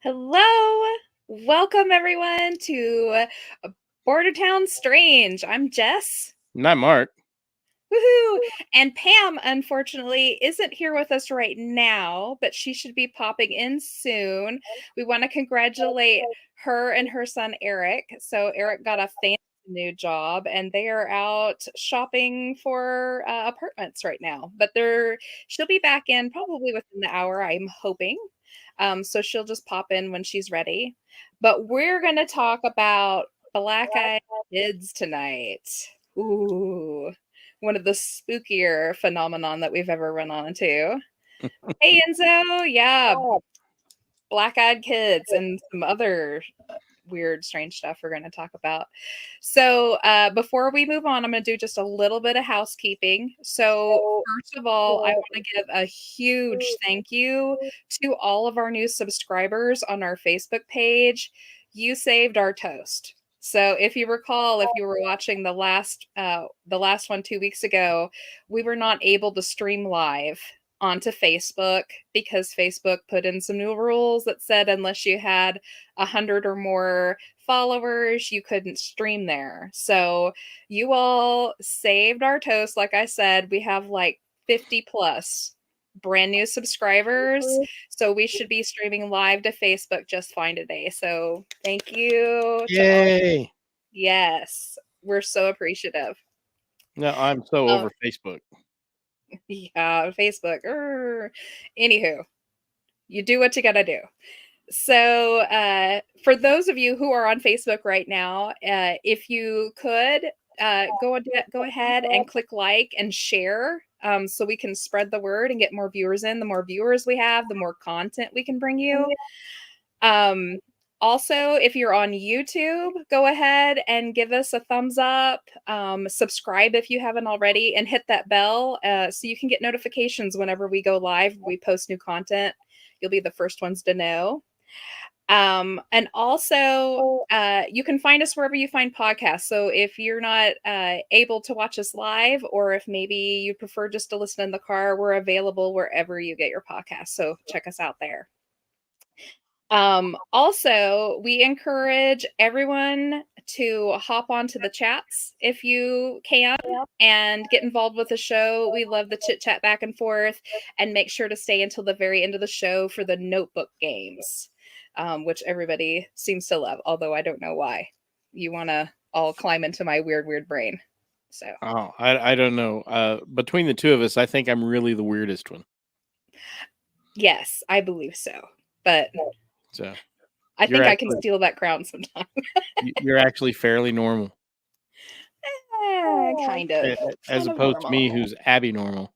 Hello. Welcome everyone to Bordertown Strange. I'm Jess. Not Mark. Woohoo! And Pam, unfortunately, isn't here with us right now, but she should be popping in soon. We want to congratulate her and her son Eric. So Eric got a fancy new job, and they are out shopping for apartments right now. But she'll be back in probably within the hour, I'm hoping. So she'll just pop in when she's ready. But we're going to talk about black-eyed kids tonight. Ooh, one of the spookier phenomenon that we've ever run on into. Hey, Enzo. Yeah, black-eyed kids and some other weird, strange stuff we're going to talk about. So before we move on, I'm going to do just a little bit of housekeeping. So first of all, I want to give a huge thank you to all of our new subscribers on our Facebook page. You saved our toast. So if you recall, if you were watching the last one 2 weeks ago, we were not able to stream live onto Facebook because Facebook put in some new rules that said unless you had 100 or more followers, you couldn't stream there. So you all saved our toast. Like I said, we have like 50 plus brand new subscribers. So we should be streaming live to Facebook just fine today. So thank you to all. Yay! Yes, we're so appreciative. No, I'm so over Facebook. Yeah, Facebook. Anywho, you do what you gotta do. So, for those of you who are on Facebook right now, if you could go ahead and click like and share, so we can spread the word and get more viewers in. The more viewers we have, the more content we can bring you. Also, if you're on YouTube, go ahead and give us a thumbs up. Subscribe if you haven't already, and hit that bell so you can get notifications whenever we go live. We post new content. You'll be the first ones to know. And also, you can find us wherever you find podcasts. So if you're not able to watch us live, or if maybe you prefer just to listen in the car, we're available wherever you get your podcasts. So check us out there. Also, we encourage everyone to hop onto the chats if you can and get involved with the show. We love the chit chat back and forth, and make sure to stay until the very end of the show for the notebook games, which everybody seems to love, although I don't know why. You want to all climb into my weird brain. So I don't know. Between the two of us, I think I'm really the weirdest one. Yes, I believe so. But so I think I can steal that crown sometime. You're actually fairly normal. Kind of. As opposed to me, who's Abby normal.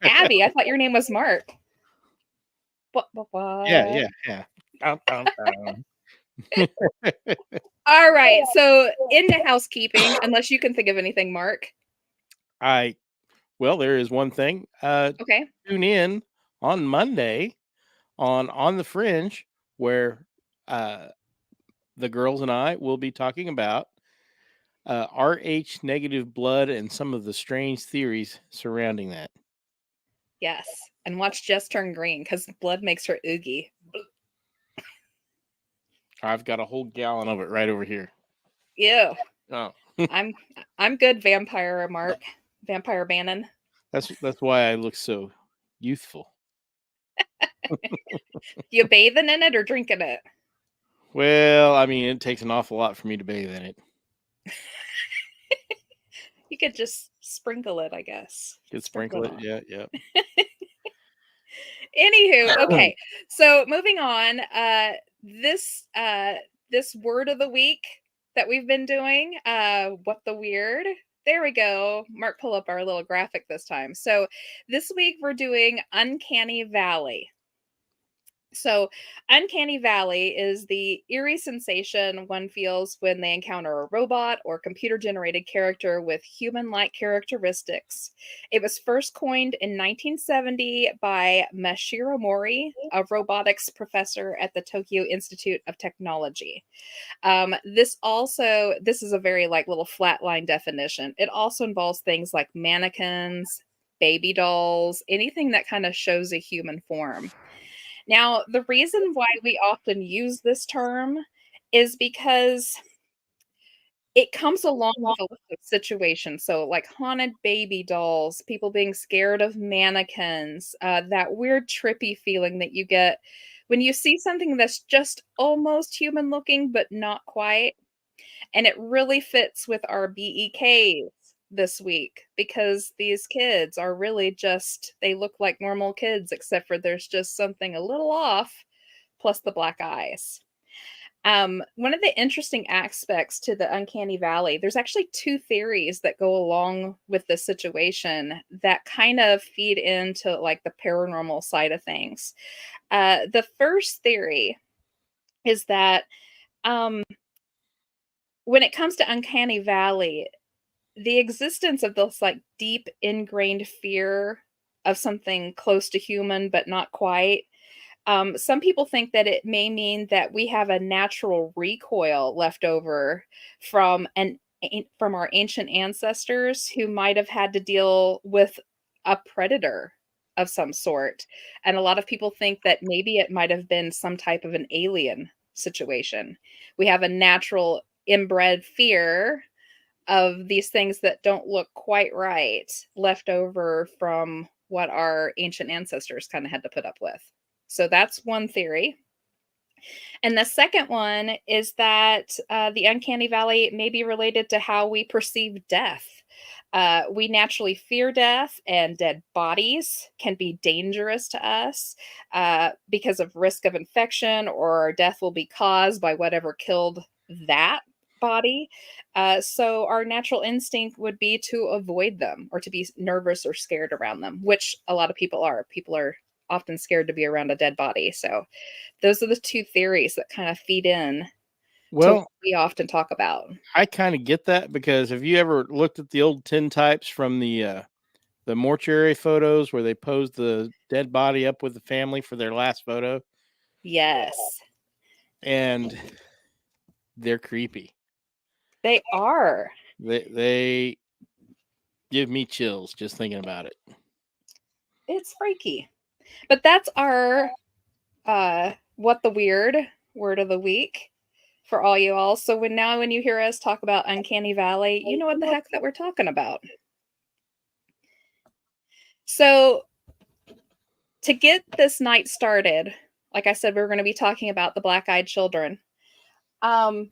Abby, I thought your name was Mark. What? Yeah. All right. So into housekeeping, unless you can think of anything, Mark. Well, there is one thing. Okay. Tune in on Monday on the Fringe, where the girls and I will be talking about Rh negative blood and some of the strange theories surrounding that. Yes, and watch Jess turn green because blood makes her oogie. I've got a whole gallon of it right over here. Ew. Oh. I'm good, Vampire Mark. Vampire Bannon. That's why I look so youthful. You bathing in it or drinking it? Well, I mean, it takes an awful lot for me to bathe in it. You could just sprinkle it, I guess. Could sprinkle it, yeah. Anywho, okay. So moving on, this word of the week that we've been doing, what the weird. There we go. Mark, pull up our little graphic this time. So this week we're doing Uncanny Valley. So, Uncanny Valley is the eerie sensation one feels when they encounter a robot or computer generated character with human like characteristics. It was first coined in 1970 by Mashiro Mori, a robotics professor at the Tokyo Institute of Technology. This is a very little flatline definition. It also involves things like mannequins, baby dolls, anything that kind of shows a human form. Now, the reason why we often use this term is because it comes along with a lot of situations. So, like haunted baby dolls, people being scared of mannequins, that weird trippy feeling that you get when you see something that's just almost human looking, but not quite. And it really fits with our BEKs this week because these kids are really just, they look like normal kids, except for there's just something a little off, plus the black eyes. One of the interesting aspects to the uncanny valley, there's actually two theories that go along with this situation that kind of feed into like the paranormal side of things. The first theory is that um, when it comes to uncanny valley, the existence of this like deep ingrained fear of something close to human but not quite. Some people think that it may mean that we have a natural recoil left over from from our ancient ancestors who might have had to deal with a predator of some sort. And a lot of people think that maybe it might have been some type of an alien situation. We have a natural inbred fear of these things that don't look quite right left over from what our ancient ancestors kind of had to put up with. So that's one theory. And the second one is that the uncanny valley may be related to how we perceive death. We naturally fear death, and dead bodies can be dangerous to us because of risk of infection, or death will be caused by whatever killed that body. So our natural instinct would be to avoid them or to be nervous or scared around them, which a lot of people are. People are often scared to be around a dead body. So those are the two theories that kind of feed in to what Well, we often talk about. I kind of get that because have you ever looked at the old tintypes from the mortuary photos where they posed the dead body up with the family for their last photo? Yes, And they're creepy. they are. They give me chills just thinking about it. It's freaky. But that's our what the weird word of the week for all you all. So when you hear us talk about Uncanny Valley, you know what the heck that we're talking about. So to get this night started, like I said, we're going to be talking about the black-eyed children. Um,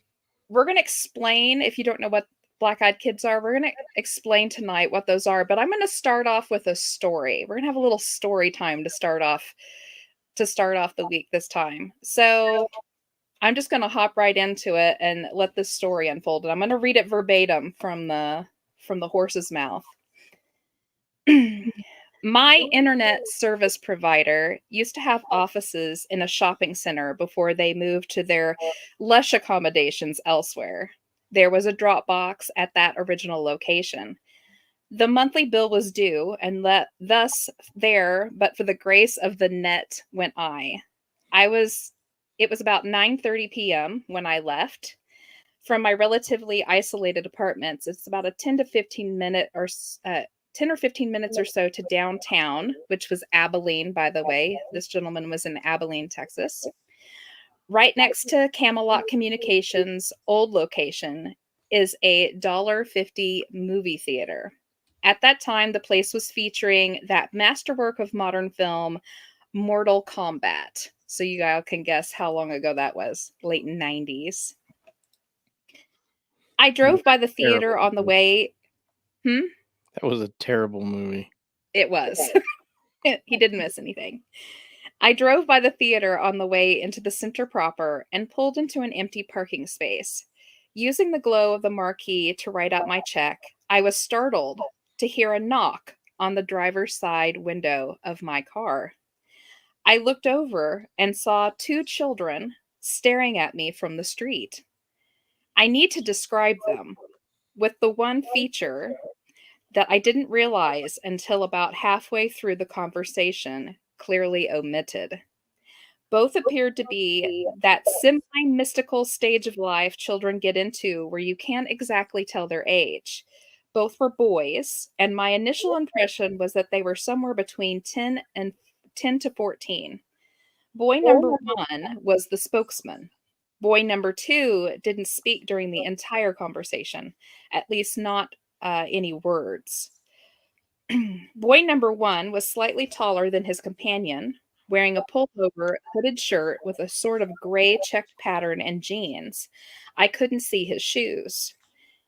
we're going to explain, if you don't know what black-eyed kids are, we're going to explain tonight what those are, but I'm going to start off with a story. We're going to have a little story time to start off the week this time. So I'm just going to hop right into it and let this story unfold. And I'm going to read it verbatim from the horse's mouth. My internet service provider used to have offices in a shopping center before they moved to their lush accommodations elsewhere. There was a drop box at that original location. The monthly bill was due, and thus there, but for the grace of the net went I. I was It was about 9:30 p.m. when I left from my relatively isolated apartments. It's about a 10 or 15 minutes or so to downtown, which was Abilene, by the way. This gentleman was in Abilene, Texas. Right next to Camelot Communications' old location is a $1.50 movie theater. At that time, the place was featuring that masterwork of modern film, Mortal Kombat. So you guys can guess how long ago that was. Late 90s. I It was drove by the a terrible theater on the movie. way. Hmm? That was a terrible movie. It was. He didn't miss anything. I drove by the theater on the way into the center proper and pulled into an empty parking space. Using the glow of the marquee to write out my check, I was startled to hear a knock on the driver's side window of my car. I looked over and saw two children staring at me from the street. I need to describe them, with the one feature that I didn't realize until about halfway through the conversation clearly omitted. Both appeared to be that semi mystical stage of life children get into where you can't exactly tell their age. Both were boys, and my initial impression was that they were somewhere between 10 to 14. Boy number 1 was the spokesman. Boy number 2 didn't speak during the entire conversation, at least not any words. Boy number 1 was slightly taller than his companion, wearing a pullover hooded shirt with a sort of gray checked pattern and jeans. I couldn't see his shoes.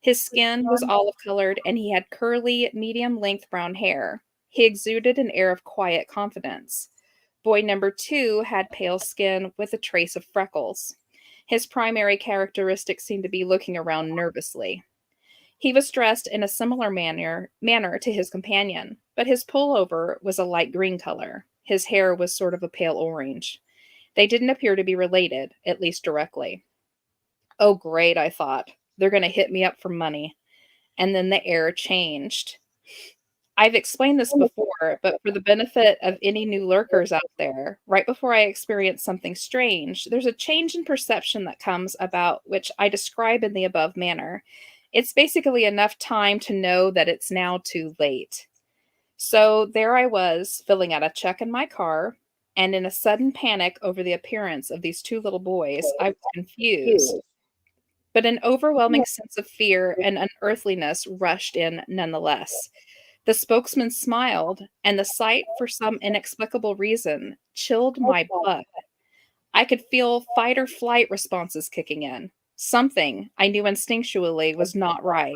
His skin was olive colored and he had curly, medium length brown hair. He exuded an air of quiet confidence. Boy number 2 had pale skin with a trace of freckles. His primary characteristic seemed to be looking around nervously. He was dressed in a similar manner to his companion, but his pullover was a light green color. His hair was sort of a pale orange. They didn't appear to be related, at least directly. Oh, great, I thought. They're going to hit me up for money. And then the air changed. I've explained this before, but for the benefit of any new lurkers out there, right before I experience something strange, there's a change in perception that comes about, which I describe in the above manner. It's basically enough time to know that it's now too late. So there I was, filling out a check in my car, and in a sudden panic over the appearance of these two little boys, I was confused. But an overwhelming sense of fear and unearthliness rushed in nonetheless. The spokesman smiled, and the sight, for some inexplicable reason, chilled my blood. I could feel fight or flight responses kicking in. Something, I knew instinctually, was not right.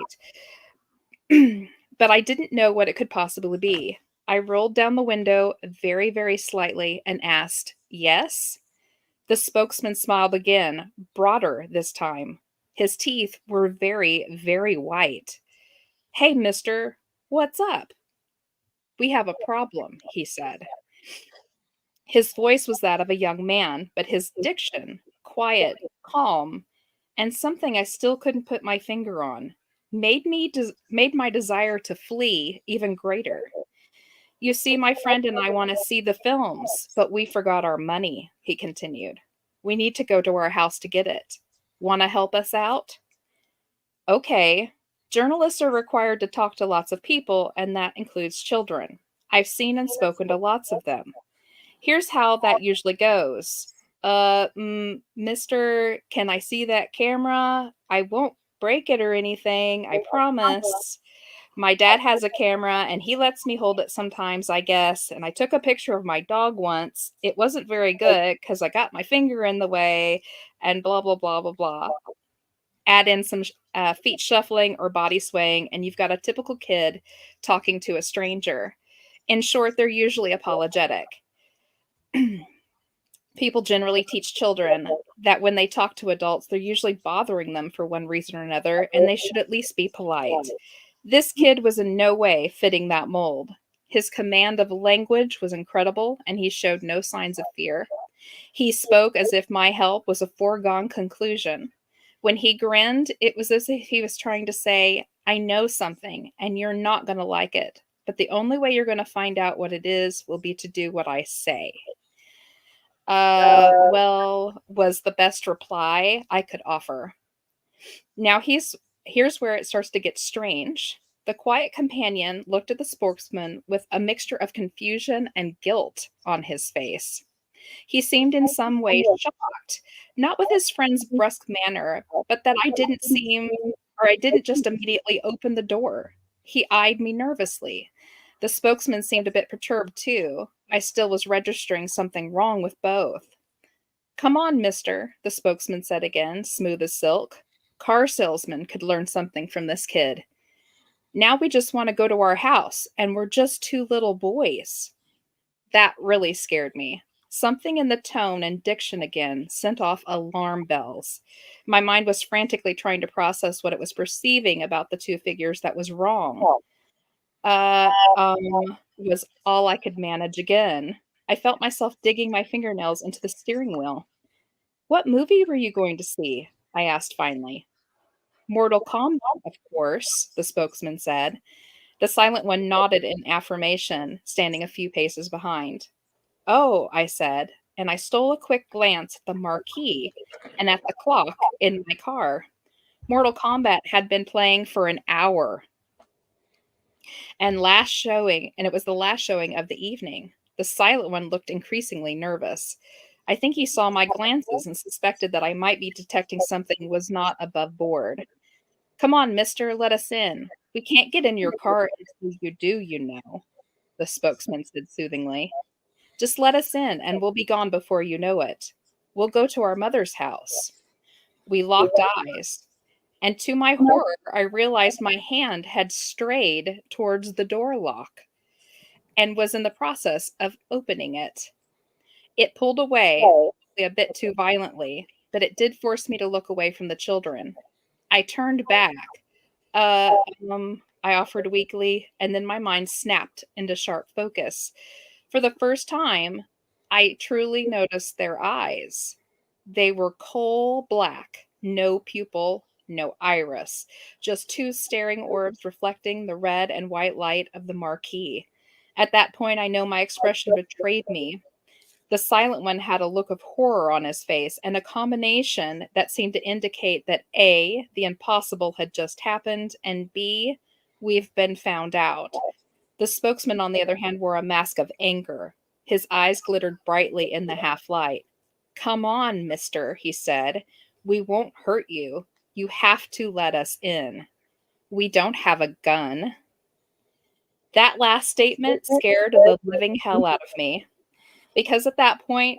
But I didn't know what it could possibly be. I rolled down the window very, very slightly and asked, "Yes?" The spokesman smiled again, broader this time. His teeth were very, very white. "Hey, mister, what's up?" "We have a problem," he said. His voice was that of a young man, but his diction, quiet, calm, and something I still couldn't put my finger on, made my desire to flee even greater. "You see, my friend and I want to see the films, but we forgot our money," he continued. "We need to go to our house to get it. Want to help us out?" "Okay. Journalists are required to talk to lots of people, and that includes children. I've seen and spoken to lots of them. Here's how that usually goes. Mister, can I see that camera? I won't break it or anything, I promise. My dad has a camera and he lets me hold it sometimes, I guess. And I took a picture of my dog once. It wasn't very good because I got my finger in the way and blah, blah, blah, blah, blah." Add in some feet shuffling or body swaying, and you've got a typical kid talking to a stranger. In short, they're usually apologetic. People generally teach children that when they talk to adults, they're usually bothering them for one reason or another, and they should at least be polite. This kid was in no way fitting that mold. His command of language was incredible, and he showed no signs of fear. He spoke as if my help was a foregone conclusion. When he grinned, it was as if he was trying to say, "I know something, and you're not going to like it. But the only way you're going to find out what it is will be to do what I say." Well, was the best reply I could offer. Now here's where it starts to get strange. The quiet companion looked at the spokesman with a mixture of confusion and guilt on his face. He seemed in some way shocked, not with his friend's brusque manner, but that I didn't just immediately open the door. He eyed me nervously. The spokesman seemed a bit perturbed too. I still was registering something wrong with both. "Come on, mister," the spokesman said again, smooth as silk. "Car salesmen could learn something from this kid. Now we just want to go to our house, and we're just two little boys." That really scared me. Something in the tone and diction again sent off alarm bells. My mind was frantically trying to process what it was perceiving about the two figures that was wrong. Was all I could manage again. I felt myself digging my fingernails into the steering wheel. "What movie were you going to see?" I asked finally. "Mortal Kombat, of course," the spokesman said. The silent one nodded in affirmation, standing a few paces behind. "Oh," I said, and I stole a quick glance at the marquee and at the clock in my car. Mortal Kombat had been playing for an hour, and it was the last showing of the evening. The silent one looked increasingly nervous. I think he saw my glances and suspected that I might be detecting something was not above board. "Come on, mister, let us in. We can't get in your car until you do, you know," the spokesman said soothingly. "Just let us in, and we'll be gone before you know it. We'll go to our mother's house." We locked eyes, and to my horror, I realized my hand had strayed towards the door lock and was in the process of opening it. It pulled away, a bit too violently, but it did force me to look away from the children. I turned back. Uh, I offered weakly, and then my mind snapped into sharp focus. For the first time, I truly noticed their eyes. They were coal black, no pupil, no iris, just two staring orbs reflecting the red and white light of the marquee. At that point, I know my expression betrayed me. The silent one had a look of horror on his face and a combination that seemed to indicate that A, the impossible had just happened, and B, we've been found out. The spokesman, on the other hand, wore a mask of anger. His eyes glittered brightly in the half light. "Come on, mister," he said. "We won't hurt you. You have to let us in. We don't have a gun." That last statement scared the living hell out of me, because at that point,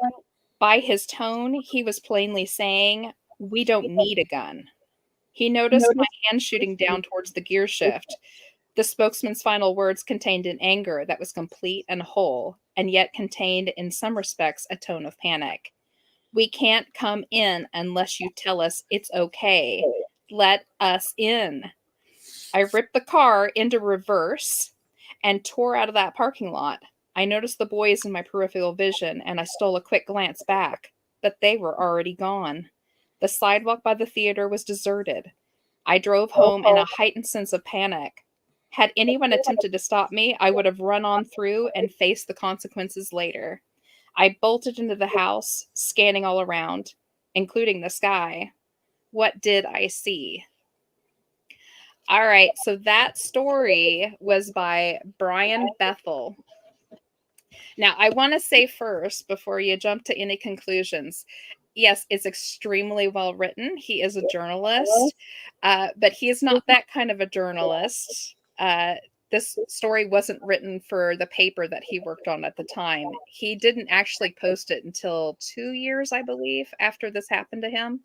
by his tone, he was plainly saying, "We don't need a gun." He noticed my hand shooting down towards the gear shift. The spokesman's final words contained an anger that was complete and whole, and yet contained, in some respects, a tone of panic. "We can't come in unless you tell us it's okay. Let us in." I ripped the car into reverse and tore out of that parking lot. I noticed the boys in my peripheral vision, and I stole a quick glance back, but they were already gone. The sidewalk by the theater was deserted. I drove home in a heightened sense of panic. Had anyone attempted to stop me, I would have run on through and faced the consequences later. I bolted into the house, scanning all around, including the sky. What did I see? All right, so that story was by Brian Bethel. Now, I want to say first, before you jump to any conclusions, yes, it's extremely well written. He is a journalist, but he is not that kind of a journalist. This story wasn't written for the paper that he worked on at the time. He didn't actually post it until 2 years, I believe, after this happened to him.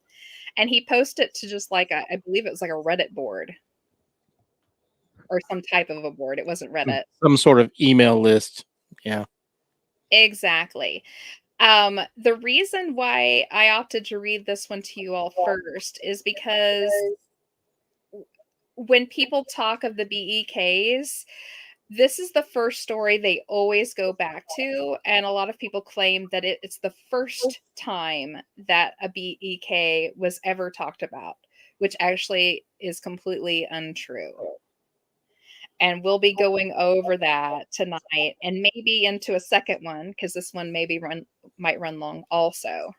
And he posted it to just like, I believe it was like a Reddit board or some type of a board. It wasn't Reddit. Some sort of email list. Yeah. Exactly. The reason why I opted to read this one to you all first is because when people talk of the BEKs, this is the first story they always go back to, and a lot of people claim that it's the first time that a BEK was ever talked about, which actually is completely untrue. And we'll be going over that tonight and maybe into a second one because this one might run long also.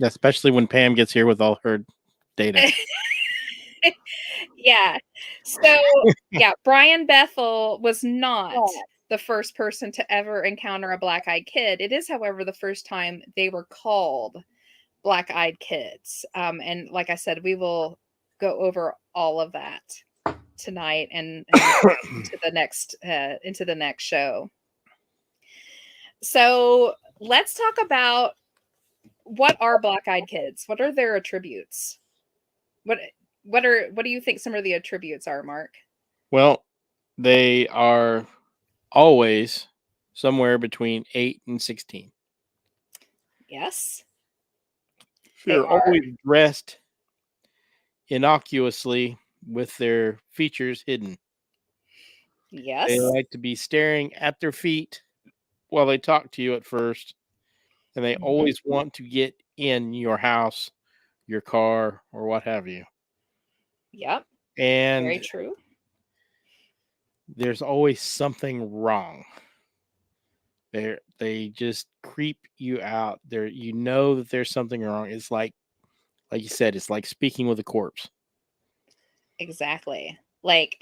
Especially when Pam gets here with all her data. Yeah. So, yeah, Brian Bethel was not the first person to ever encounter a black-eyed kid. It is, however, the first time they were called black-eyed kids. And like I said, we will go over all of that tonight and into the next show. So let's talk about what are black-eyed kids? What are their attributes? What what do you think some of the attributes are, Mark? Well, they are always somewhere between 8 and 16. Yes, they They're are. always dressed innocuously with their features hidden. They Yes. like to be staring at their feet while they talk to you at first, and they Mhm. always want to get in your house, your car, or what have you. Yep, very And true. there's always something wrong. They just creep you out. You know that there's something wrong. It's like you said, it's like speaking with a corpse. Exactly. Like,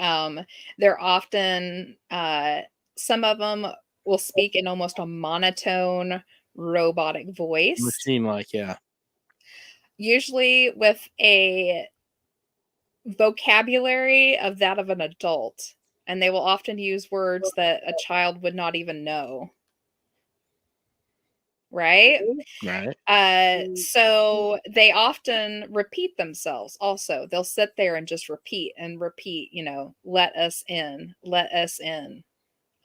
they're often, some of them will speak in almost a monotone, robotic voice, Machine like, yeah. usually with a vocabulary of that of an adult, and they will often use words that a child would not even know, right? Right. So they often repeat themselves also. They'll sit there and just repeat and repeat, let us in, let us in.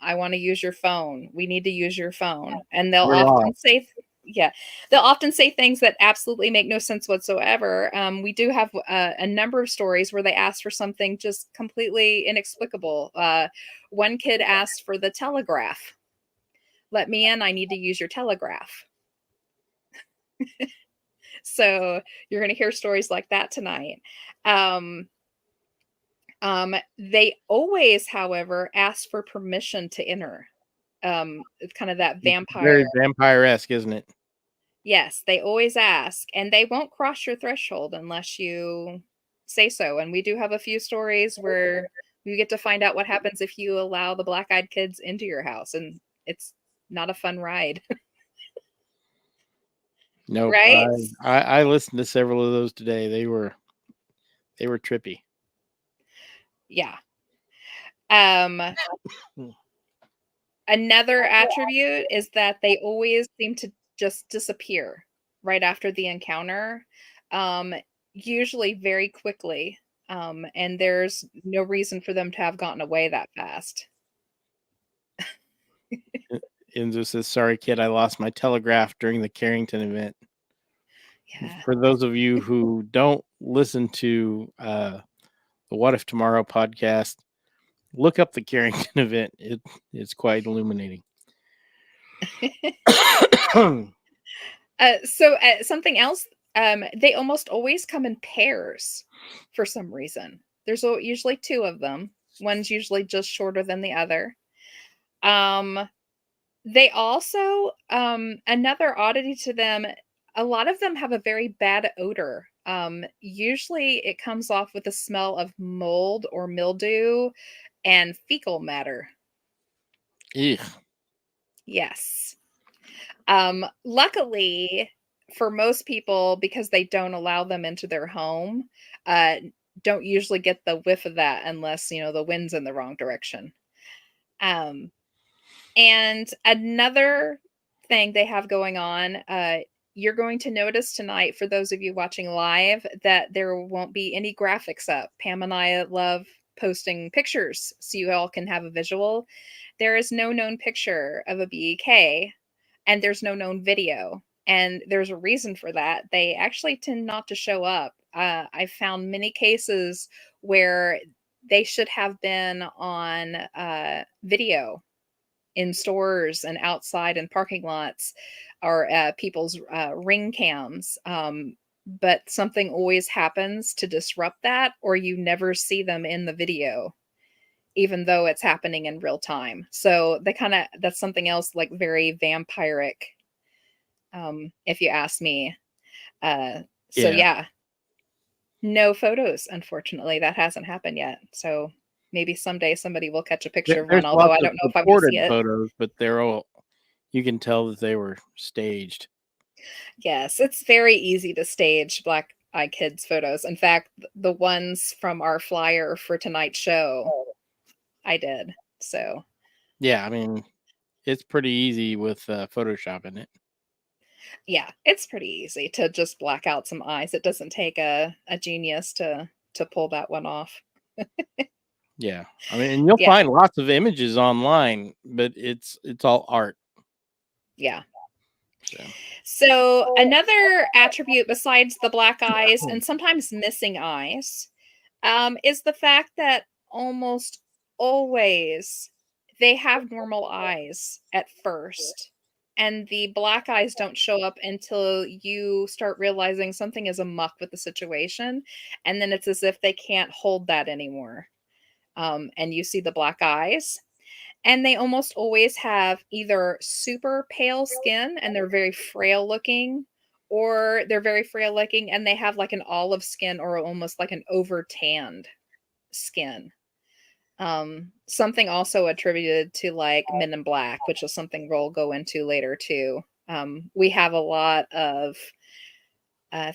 I want to use your phone. We need to use your phone. And they'll We're often lost. say, yeah, they'll often say things that absolutely make no sense whatsoever. We do have a number of stories where they ask for something just completely inexplicable. One kid asked for the telegraph. Let me in. I need to use your telegraph. So you're going to hear stories like that tonight. Um, they always, however, ask for permission to enter. It's kind of that vampire. Very vampire-esque, isn't it? Yes, they always ask, and they won't cross your threshold unless you say so. And we do have a few stories where you get to find out what happens if you allow the black-eyed kids into your house, and it's not a fun ride, Nope. right? I listened to several of those today. They were trippy. Yeah. Um, Hmm. Another attribute is that they always seem to just disappear right after the encounter, um, usually very quickly, and there's no reason for them to have gotten away that fast. Enzo says, "Sorry, kid, I lost my telegraph during the Carrington event." Yeah. For those of you who don't listen to the What If Tomorrow podcast, look up the Carrington event. It's quite illuminating. Something else, they almost always come in pairs for some reason. There's usually 2 of them. One's usually just shorter than the other. Um, They also, another oddity to them, a lot of them have a very bad odor. Usually it comes off with a smell of mold or mildew and fecal matter. Eugh. Yes. Luckily for most people, because they don't allow them into their home, uh, don't usually get the whiff of that unless, the wind's in the wrong direction. Um, And another thing they have going on, you're going to notice tonight, for those of you watching live, that there won't be any graphics up. Pam and I love posting pictures so you all can have a visual. There is no known picture of a BEK, and there's no known video. And there's a reason for that. They actually tend not to show up. I've found many cases where they should have been on video in stores and outside in parking lots or people's ring cams. But something always happens to disrupt that, or you never see them in the video, even though it's happening in real time. So that's something else like very vampiric, if you ask me. Uh, so Yeah. yeah, no photos, unfortunately. That hasn't happened yet. So maybe someday somebody will catch a picture of one, There's although lots I of don't know if I want to see purported it. photos, but they're all, you can tell that they were staged. Yes, it's very easy to stage Black Eyed Kids photos. In fact, the ones from our flyer for tonight's show, I did. So, Yeah, I mean, it's pretty easy with Photoshop in it. yeah, it's pretty easy to just black out some eyes. It doesn't take a genius to pull that one off. Yeah, I mean, and you'll Yeah, find lots of images online, but it's all art. yeah. So So, another attribute besides the black eyes and sometimes missing eyes, is the fact that almost always they have normal eyes at first. And the black eyes don't show up until you start realizing something is amuck with the situation. And then it's as if they can't hold that anymore. And you see the black eyes. And they almost always have either super pale skin and they're very frail looking, or they're very frail looking and they have like an olive skin or almost like an over tanned skin. Something also attributed to like Men in Black, which is something we'll go into later too. We have a lot of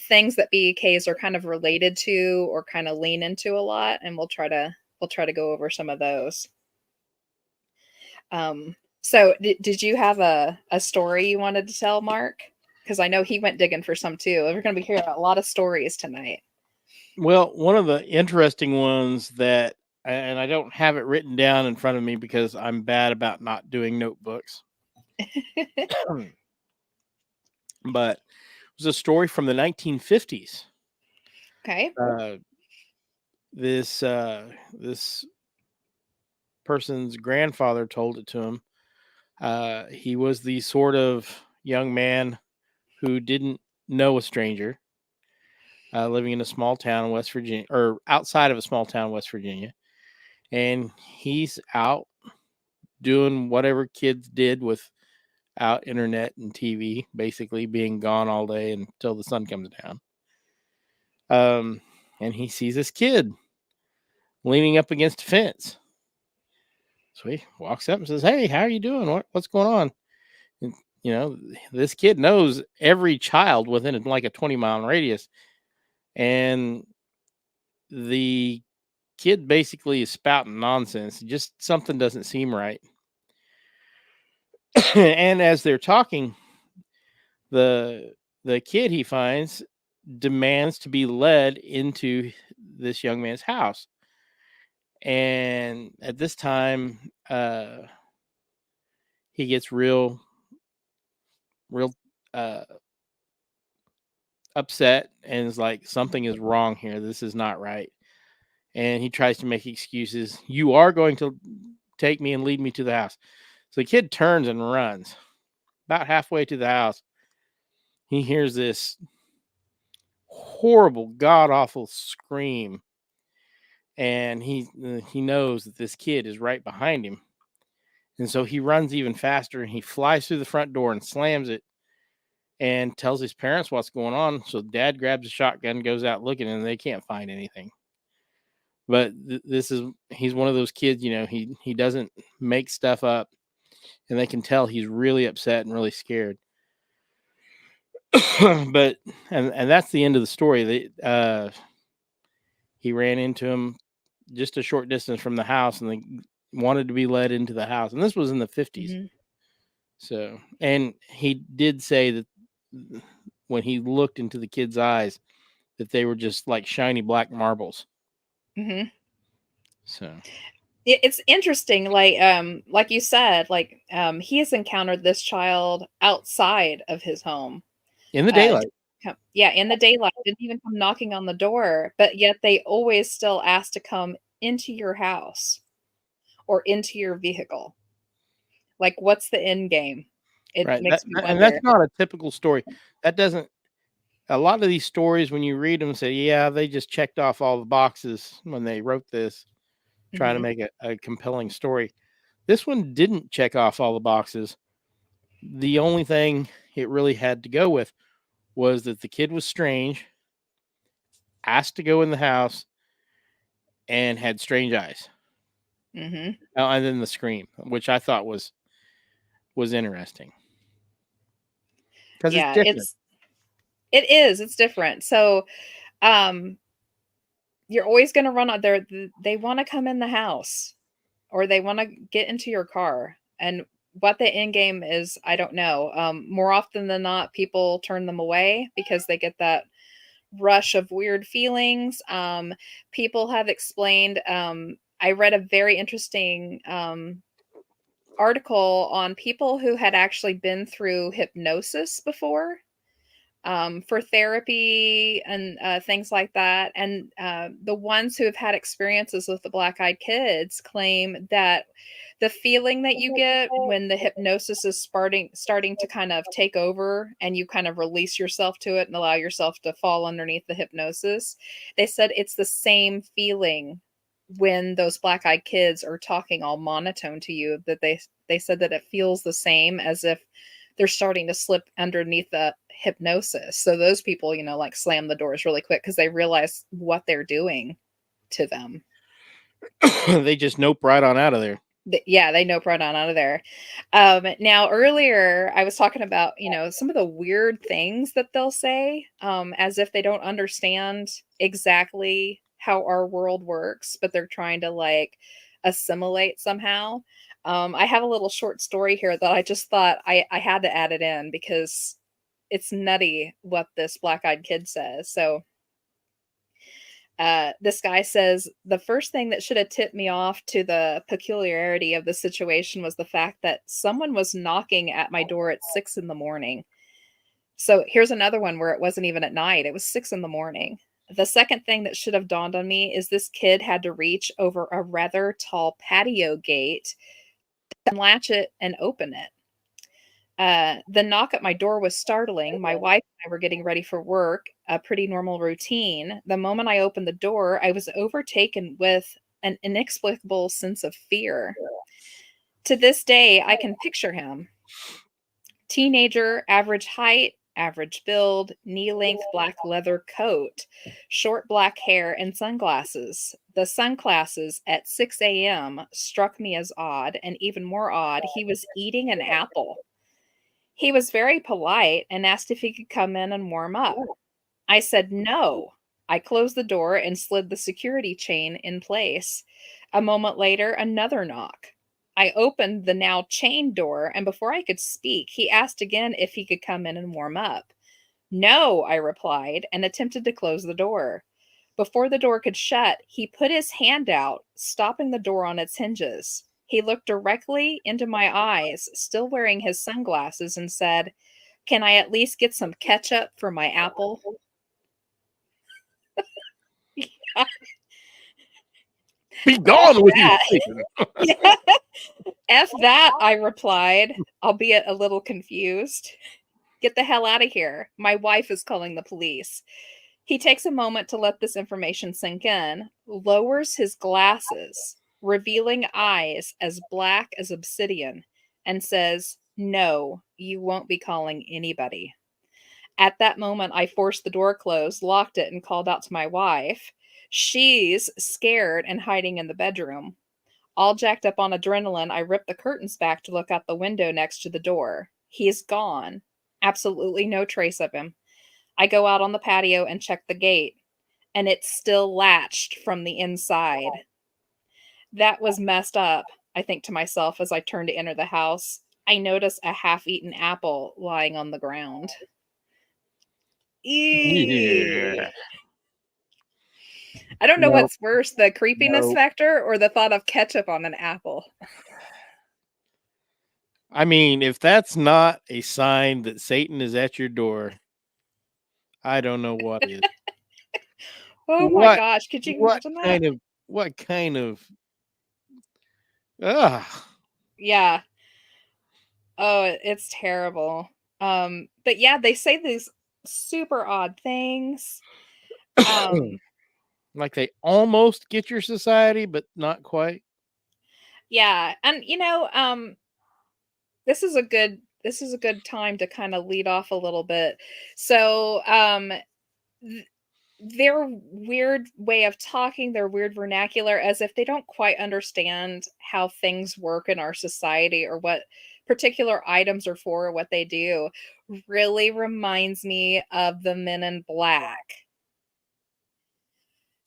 things that BEKs are kind of related to or kind of lean into a lot, and we'll try to go over some of those. So did you have a story you wanted to tell, Mark? Because I know he went digging for some too. We're going to be hearing a lot of stories tonight. Well, one of the interesting ones that, and I don't have it written down in front of me because I'm bad about not doing notebooks, but it was a story from the 1950s. Okay. This person's grandfather told it to him. He was the sort of young man who didn't know a stranger, living in a small town in West Virginia, or outside of a small town in West Virginia. And he's out doing whatever kids did without internet and TV, basically being gone all day until the sun comes down. And he sees this kid leaning up against a fence. So he walks up and says, "Hey, how are you doing? What's going on?" And, this kid knows every child within like a 20-mile radius. And the kid basically is spouting nonsense. Just something doesn't seem right. And as they're talking, the kid he finds demands to be led into this young man's house. And at this time, he gets real uh, upset and is like, something is wrong here. This is not right. And he tries to make excuses. You are going to take me and lead me to the house. So the kid turns and runs. About halfway to the house, he hears this horrible, god awful scream. And he knows that this kid is right behind him. And so he runs even faster and he flies through the front door and slams it and tells his parents what's going on. So dad grabs a shotgun, goes out looking, and they can't find anything. But he's one of those kids, he doesn't make stuff up, and they can tell he's really upset and really scared. But and that's the end of the story. He ran into him just a short distance from the house, and they wanted to be led into the house. And this was in the 50s. Mm-hmm. So, and he did say that when he looked into the kid's eyes, that they were just like shiny black marbles. Mm-hmm. So It's interesting, like you said, he has encountered this child outside of his home. in the Uh, daylight, yeah, in the daylight, didn't even come knocking on the door, but yet they always still ask to come into your house or into your vehicle. Like, what's the end game? It right? makes me And that's wonder. not a typical story. That doesn't. A lot of these stories, when you read them, say, yeah, they just checked off all the boxes when they wrote this, trying to Mhm, make a compelling story. This one didn't check off all the boxes. The only thing it really had to go with was that the kid was strange, asked to go in the house, and had strange eyes. mhm. And then the scream, which I thought was interesting because it's Yeah, different. it's different. So, um, you're always gonna run out there. They wanna come in the house or they wanna get into your car, and what the end game is, I don't know. More often than not, people turn them away because they get that rush of weird feelings. People have explained, I read a very interesting article on people who had actually been through hypnosis before, for therapy and things like that. And the ones who have had experiences with the black eyed kids claim that the feeling that you get when the hypnosis is starting to kind of take over and you kind of release yourself to it and allow yourself to fall underneath the hypnosis, they said it's the same feeling when those black eyed kids are talking all monotone to you, that they said that it feels the same as if they're starting to slip underneath the hypnosis. So those people, like slam the doors really quick because they realize what they're doing to them. They just nope right on out of there. Yeah, they no pronoun out of there. Now earlier I was talking about, some of the weird things that they'll say, as if they don't understand exactly how our world works, but they're trying to like assimilate somehow. I have a little short story here that I just thought I had to add it in because it's nutty what this black-eyed kid says. So this guy says the first thing that should have tipped me off to the peculiarity of the situation was the fact that someone was knocking at my door at 6 in the morning. So here's another one where it wasn't even at night, it was 6 in the morning. The second thing that should have dawned on me is this kid had to reach over a rather tall patio gate and latch it and open it. The knock at my door was startling. My wife and I were getting ready for work, a pretty normal routine. The moment I opened the door, I was overtaken with an inexplicable sense of fear. To this day, I can picture him. Teenager, average height, average build, knee length black leather coat, short black hair, and sunglasses. The sunglasses at 6 a.m. struck me as odd, and even more odd, he was eating an apple. He was very polite and asked if he could come in and warm up. I said no. I closed the door and slid the security chain in place. A moment later, another knock. I opened the now chained door, and before I could speak, he asked again if he could come in and warm up. No, I replied, and attempted to close the door. Before the door could shut, he put his hand out, stopping the door on its hinges. He looked directly into my eyes, still wearing his sunglasses, and said, "Can I at least get some ketchup for my apple?" Be F gone with you, that. Satan. Yeah. F that, I replied, albeit a little confused. Get the hell out of here. My wife is calling the police. He takes a moment to let this information sink in, lowers his glasses, revealing eyes as black as obsidian, and says, "No, you won't be calling anybody." At that moment, I forced the door closed, locked it, and called out to my wife. She's scared and hiding in the bedroom. All jacked up on adrenaline, I ripped the curtains back to look out the window next to the door. He's gone. Absolutely no trace of him. I go out on the patio and check the gate, and it's still latched from the inside. That was messed up, I think to myself as I turn to enter the house. I notice a half eaten apple lying on the ground. Eee. Yeah. I don't know No, what's worse, the creepiness no. factor or the thought of ketchup on an apple. I mean, if that's not a sign that Satan is at your door, I don't know what is. Oh my What gosh, could you what imagine that? kind of ugh. Yeah. Oh, it's terrible. But yeah, they say these super odd things. Um, Like they almost get your society, but not quite. yeah, and this is a good time to kind of lead off a little bit. So, th- their weird way of talking, their weird vernacular, as if they don't quite understand how things work in our society or what particular items are for, or what they do, really reminds me of the Men in Black.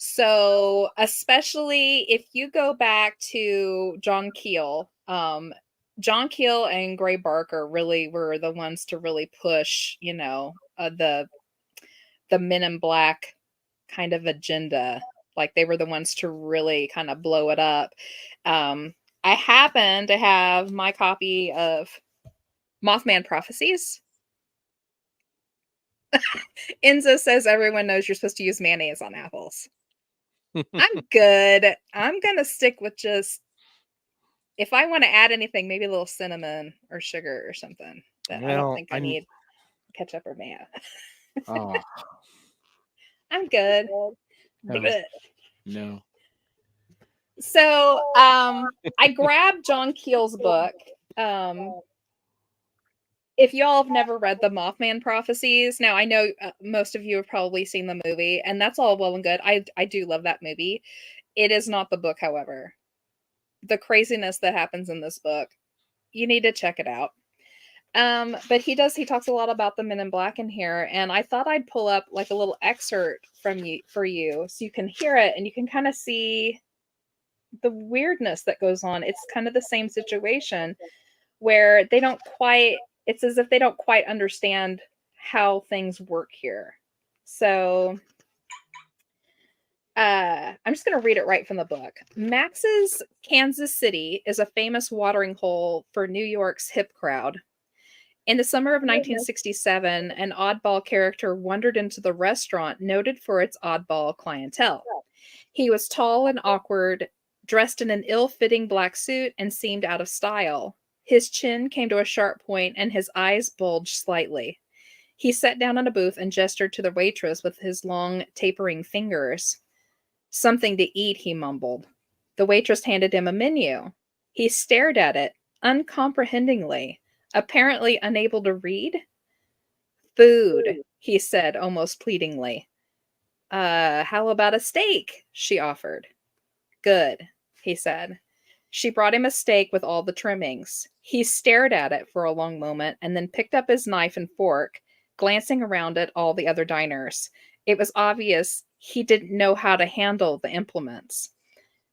So, especially if you go back to John Keel and Gray Barker really were the ones to really push, the Men in Black kind of agenda. Like they were the ones to really kind of blow it up. I happen to have my copy of Mothman Prophecies. Enzo says everyone knows you're supposed to use mayonnaise on apples. I'm good. I'm gonna stick with just if I want to add anything, maybe a little cinnamon or sugar or something. But I don't Well, think I I need ketchup or mayo. oh I'm good. no, Blech. no. So, I grabbed John Keel's book. Um, if y'all have never read the Mothman Prophecies, now I know most of you have probably seen the movie, and that's all well and good. I do love that movie. It is not the book, however. the craziness that happens in this book. You need to check it out. But he talks a lot about the Men in Black in here, and I thought I'd pull up like a little excerpt from you for you so you can hear it and you can kind of see the weirdness that goes on. It's kind of the same situation where they don't quite, it's as if they don't quite understand how things work here. So I'm just going to read it right from the book. Max's Kansas City is a famous watering hole for New York's hip crowd. In the summer of 1967, an oddball character wandered into the restaurant noted for its oddball clientele. He was tall and awkward, dressed in an ill-fitting black suit, and seemed out of style. His chin came to a sharp point, and his eyes bulged slightly. He sat down in a booth and gestured to the waitress with his long, tapering fingers. "Something to eat," he mumbled. The waitress handed him a menu. He stared at it, uncomprehendingly, apparently unable to read. "Food," he said, almost pleadingly. How about a steak?" she offered. "Good," he said. She brought him a steak with all the trimmings. He stared at it for a long moment and then picked up his knife and fork, glancing around at all the other diners. It was obvious he didn't know how to handle the implements.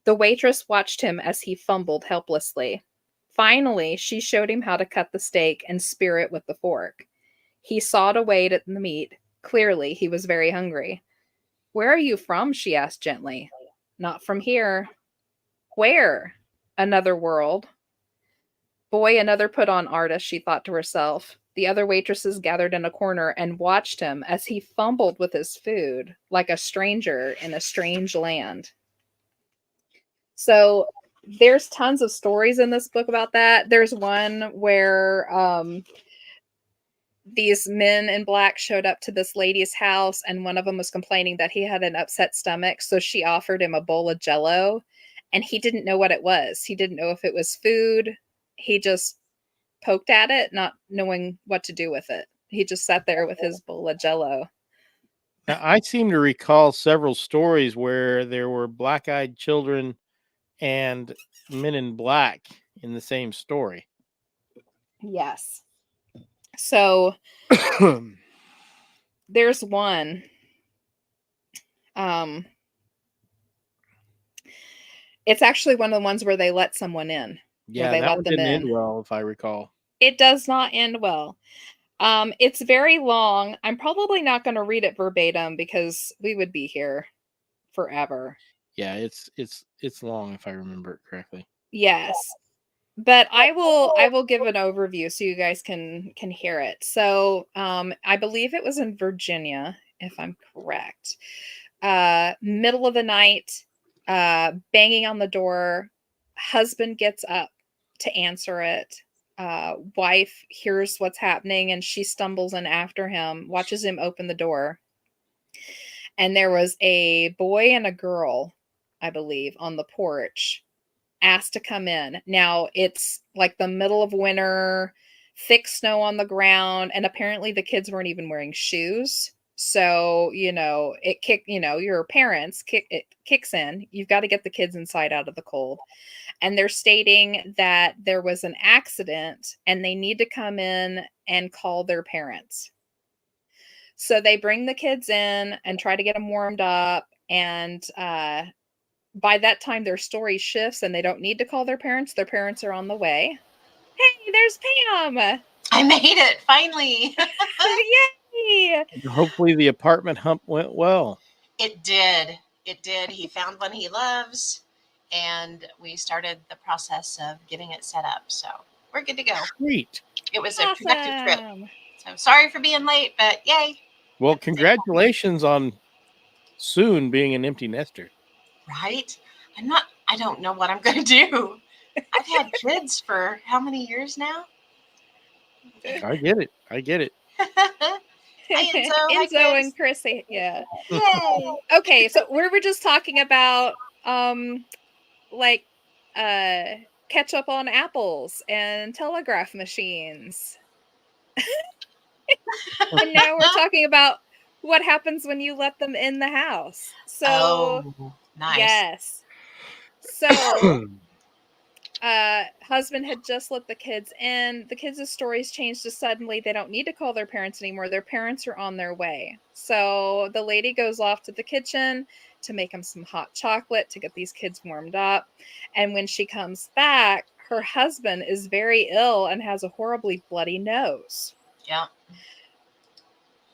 The waitress watched him as he fumbled helplessly. Finally, she showed him how to cut the steak and spear it with the fork. He sawed away at the meat. Clearly, he was very hungry. "Where are you from?" she asked gently. "Not from here." "Where?" "Another world." Boy, another put on artist, she thought to herself. The other waitresses gathered in a corner and watched him as he fumbled with his food like a stranger in a strange land. So there's tons of stories in this book about that. There's one where these men in black showed up to this lady's house, and one of them was complaining that he had an upset stomach. So she offered him a bowl of Jello, and he didn't know what it was. He didn't know if it was food. He just poked at it, not knowing what to do with it. He just sat there with his bowl of Jello. Now, I seem to recall several stories where there were black-eyed children and Men in Black in the same story. Yes. So there's one. It's actually one of the ones where they let someone in. Where Yeah, they that let one them didn't end in. well, if I recall. It does not end well. It's very long. I'm probably not going to read it verbatim because we would be here forever. Yeah, it's long if I remember it correctly. Yes. But I will give an overview so you guys can hear it. So, I believe it was in Virginia, if I'm correct. Middle of the night, banging on the door. Husband gets up to answer it. Wife hears what's happening and she stumbles in after him, watches him open the door. And there was a boy and a girl, I believe, on the porch, asked to come in. Now it's like the middle of winter, thick snow on the ground, and apparently the kids weren't even wearing shoes. So, your parents kicks in. You've got to get the kids inside out of the cold. And they're stating that there was an accident and they need to come in and call their parents. So they bring the kids in and try to get them warmed up. And by that time, their story shifts and they don't need to call their parents. Their parents are on the way. Hey, there's Pam. I made it finally. Yay! Hopefully the apartment hump went well. It did. It did. He found one he loves, and we started the process of getting it set up. So we're good to go. Sweet. It was a productive trip. Awesome. So sorry for being late, but yay. Well, congratulations on soon being an empty nester. Right? I don't know what I'm going to do. I've had kids for how many years now? I get it. I get it. Hi, Enzo. Hi, Enzo Chris. and Chris, yeah. Yay. Okay, so we were just talking about like ketchup on apples and telegraph machines. And now we're talking about what happens when you let them in the house. So Oh, nice. yes. So husband had just let the kids in. The kids' stories changed to suddenly they don't need to call their parents anymore. Their parents are on their way. So the lady goes off to the kitchen to make them some hot chocolate to get these kids warmed up. And when she comes back, her husband is very ill and has a horribly bloody nose. Yeah.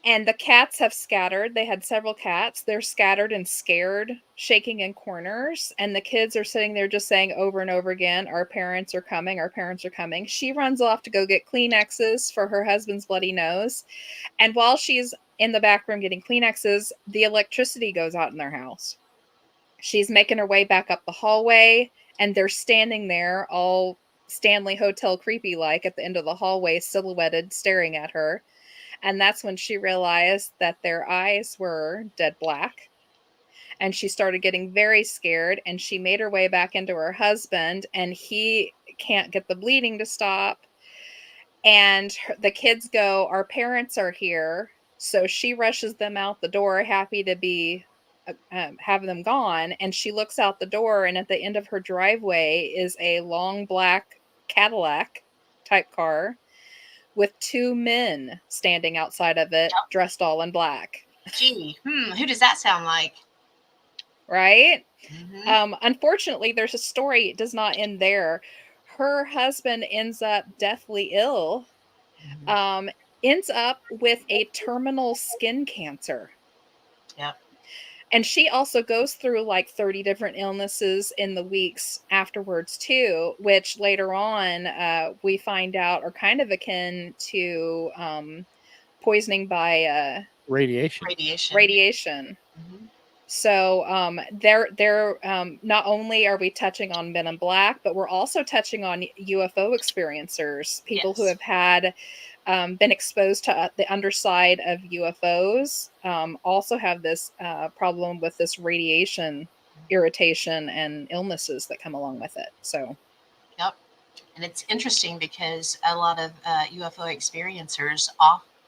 And the cats have scattered. They had several cats. They're scattered and scared, shaking in corners. And the kids are sitting there just saying over and over again, our parents are coming. Our parents are coming. She runs off to go get Kleenexes for her husband's bloody nose. And while she's in the back room getting Kleenexes, the electricity goes out in their house. She's making her way back up the hallway. And they're standing there all Stanley Hotel creepy like at the end of the hallway, silhouetted, staring at her. And that's when she realized that their eyes were dead black. And she started getting very scared. And she made her way back into her husband. And he can't get the bleeding to stop. And the kids go, our parents are here. So she rushes them out the door, happy to be have them gone. And she looks out the door. And at the end of her driveway is a long black Cadillac type car with two men standing outside of it, dressed all in black. Gee, who does that sound like? Right? Mm-hmm. Unfortunately, there's a story, it does not end there. Her husband ends up deathly ill, ends up with a terminal skin cancer. Yep. And she also goes through like 30 different illnesses in the weeks afterwards, too, which later on we find out are kind of akin to poisoning by Radiation. radiation. Mm-hmm. So they're not only are we touching on Men in Black, but we're also touching on UFO experiencers, people who have had been exposed to the underside of UFOs, also have this problem with this radiation irritation and illnesses that come along with it. So, yep. And it's interesting because a lot of UFO experiencers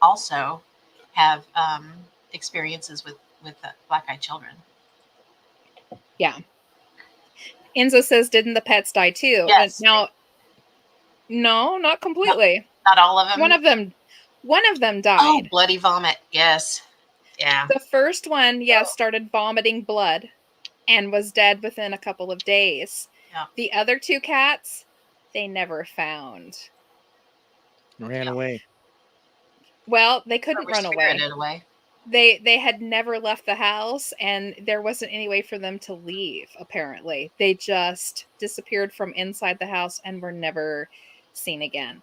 also have experiences with black-eyed children. Yeah. Enzo says, didn't the pets die too? Yes. Now, no, not completely. Not all of them. One of them died. Oh, bloody vomit. Yes. Yeah. The first one, started vomiting blood and was dead within a couple of days. Yeah. The other two cats, they never found. Ran away. Well, they couldn't run away. away. They had never left the house, and there wasn't any way for them to leave, apparently. They just disappeared from inside the house and were never seen again.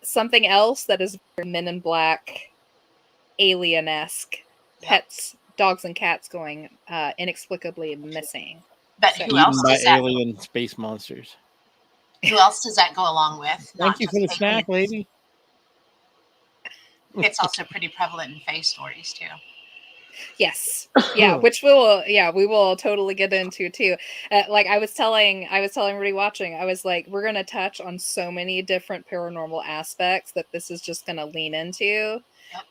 Something else that is Men in Black, alien-esque, pets, dogs and cats going inexplicably missing. But So, who else Eaten by does that? alien space monsters. Who else does that go along with? Thank you for the snack, lady. It's also pretty prevalent in face stories too. Yes. Yeah, which we will totally get into too. Like I was telling everybody watching, I was like, we're going to touch on so many different paranormal aspects that this is just going to lean into.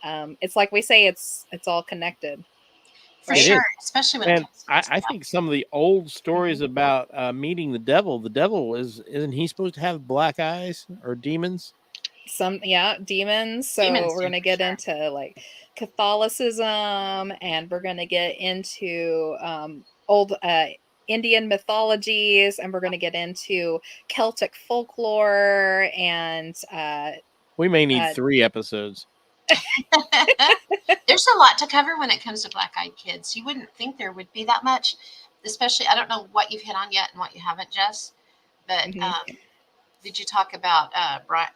Yep. It's like we say, it's all connected. For sure, especially when. And I think some of the old stories about meeting the devil isn't he supposed to have black eyes or demons? Demons. So we're going to get into like Catholicism, and we're going to get into old Indian mythologies, and we're going to get into Celtic folklore, and we may need 3 episodes. There's a lot to cover when it comes to black-eyed kids. You wouldn't think there would be that much, especially, I don't know what you've hit on yet and what you haven't, Jess, but did you talk about Brian?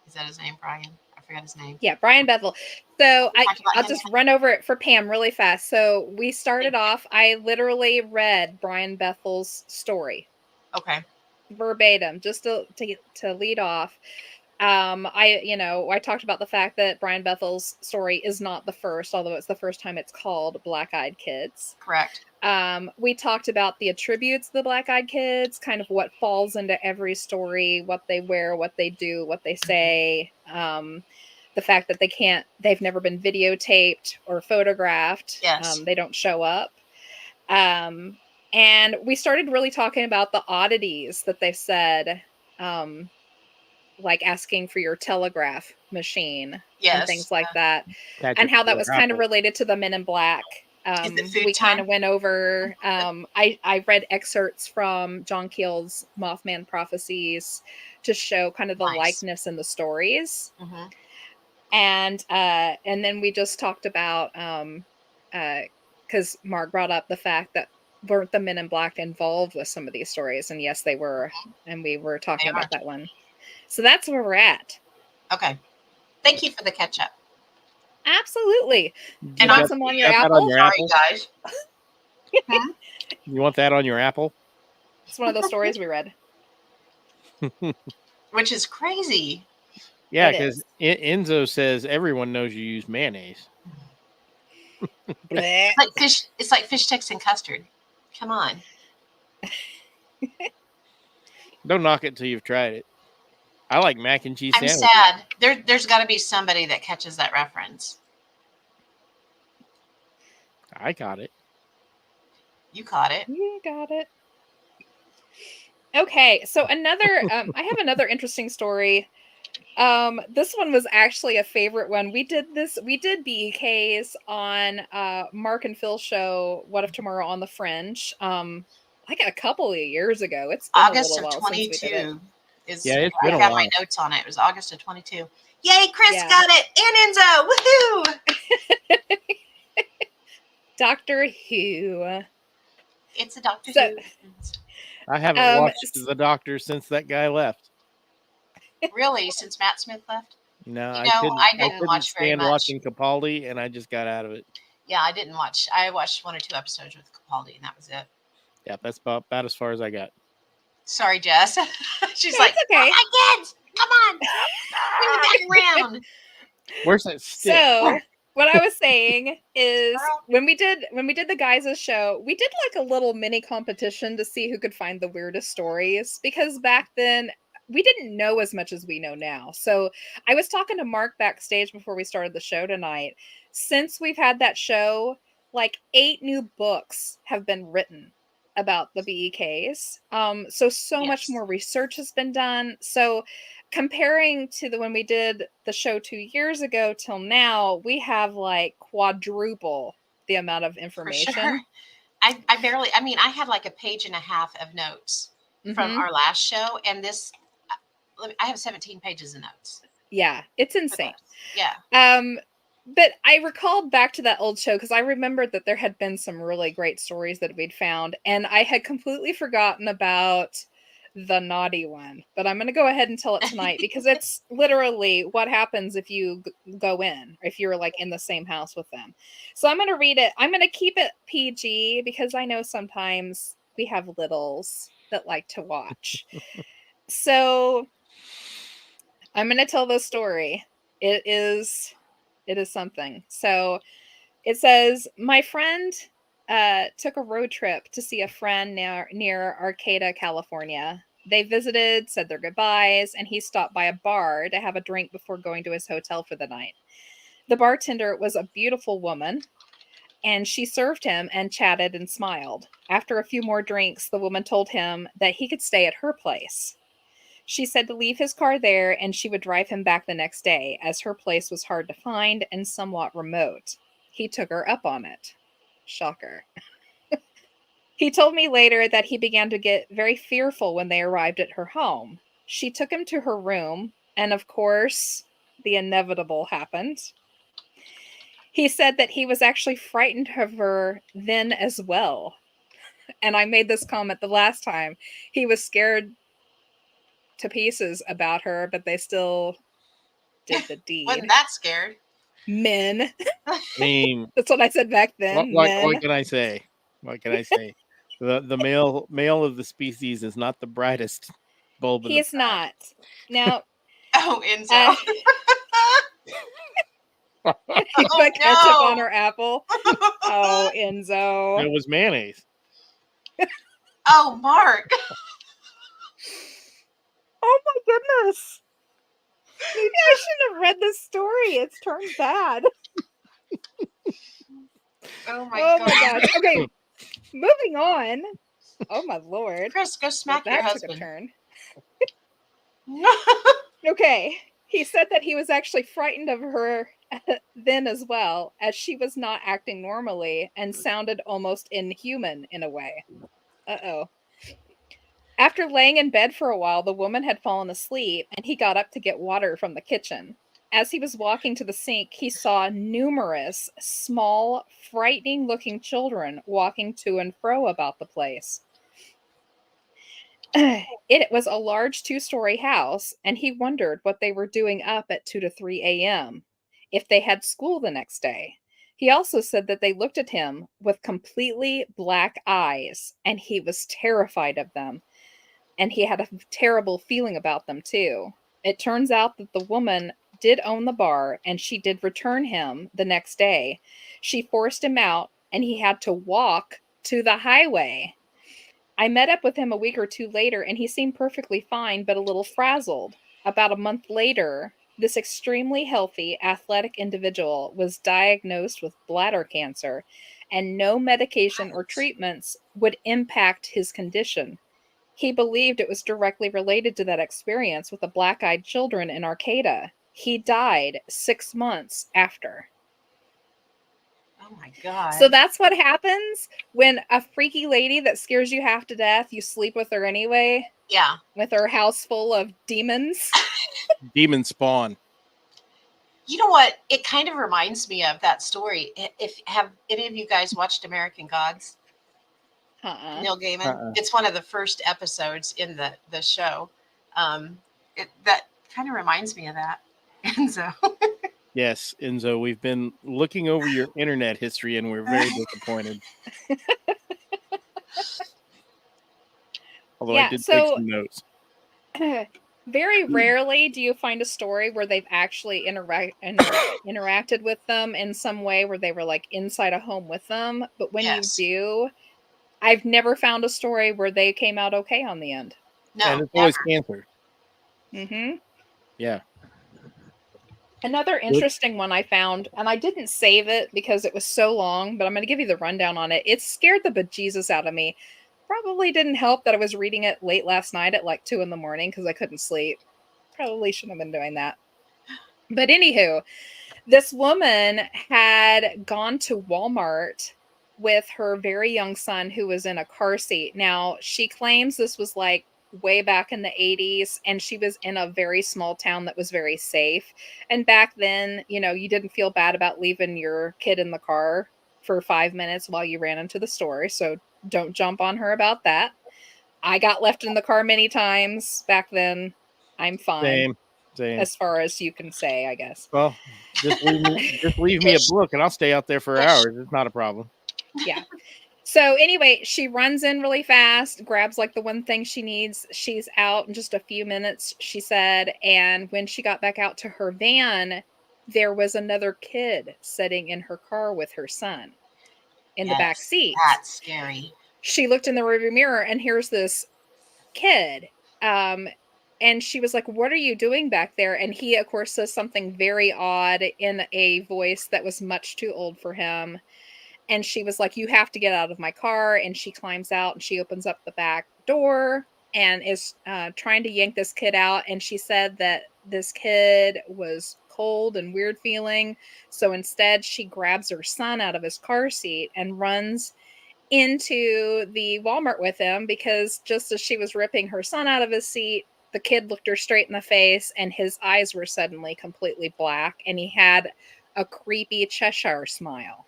Is that his name, Brian? I forgot his name. Yeah, Brian Bethel. So I'll just run over it for Pam really fast. So we started off, I literally read Brian Bethel's story. Okay. Verbatim, just to lead off. I talked about the fact that Brian Bethel's story is not the first, although it's the first time it's called Black-Eyed Kids. Correct. We talked about the attributes of the Black-Eyed Kids, kind of what falls into every story, what they wear, what they do, what they say. The fact that they've never been videotaped or photographed. Yes. They don't show up. And we started really talking about the oddities that they said, like asking for your telegraph machine and things like that, Catch and it how for that your was kind of apple. related to the Men in Black. Is it food We kind time? of went over, I read excerpts from John Keel's Mothman Prophecies to show kind of the Nice. likeness in the stories. Mhm. And then we just talked about, because Mark brought up the fact that weren't the Men in Black involved with some of these stories, and yes, they were, and we were talking They are. about that one. So that's where we're at. Okay. Thank you for the catch up. Absolutely. You And want got- some on you your got that apple? on your Sorry, apple? guys. You want that on your apple? It's one of those stories we read. Which is crazy. Yeah, It because is. Enzo says everyone knows you use mayonnaise. Blech. Like fish. It's like fish sticks and custard. Come on. Don't knock it till you've tried it. I like mac and cheese I'm sandwiches. sad. There's got to be somebody that catches that reference. I got it. You caught it. You got it. Okay, so another, I have another interesting story. This one was actually a favorite one. We did BEKs on Mark and Phil's show, What If Tomorrow on the Fringe, like a couple of years ago. It's been August a little of while since we did it. 22 is. Yeah, it's I been a have while. my notes on it. It was August of 22. Yay, Chris Yeah. got it, and Enzo. Woohoo! Doctor Who. It's a Doctor So- Who. I haven't watched The Doctor since that guy left. Really, since Matt Smith left? No, You I know, couldn't. I I didn't couldn't watch very stand much. watching Capaldi, and I just got out of it. Yeah, I didn't watch. I watched 1 or 2 episodes with Capaldi, and that was it. Yeah, that's about as far as I got. Sorry, Jess. She's No, like, it's okay. "Oh, my kids, come on, bring me back around." Where's that stick? So what I was saying is Girl. when we did the guys' show, we did like a little mini competition to see who could find the weirdest stories, because back then we didn't know as much as we know now. So I was talking to Mark backstage before we started the show tonight. Since we've had that show, like 8 new books have been written about the BEKs. So much Yes. more research has been done. So comparing to when we did the show 2 years ago till now, we have like quadruple the amount of For information. sure. I barely. I mean, I had like a page and a half of notes from Mhm. our last show, and this. I have 17 pages of notes. Yeah, it's for insane. this. Yeah. But I recalled back to that old show because I remembered that there had been some really great stories that we'd found, and I had completely forgotten about the naughty one. But I'm going to go ahead and tell it tonight because it's literally what happens if you go in, or if you're like in the same house with them. So I'm going to read it. I'm going to keep it PG because I know sometimes we have littles that like to watch. So I'm going to tell this story. It is something. So it says, my friend took a road trip to see a friend near Arcata, California. They visited, said their goodbyes, and he stopped by a bar to have a drink before going to his hotel for the night. The bartender was a beautiful woman, and she served him and chatted and smiled. After a few more drinks, the woman told him that he could stay at her place. She said to leave his car there and she would drive him back the next day, as her place was hard to find and somewhat remote. He took her up on it. Shocker. He told me later that he began to get very fearful when they arrived at her home. She took him to her room, and of course, the inevitable happened. He said that he was actually frightened of her then as well. And I made this comment the last time. He was scared to pieces about her, but they still did the deed. Wasn't that scared? Men. I mean, That's what I said back then. what Men. can I say? What can I say? The male of the species is not the brightest bulb. He is not. Now, Oh, Enzo. he put ketchup on her apple. Oh, It Enzo. was mayonnaise. Oh, Mark. Oh my goodness. Maybe I shouldn't have read this story. It's turned bad. Oh my Oh god. my gosh. Okay. Moving on. Oh my lord. Chris, go Well, smack your that took a husband. turn. Okay. He said that he was actually frightened of her then as well, as she was not acting normally and sounded almost inhuman in a way. Uh-oh. After laying in bed for a while, the woman had fallen asleep, and he got up to get water from the kitchen. As he was walking to the sink, he saw numerous small, frightening looking children walking to and fro about the place. It was a large 2-story house, and he wondered what they were doing up at 2 to 3 a.m., if they had school the next day. He also said that they looked at him with completely black eyes, and he was terrified of them. And he had a terrible feeling about them, too. It turns out that the woman did own the bar, and she did return him the next day. She forced him out, and he had to walk to the highway. I met up with him a week or two later, and he seemed perfectly fine, but a little frazzled. About a month later, this extremely healthy, athletic individual was diagnosed with bladder cancer, and no medication or treatments would impact his condition. He believed it was directly related to that experience with the black-eyed children in Arcata. He died 6 months after. Oh my God. So that's what happens when a freaky lady that scares you half to death, you sleep with her anyway, Yeah. with her house full of demons. Demon spawn. You know what? It kind of reminds me of that story. If have any of you guys watched American Gods? Neil Gaiman. It's one of the first episodes in the show. That kind of reminds me of that. Enzo. Yes, Enzo, we've been looking over your internet history and we're very disappointed. Although I did take some notes. Very rarely do you find a story where they've actually interacted with them in some way where they were like inside a home with them. But when you do, I've never found a story where they came out okay on the end. No, and it's always cancer. Mm-hmm. Yeah. Another interesting one I found, and I didn't save it because it was so long, but I'm going to give you the rundown on it. It scared the bejesus out of me. Probably didn't help that I was reading it late last night at like 2 a.m. because I couldn't sleep. Probably shouldn't have been doing that. But anywho, this woman had gone to Walmart with her very young son who was in a car seat. Now, she claims this was like way back in the 80s, and she was in a very small town that was very safe. And back then, you know, you didn't feel bad about leaving your kid in the car for 5 minutes while you ran into the store. So don't jump on her about that. I got left in the car many times back then. I'm fine. Same. As far as you can say, I guess. Well, just leave me a book and I'll stay out there for hours. It's not a problem. Yeah. So anyway, she runs in really fast, grabs like the one thing she needs. She's out in just a few minutes, she said. And when she got back out to her van, there was another kid sitting in her car with her son in the back seat. That's scary. She looked in the rearview mirror and here's this kid. And she was like, "What are you doing back there?" And he, of course, says something very odd in a voice that was much too old for him. And she was like, "You have to get out of my car." And she climbs out and she opens up the back door and is trying to yank this kid out. And she said that this kid was cold and weird feeling. So instead, she grabs her son out of his car seat and runs into the Walmart with him, because just as she was ripping her son out of his seat, the kid looked her straight in the face and his eyes were suddenly completely black and he had a creepy Cheshire smile.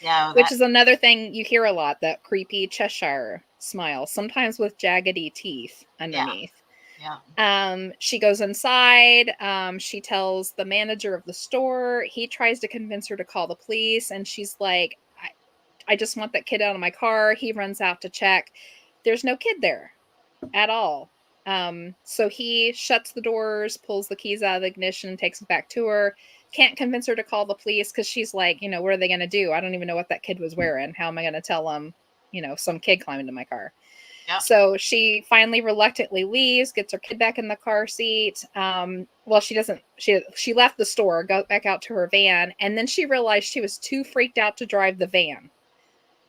Yeah, which is another thing you hear a lot, that creepy Cheshire smile, sometimes with jaggedy teeth underneath. Yeah. She goes inside. She tells the manager of the store. He tries to convince her to call the police, and she's like, I just want that kid out of my car. He runs out to check. There's no kid there at all. So he shuts the doors, pulls the keys out of the ignition, takes it back to her. Can't convince her to call the police because she's like, you know, what are they going to do? I don't even know what that kid was wearing. How am I going to tell them, you know, some kid climbed into my car? Yep. So she finally reluctantly leaves, gets her kid back in the car seat. Well, she doesn't. She left the store, got back out to her van, and then she realized she was too freaked out to drive the van.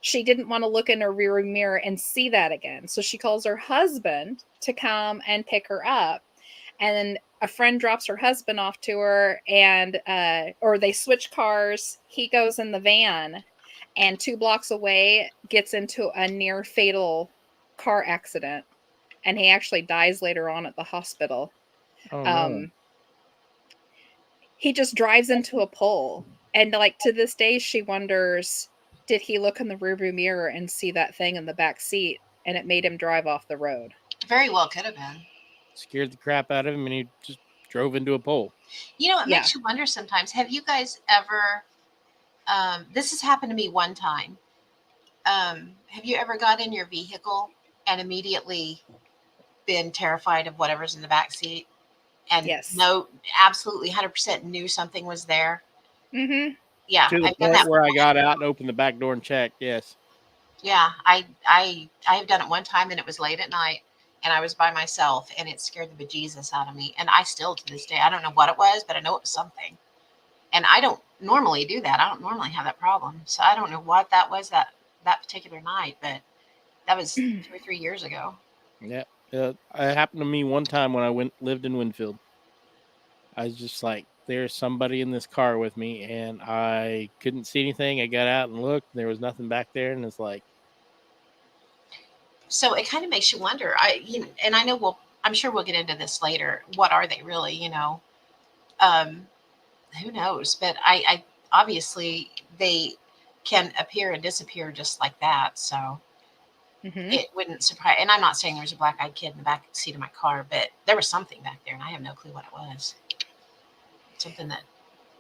she didn't want to look in her rear mirror and see that again. So she calls her husband to come and pick her up. And then a friend drops her husband off to her, and or they switch cars. He goes in the van, and 2 blocks away gets into a near fatal car accident, and he actually dies later on at the hospital. Oh no. He just drives into a pole, and like to this day she wonders, did he look in the rearview mirror and see that thing in the back seat, and it made him drive off the road? Very well could have been. Scared the crap out of him, and he just drove into a pole. You know, it makes you wonder sometimes. Have you guys ever? This has happened to me one time. Have you ever got in your vehicle and immediately been terrified of whatever's in the back seat, and Yes. absolutely 100% knew something was there? Mm-hmm. Yeah, To the I've done point that where I got out and opened the back door and checked. Yes. Yeah, I've done it one time, and it was late at night, and I was by myself, and it scared the bejesus out of me. And I still, to this day, I don't know what it was, but I know it was something. And I don't normally do that. I don't normally have that problem, so I don't know what that was that particular night, but that was 2 or 3 years ago. Yeah. It happened to me one time when I lived in Winfield. I was just like, there's somebody in this car with me, and I couldn't see anything. I got out and looked, and there was nothing back there, and it's like, So it kind of makes you wonder. And I know I'm sure we'll get into this later. What are they really? Who knows? But I obviously they can appear and disappear just like that. So it wouldn't surprise. And I'm not saying there was a black-eyed kid in the back seat of my car, but there was something back there, and I have no clue what it was.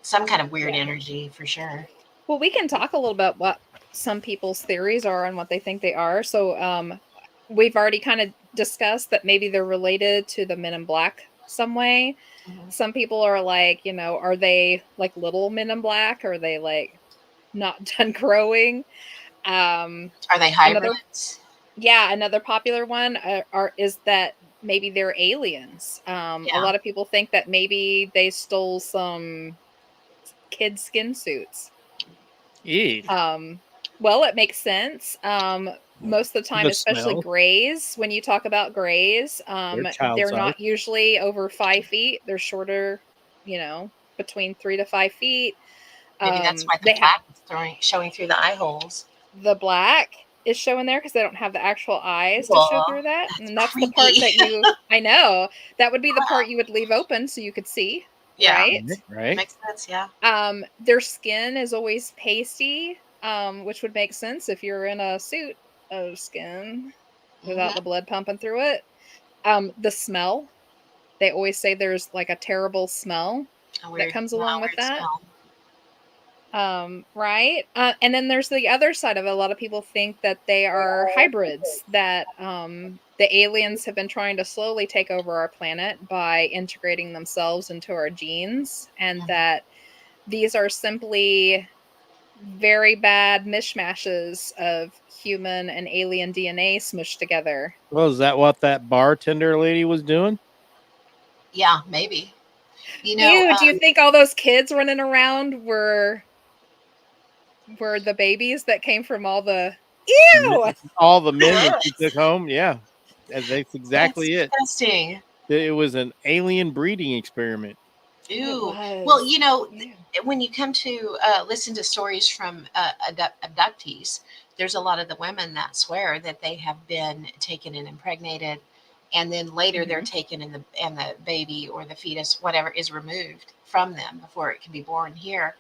Some kind of weird energy for sure. Well, we can talk a little about what some people's theories are and what they think they are. So we've already kind of discussed that maybe they're related to the Men in Black some way. Mm-hmm. Some people are like, are they like little Men in Black? Or are they like not done growing? Are they hybrids? Another popular one is that maybe they're aliens. A lot of people think that maybe they stole some kid skin suits. Well, it makes sense. Most of the time, especially grays, when you talk about grays, they're not usually over 5 feet. They're shorter, between 3 to 5 feet. Maybe that's why the black is showing through the eye holes. The black is showing there because they don't have the actual eyes to show through that. And that's creepy. The part that I know, that would be the part you would leave open so you could see. Yeah. Right? Makes sense, yeah. Their skin is always pasty, which would make sense if you're in a suit of skin without the blood pumping through it. The smell, they always say there's like a terrible smell that comes along with that. Right. And then there's the other side of it. A lot of people think that they are hybrids, that the aliens have been trying to slowly take over our planet by integrating themselves into our genes, and that these are simply very bad mishmashes of human and alien DNA smushed together. Well, is that what that bartender lady was doing? Yeah, maybe. Do you think all those kids running around were the babies that came from all the all the men that she took home? Yeah, that's exactly it. Disgusting. It was an alien breeding experiment. Ew. Well, when you come to listen to stories from abductees, there's a lot of the women that swear that they have been taken and impregnated, and then later they're taken and the baby or the fetus, whatever, is removed from them before it can be born here.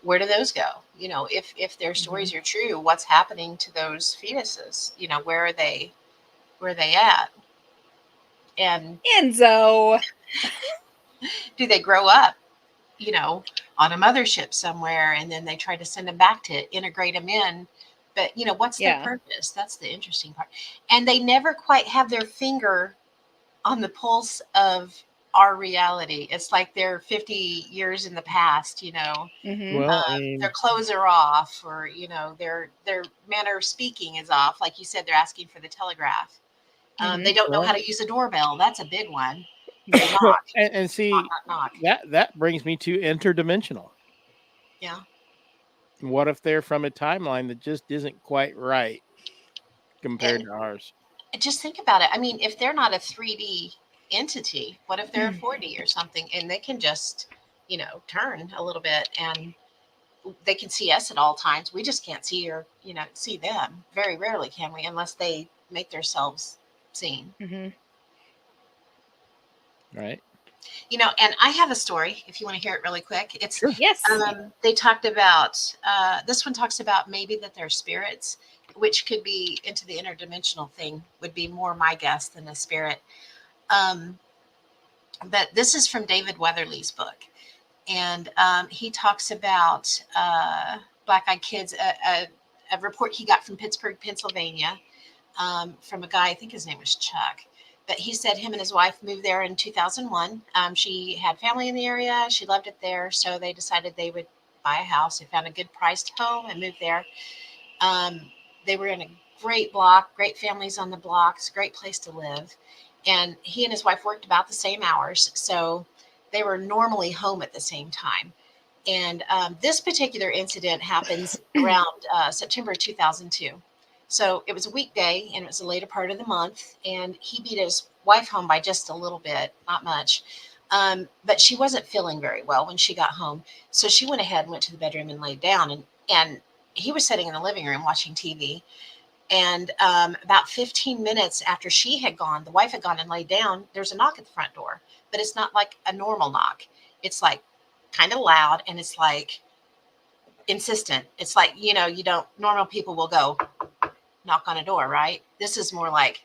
Where do those go? If their stories are true, what's happening to those fetuses? Where are they at? And Enzo, do they grow up, on a mothership somewhere, and then they try to send them back to integrate them in? But what's their purpose? That's the interesting part. And they never quite have their finger on the pulse of our reality. It's like they're 50 years in the past, Well, their clothes are off, or their manner of speaking is off. Like you said, they're asking for the telegraph. They don't know how to use a doorbell. That's a big one. They knock. and see, knock. that brings me to interdimensional. Yeah. What if they're from a timeline that just isn't quite right compared And to ours? just think about it. I mean, if they're not a 3D entity, what if they're a 4D or something, and they can just, turn a little bit, and they can see us at all times. We just can't see or see them. Very rarely can we, unless they make themselves seen. Mm-hmm. Right? And I have a story if you want to hear it really quick. It's Sure. Yes. they talked about this one talks about maybe that they're spirits, which could be into the interdimensional thing, would be more my guess than a spirit. But this is from David Weatherly's book, and he talks about black-eyed kids. A report he got from Pittsburgh, Pennsylvania, from a guy, I think his name was Chuck. But he said him and his wife moved there in 2001. She had family in the area. She loved it there. So they decided they would buy a house. They found a good priced home and moved there. They were in a great block, great families on the blocks, great place to live. And he and his wife worked about the same hours. So they were normally home at the same time. And this particular incident happens around September 2002. So it was a weekday and it was the later part of the month. And he beat his wife home by just a little bit, not much. But she wasn't feeling very well when she got home. So she went ahead and went to the bedroom and laid down. And he was sitting in the living room watching TV. And about 15 minutes after she had gone, the wife had gone and laid down, there's a knock at the front door. But it's not like a normal knock. It's like kind of loud, and it's like insistent. It's like, you don't, normal people will go knock on a door, right? This is more like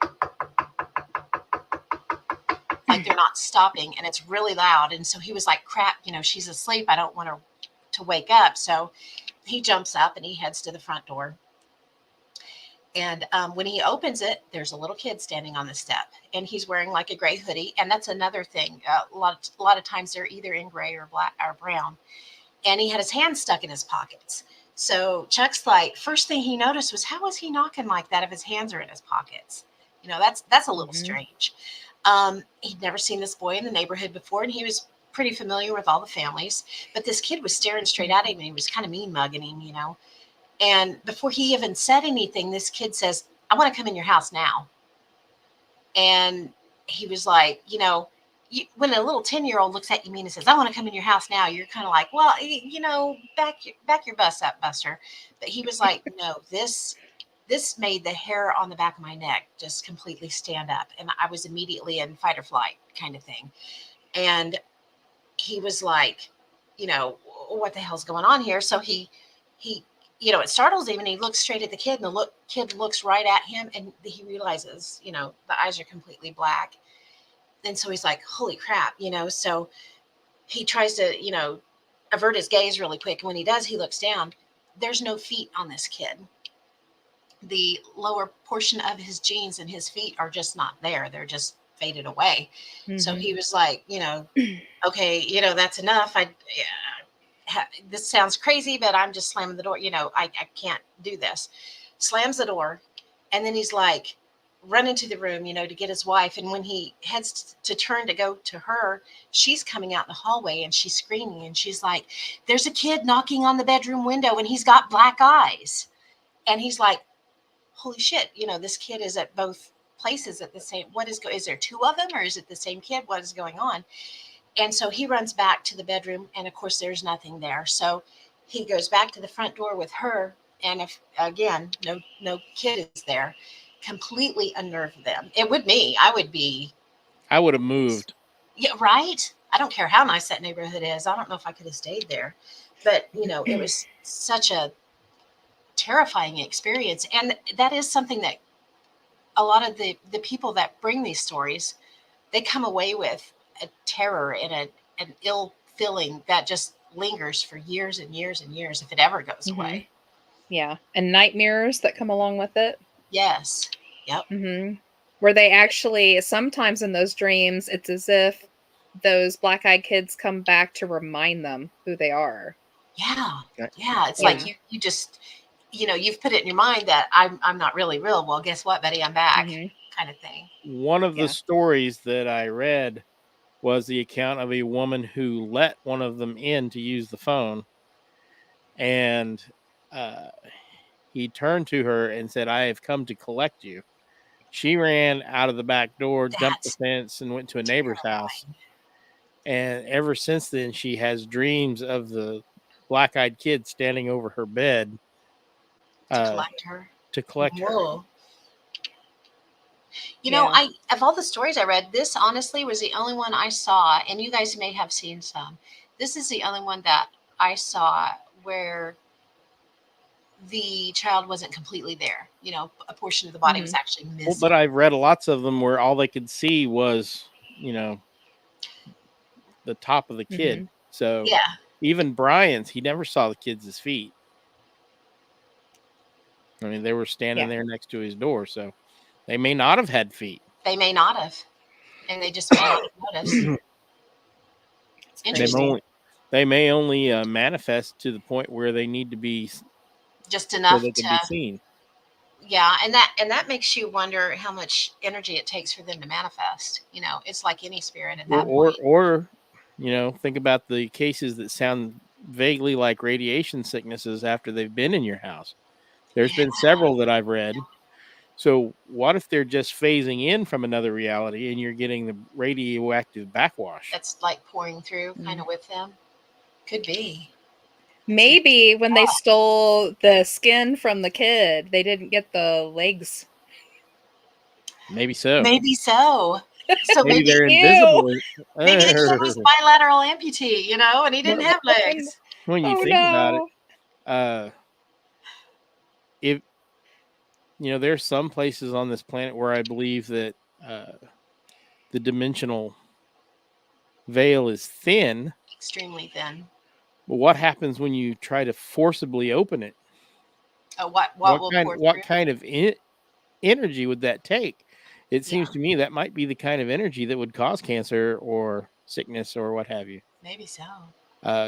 they're not stopping, and it's really loud. And so he was like, crap, she's asleep. I don't want her to wake up. So he jumps up and he heads to the front door. And when he opens it, there's a little kid standing on the step, and he's wearing like a gray hoodie. And that's another thing. A lot of times they're either in gray or black or brown. And he had his hands stuck in his pockets. So Chuck's like, first thing he noticed was, how was he knocking like that if his hands are in his pockets? That's a little strange. He'd never seen this boy in the neighborhood before, and he was pretty familiar with all the families. But this kid was staring straight at him, and he was kind of mean mugging him. And before he even said anything, this kid says, I want to come in your house now. And he was like, when a little 10-year-old looks at you mean and says, I want to come in your house now, you're kind of like, well, back your bus up, Buster. But he was like, no, this made the hair on the back of my neck just completely stand up. And I was immediately in fight or flight kind of thing. And he was like, what the hell's going on here? So he it startles him, and he looks straight at the kid, and the kid looks right at him, and he realizes, the eyes are completely black. And so he's like, holy crap, so he tries to, avert his gaze really quick. And when he does, he looks down. There's no feet on this kid. The lower portion of his jeans and his feet are just not there. They're just faded away. Mm-hmm. So he was like, okay, that's enough. This sounds crazy, but I'm just slamming the door. I can't do this. Slams the door. And then he's like, run into the room, to get his wife. And when he heads to turn to go to her, she's coming out in the hallway, and she's screaming. And she's like, there's a kid knocking on the bedroom window, and he's got black eyes. And he's like, holy shit, this kid is at both places at the same. Is there two of them, or is it the same kid? What is going on? And so he runs back to the bedroom, and of course there's nothing there. So he goes back to the front door with her. And if again, no kid is there, completely unnerved them. It would me. I would have moved. Yeah, right. I don't care how nice that neighborhood is. I don't know if I could have stayed there, but it was such a terrifying experience. And that is something that a lot of the people that bring these stories, they come away with a terror and an ill feeling that just lingers for years and years and years, if it ever goes away. Yeah. And nightmares that come along with it. Yes. Yep. Mm-hmm. Where they actually, sometimes in those dreams, it's as if those black-eyed kids come back to remind them who they are. Yeah. Yeah. It's like you just, you've put it in your mind that I'm not really real. Well, guess what, buddy? I'm back, kind of thing. One of the stories that I read was the account of a woman who let one of them in to use the phone. And he turned to her and said, "I have come to collect you." She ran out of the back door, jumped the That's fence, and went to a neighbor's house. And ever since then, she has dreams of the black-eyed kid standing over her bed to collect her. to collect her. Whoa. You know, Yeah. of all the stories I read, this honestly was the only one I saw, and you guys may have seen some. This is the only one that I saw where the child wasn't completely there. You know, a portion of the body was actually missing. Well, but I've read lots of them where all they could see was, the top of the kid. So Yeah. even Brian's, he never saw the kids' feet. I mean, they were standing there next to his door, so they may not have had feet. They may not have, and they just may not have noticed. Interesting. They may only manifest to the point where they need to be just enough so they can be seen. Yeah, and that makes you wonder how much energy it takes for them to manifest. You know, it's like any spirit at that point. Or think about the cases that sound vaguely like radiation sicknesses after they've been in your house. There's been several that I've read. So what if they're just phasing in from another reality and you're getting the radioactive backwash? That's like pouring through kind of with them. Could be. Maybe when they stole the skin from the kid, they didn't get the legs. Maybe so. Maybe so. So maybe they're invisible. Maybe the kid was bilateral amputee, and he didn't have legs. When you think about it, if there's some places on this planet where I believe that the dimensional veil is thin, extremely thin. But what happens when you try to forcibly open it? What kind of energy would that take? It seems to me that might be the kind of energy that would cause cancer or sickness or what have you. Maybe so.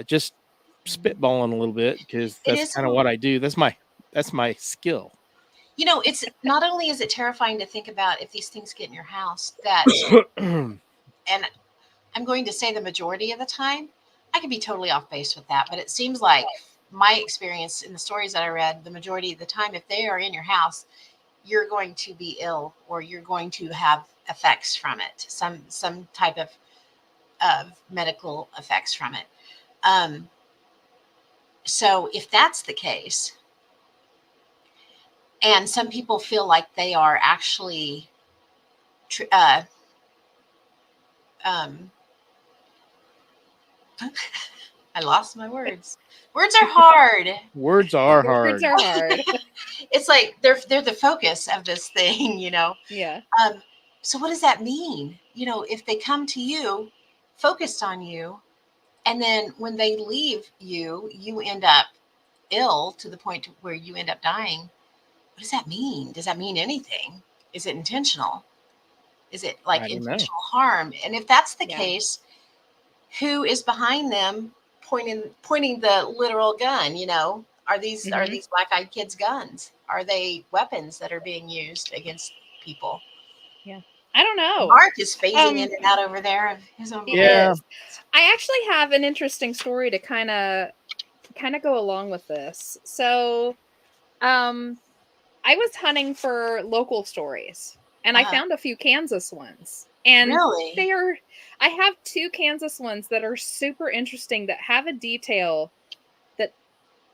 Just spitballing a little bit because that's kind of what I do. That's my skill. It's not only is it terrifying to think about if these things get in your house, that and I'm going to say the majority of the time, I could be totally off base with that, but it seems like my experience in the stories that I read, the majority of the time, if they are in your house, you're going to be ill or you're going to have effects from it, some type of medical effects from it. So if that's the case, and some people feel like they are actually I lost my words. Words are hard. Words are hard. It's like they're the focus of this thing, Yeah. So what does that mean? If they come to you, focused on you, and then when they leave you, you end up ill to the point where you end up dying. What does that mean? Does that mean anything? Is it intentional? Is it like intentional harm? And if that's the case, who is behind them pointing the literal gun? Are these black-eyed kids' guns? Are they weapons that are being used against people? Yeah, I don't know. Mark is phasing in and out over there of his own. Yeah, I actually have an interesting story to kind of go along with this. So, I was hunting for local stories, and I found a few Kansas ones. And really? I have 2 Kansas ones that are super interesting that have a detail that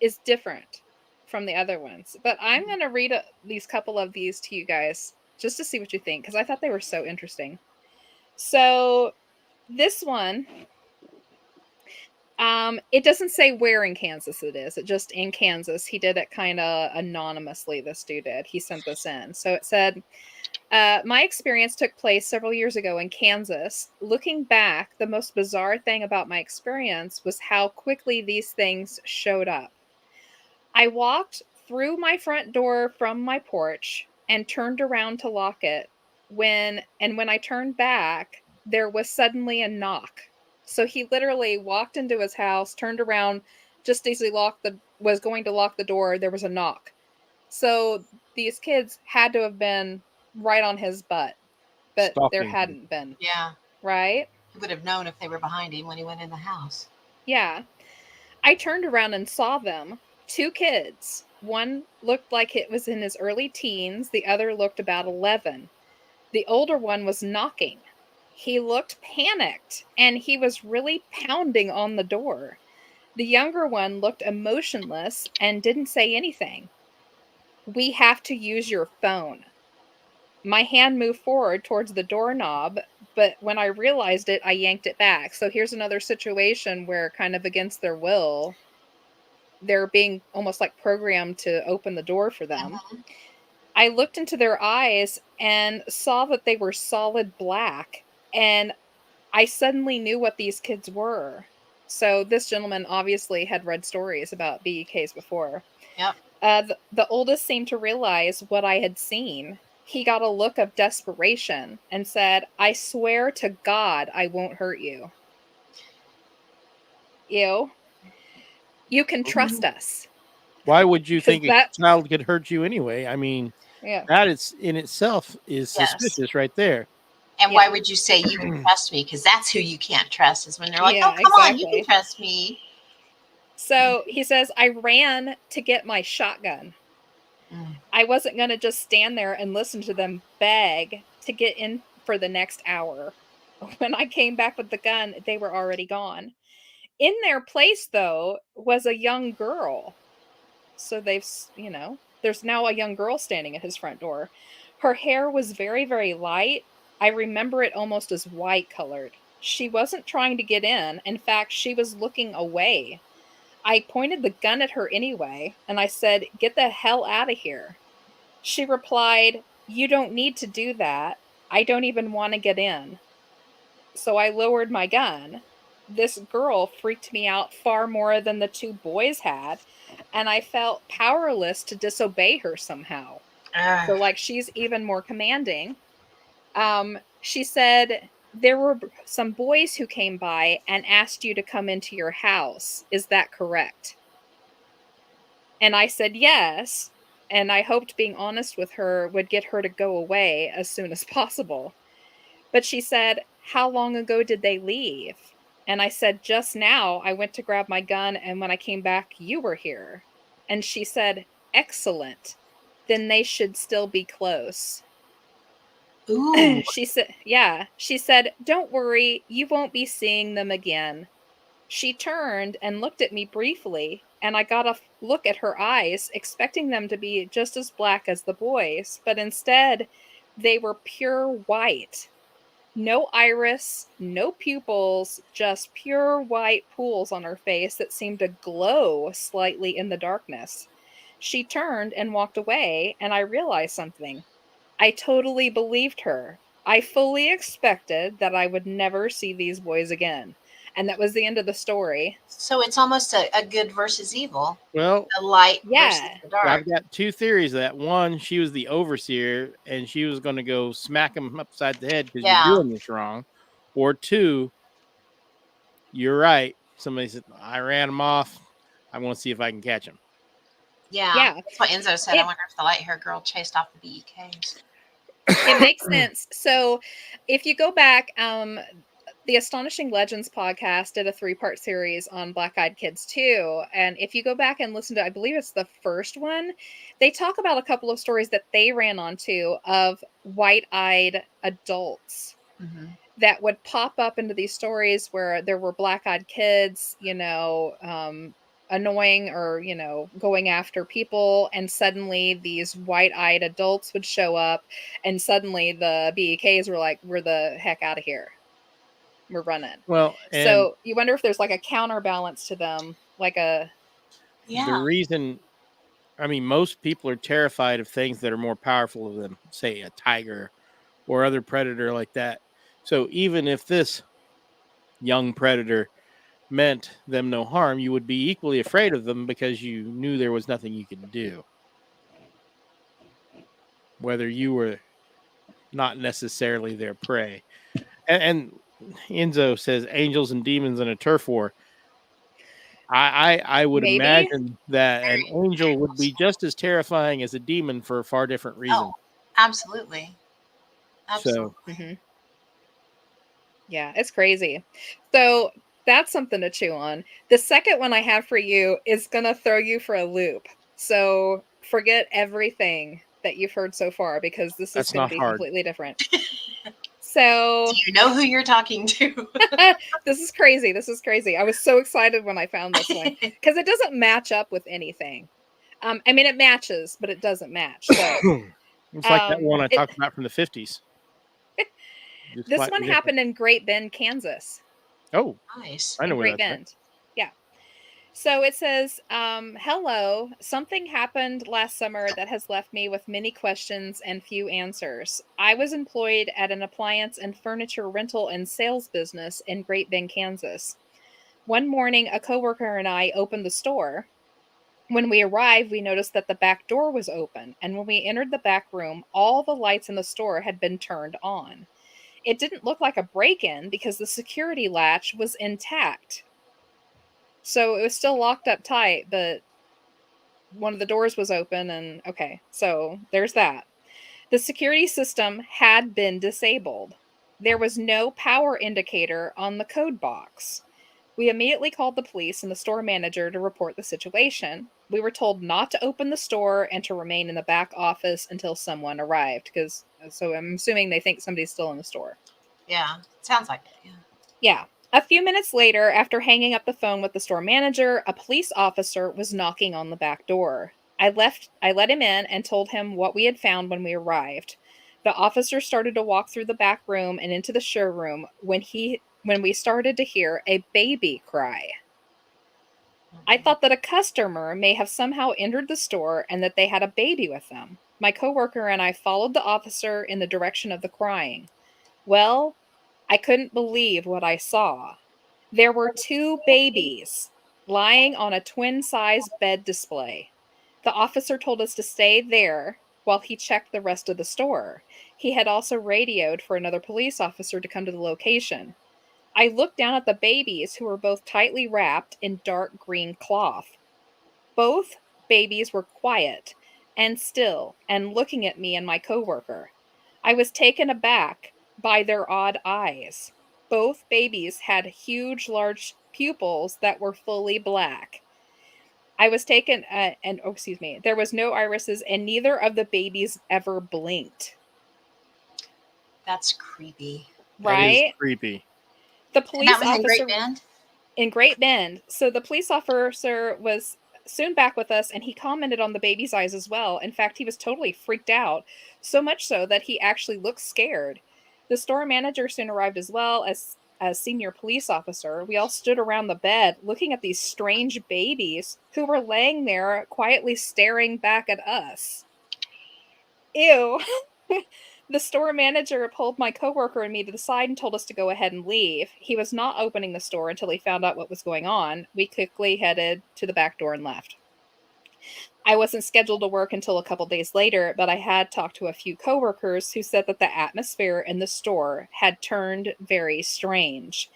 is different from the other ones. But I'm going to read these couple of these to you guys just to see what you think, because I thought they were so interesting. So this one, it doesn't say where in Kansas it is. It just in Kansas. He did it kind of anonymously, this dude did. He sent this in. So it said, my experience took place several years ago in Kansas. Looking back, the most bizarre thing about my experience was how quickly these things showed up. I walked through my front door from my porch and turned around to lock it. When I turned back, there was suddenly a knock. So he literally walked into his house, turned around, just as he was going to lock the door, there was a knock. So these kids had to have been right on his butt, but there hadn't been. Yeah. Right? He would have known if they were behind him when he went in the house. Yeah. I turned around and saw them 2 kids. One looked like it was in his early teens, the other looked about 11. The older one was knocking. He looked panicked, and he was really pounding on the door. The younger one looked emotionless and didn't say anything. "We have to use your phone." My hand moved forward towards the doorknob, but when I realized it, I yanked it back. So here's another situation where, kind of against their will, they're being almost like programmed to open the door for them. Mhm. I looked into their eyes and saw that they were solid black, and I suddenly knew what these kids were. So this gentleman obviously had read stories about BEKs before. Yep. The oldest seemed to realize what I had seen. He got a look of desperation and said, "I swear to God I won't hurt you." You can trust us. Why would you Because think a that, child could hurt you anyway? I mean, yeah, that is in itself is Yes. suspicious right there. And why yeah, would you say you can trust me? Because that's who you can't trust, is when they're like, oh, yeah, come on, you can exactly. trust me. So he says, "I ran to get my shotgun. Mm. I wasn't going to just stand there and listen to them beg to get in for the next hour." When I came back with the gun, they were already gone. In their place, though, was a young girl. So there's now a young girl standing at his front door. Her hair was very, very light. I remember it almost as white colored. She wasn't trying to get in. In fact, she was looking away. I pointed the gun at her anyway, and I said, "Get the hell out of here." She replied, "You don't need to do that. I don't even want to get in." So I lowered my gun. This girl freaked me out far more than the 2 boys had, and I felt powerless to disobey her somehow. So, like, she's even more commanding. She said, "There were some boys who came by and asked you to come into your house. Is that correct?" And I said, "Yes." And I hoped being honest with her would get her to go away as soon as possible. But she said, "How long ago did they leave?" And I said, "Just now. I went to grab my gun, and when I came back, you were here." And she said, "Excellent. Then they should still be close." Ooh. She said, "Yeah." She said, "Don't worry. You won't be seeing them again." She turned and looked at me briefly, and I got a look at her eyes, expecting them to be just as black as the boys, but instead, they were pure white. No iris, no pupils, just pure white pools on her face that seemed to glow slightly in the darkness. She turned and walked away, and I realized something. I totally believed her. I fully expected that I would never see these boys again. And that was the end of the story. So it's almost a good versus evil, Well, the light versus Yeah. the dark. I've got 2 theories of that. One, she was the overseer and she was going to go smack him upside the head because you're Yeah. doing this wrong. Or 2, you're right. Somebody said, I ran him off. I want to see if I can catch him. Yeah. Yeah. That's what Enzo said. I It wonder if the light haired girl chased off the BEKs. it makes sense. So if you go back, the Astonishing Legends podcast did a 3-part series on Black Eyed Kids too. And if you go back and listen to, I believe it's the first one, they talk about a couple of stories that they ran onto of white-eyed adults Mm-hmm. that would pop up into these stories where there were black-eyed kids, annoying or, going after people, and suddenly these white-eyed adults would show up, and suddenly the BEKs were like, "We're the heck out of here. We're running." Well, and So you wonder if there's like a counterbalance to them, like a the Yeah. reason, I mean, most people are terrified of things that are more powerful than them, say a tiger or other predator like that. So even if this young predator meant them no harm, you would be equally afraid of them because you knew there was nothing you could do. Whether you were not necessarily their prey. And Enzo says angels and demons in a turf war. I would maybe. imagine that an Very, very angel would be possible. just as terrifying as a demon for a far different reason. Oh, absolutely. So Absolutely. Mhm. Yeah, it's crazy. So that's something to chew on. The second one I have for you is going to throw you for a loop. So forget everything that you've heard so far because this is That's going to not be hard. completely different. So Do you know who you're talking to? this is crazy. This is crazy. I was so excited when I found this one because it doesn't match up with anything. I mean, it matches, but it doesn't match. So It's like that one I it, talked about from the 50s. Just this slightly one different. happened in Great Bend, Kansas. Oh, Nice. I know In where Great that's at. Bend. Yeah. So it says, hello, something happened last summer that has left me with many questions and few answers. I was employed at an appliance and furniture rental and sales business in Great Bend, Kansas. One morning, a coworker and I opened the store. When we arrived, we noticed that the back door was open, and when we entered the back room, all the lights in the store had been turned on. It didn't look like a break in because the security latch was intact. So it was still locked up tight, but one of the doors was open, and okay, so there's that. The security system had been disabled. There was no power indicator on the code box. We immediately called the police and the store manager to report the situation. We were told not to open the store and to remain in the back office until someone arrived, because so I'm assuming they think somebody's still in the store. Yeah, sounds like it. Yeah. Yeah. A few minutes later, after hanging up the phone with the store manager, a police officer was knocking on the back door. I let him in and told him what we had found when we arrived. The officer started to walk through the back room and into the showroom when we started to hear a baby cry. I thought that a customer may have somehow entered the store and that they had a baby with them. My coworker and I followed the officer in the direction of the crying. Well, I couldn't believe what I saw. There were two babies lying on a twin-size bed display. The officer told us to stay there while he checked the rest of the store. He had also radioed for another police officer to come to the location. I looked down at the babies, who were both tightly wrapped in dark green cloth. Both babies were quiet and still and looking at me and my coworker. I was taken aback by their odd eyes. Both babies had huge, large pupils that were fully black. I was taken, excuse me, there was no irises, and neither of the babies ever blinked. That's creepy. That is Right? creepy. The And police that was in Great officer Bend? in Great Bend. So the police officer was soon back with us, and he commented on the baby's eyes as well. In fact, he was totally freaked out, so much so that he actually looked scared. The store manager soon arrived as well as senior police officer. We all stood around the bed looking at these strange babies who were laying there quietly staring back at us. Ew. The store manager pulled my coworker and me to the side and told us to go ahead and leave. He was not opening the store until he found out what was going on. We quickly headed to the back door and left. I wasn't scheduled to work until a couple days later, but I had talked to a few coworkers who said that the atmosphere in the store had turned very strange.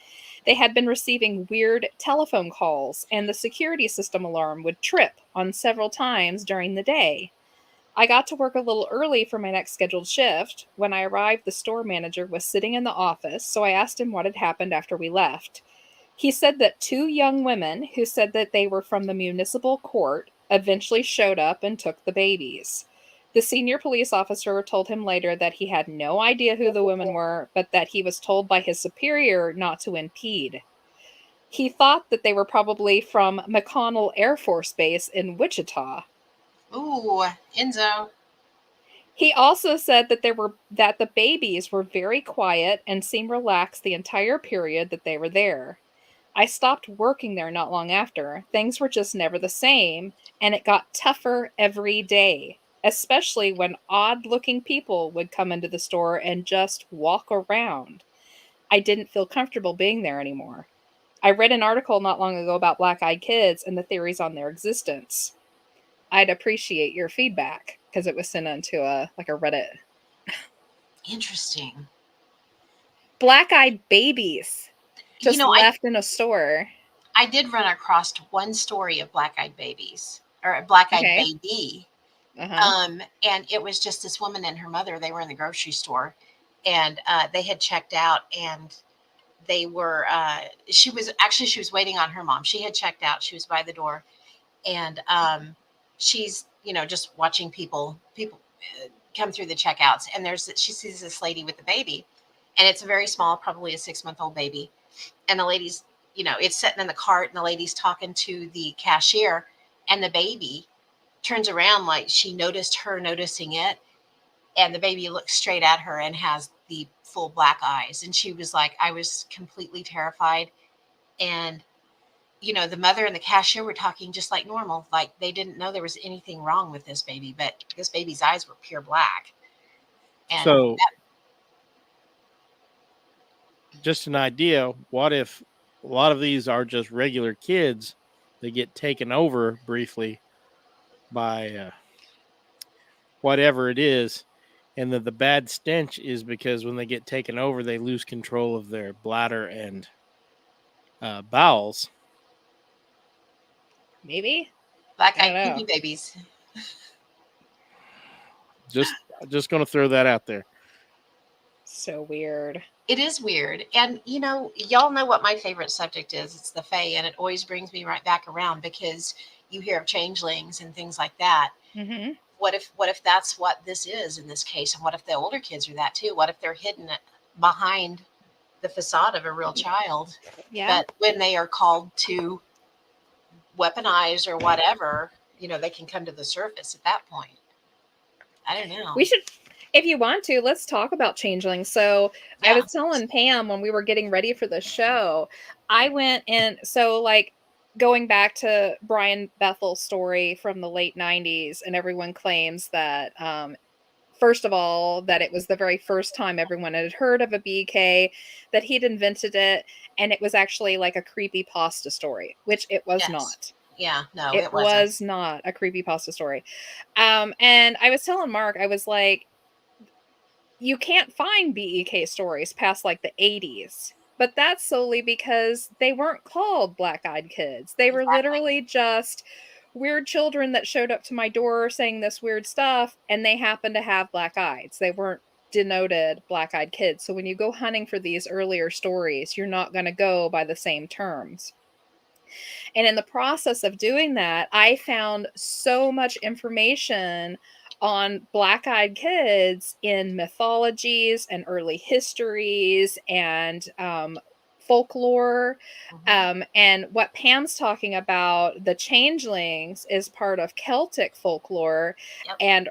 They had been receiving weird telephone calls, and the security system alarm would trip on several times during the day. I got to work a little early for my next scheduled shift. When I arrived, the store manager was sitting in the office, so I asked him what had happened after we left. He said that two young women who said that they were from the municipal court eventually showed up and took the babies. The senior police officer told him later that he had no idea who the women were, but that he was told by his superior not to impede. He thought that they were probably from McConnell Air Force Base in Wichita. Ooh, Enzo. He also said that the babies were very quiet and seemed relaxed the entire period that they were there. I stopped working there not long after. Things were just never the same, and it got tougher every day, especially when odd-looking people would come into the store and just walk around. I didn't feel comfortable being there anymore. I read an article not long ago about black-eyed kids and the theories on their existence. I'd appreciate your feedback because it was sent into a Reddit. Interesting. Black-eyed babies just You know, left in a store. I did run across one story of black-eyed babies, or a black-eyed Okay. baby. Uh-huh. And it was just this woman and her mother. They were in the grocery store, and they had checked out, and they were. She was waiting on her mom. She had checked out. She was by the door, and she's just watching people come through the checkouts. And she sees this lady with the baby, and it's a very small, probably a 6-month-old baby. And the lady's, it's sitting in the cart, and the lady's talking to the cashier, and the baby turns around like she noticed her noticing it, and the baby looks straight at her and has the full black eyes. And she was like, I was completely terrified. And the mother and the cashier were talking just like normal, like they didn't know there was anything wrong with this baby, but this baby's eyes were pure black. And so just an idea, what if a lot of these are just regular kids that get taken over briefly by whatever it is, and that the bad stench is because when they get taken over, they lose control of their bladder and bowels. Maybe black-eyed baby babies. Just going to throw that out there. So weird. It is weird. And y'all know what my favorite subject is. It's the Fae, and it always brings me right back around because you hear of changelings and things like that. Mm-hmm. What if that's what this is in this case? And what if the older kids are that too? What if they're hidden behind the facade of a real child? Yeah. But when they are called to weaponize or whatever, they can come to the surface at that point. I don't know. We should, if you want to, let's talk about changelings. So Yeah. I was telling Pam when we were getting ready for the show, I went in, so like going back to Brian Bethel's story from the late 90s, and everyone claims that, first of all, that it was the very first time everyone had heard of a BK, that he'd invented it, and it was actually like a creepypasta story, which it was not. Yeah, no, it was not a creepypasta story. And I was telling Mark, I was like, you can't find BEK stories past like the 80s. But that's solely because they weren't called black-eyed kids. They were literally just weird children that showed up to my door saying this weird stuff, and they happened to have black eyes. They weren't denoted black-eyed kids. So when you go hunting for these earlier stories, you're not going to go by the same terms. And in the process of doing that, I found so much information on black-eyed kids in mythologies and early histories and folklore. And what Pam's talking about, the changelings, is part of Celtic folklore. Yep. And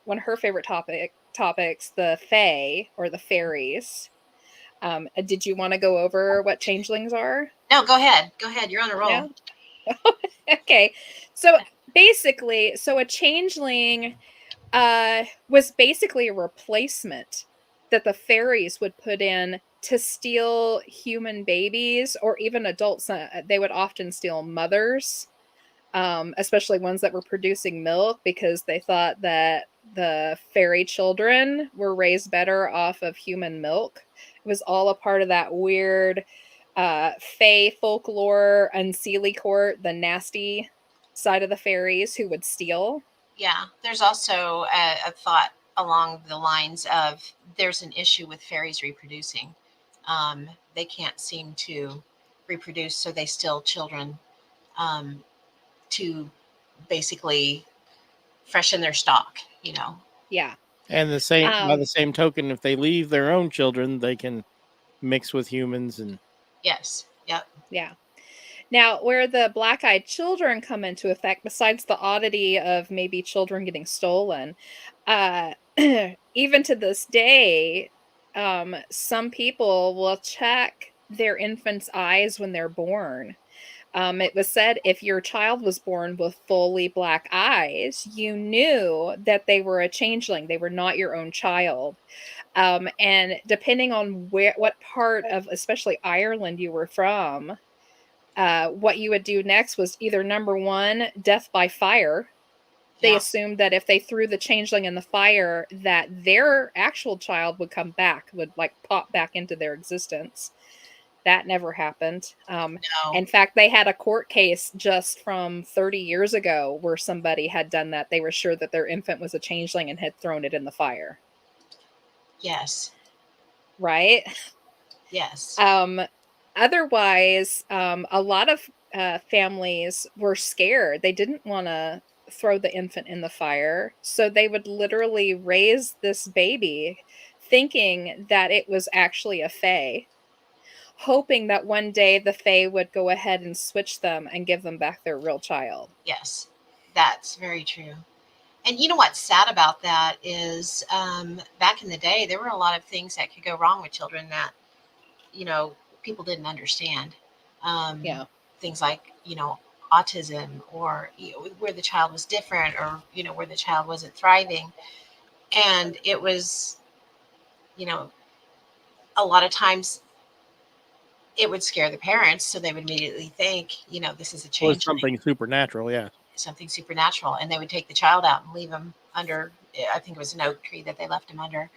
one of her favorite topics, the Fae or the fairies. Did you want to go over what changelings are? No, go ahead. Go ahead. You're on a roll. No? Okay. So basically, a changeling was basically a replacement that the fairies would put in to steal human babies or even adults. They would often steal mothers, especially ones that were producing milk, because they thought that the fairy children were raised better off of human milk. It was all a part of that weird fae folklore, Unseelie court, the nasty side of the fairies who would steal. Yeah, there's also a thought along the lines of there's an issue with fairies reproducing. They can't seem to reproduce, so they steal children to basically freshen their stock, Yeah. And by the same token, if they leave their own children, they can mix with humans. And yes. Yep. Yeah. Now, where the black-eyed children come into effect, besides the oddity of maybe children getting stolen, even to this day, some people will check their infant's eyes when they're born. It was said if your child was born with fully black eyes, you knew that they were a changeling. They were not your own child. And depending on what part of, especially Ireland, you were from, what you would do next was either number one, death by fire. They assumed that if they threw the changeling in the fire, that their actual child would come back, would like pop back into their existence. That never happened. No. In fact, they had a court case just from 30 years ago where somebody had done that. They were sure that their infant was a changeling and had thrown it in the fire. Yes. Right? Yes. Otherwise, a lot of families were scared. They didn't want to throw the infant in the fire, so they would literally raise this baby thinking that it was actually a fae, hoping that one day the fae would go ahead and switch them and give them back their real child. Yes, that's very true. And you know what's sad about that is back in the day, there were a lot of things that could go wrong with children that, people didn't understand. Yeah. Things like, autism, or where the child was different, or, where the child wasn't thriving. And it was, you know, a lot of times it would scare the parents. So they would immediately think, this is a Well, it's changeling, something supernatural, yeah. something supernatural. And they would take the child out and leave him under, I think it was an oak tree that they left him under.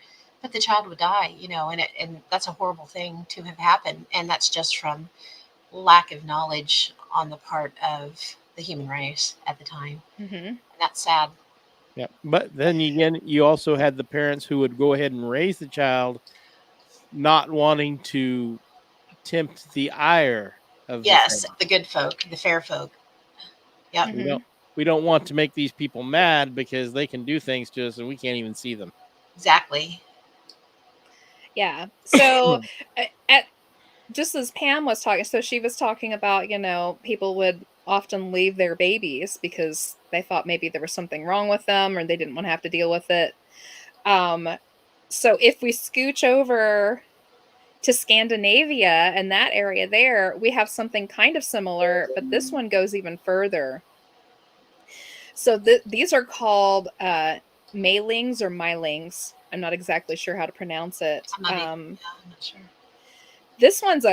But the child would die, and that's a horrible thing to have happened. And that's just from lack of knowledge on the part of the human race at the time. Mm-hmm. That's sad. Yeah. But then again, you also had the parents who would go ahead and raise the child, not wanting to tempt the ire of the Yes, fae. the good folk, the fair folk. Yep. Mm-hmm. We don't want to make these people mad because they can do things to us and we can't even see them. Exactly. Yeah. So at just as Pam was talking, so she was talking about, people would often leave their babies because they thought maybe there was something wrong with them or they didn't want to have to deal with it. So if we scooch over to Scandinavia and that area there, we have something kind of similar, but this one goes even further. So these are called Maylings or Mylings. I'm not exactly sure how to pronounce it. I'm not sure. This one's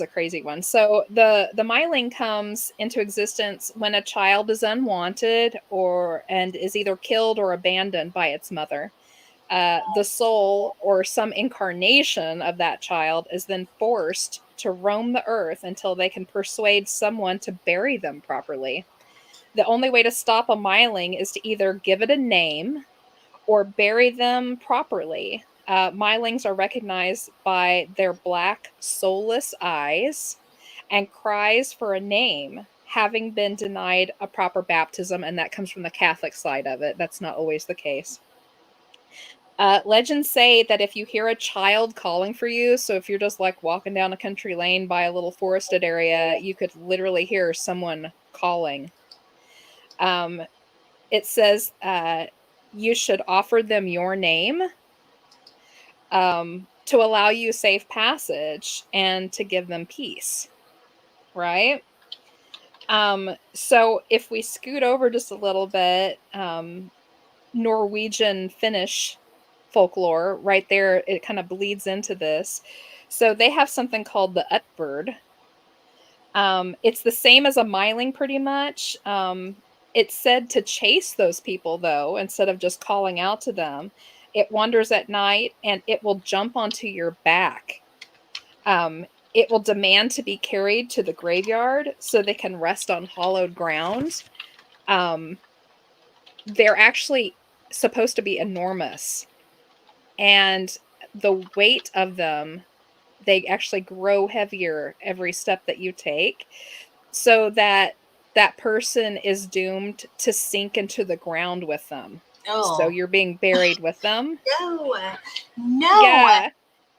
a crazy one. So the myling comes into existence when a child is unwanted and is either killed or abandoned by its mother. The soul or some incarnation of that child is then forced to roam the earth until they can persuade someone to bury them properly. The only way to stop a myling is to either give it a name or bury them properly. Mylings are recognized by their black, soulless eyes and cries for a name, having been denied a proper baptism, and that comes from the Catholic side of it. That's not always the case. Legends say that if you hear a child calling for you, so if you're just like walking down a country lane by a little forested area, you could literally hear someone calling. It says you should offer them your name to allow you safe passage and to give them peace, right? So if we scoot over just a little bit, Norwegian Finnish folklore right there, it kind of bleeds into this. So they have something called the Utbird. It's the same as a myling pretty much. It's said to chase those people though, instead of just calling out to them. It wanders at night and it will jump onto your back. It will demand to be carried to the graveyard so they can rest on hollowed ground. They're actually supposed to be enormous. And the weight of them, they actually grow heavier every step that you take, so that that person is doomed to sink into the ground with them. So Oh you're being buried with them. no! Yeah.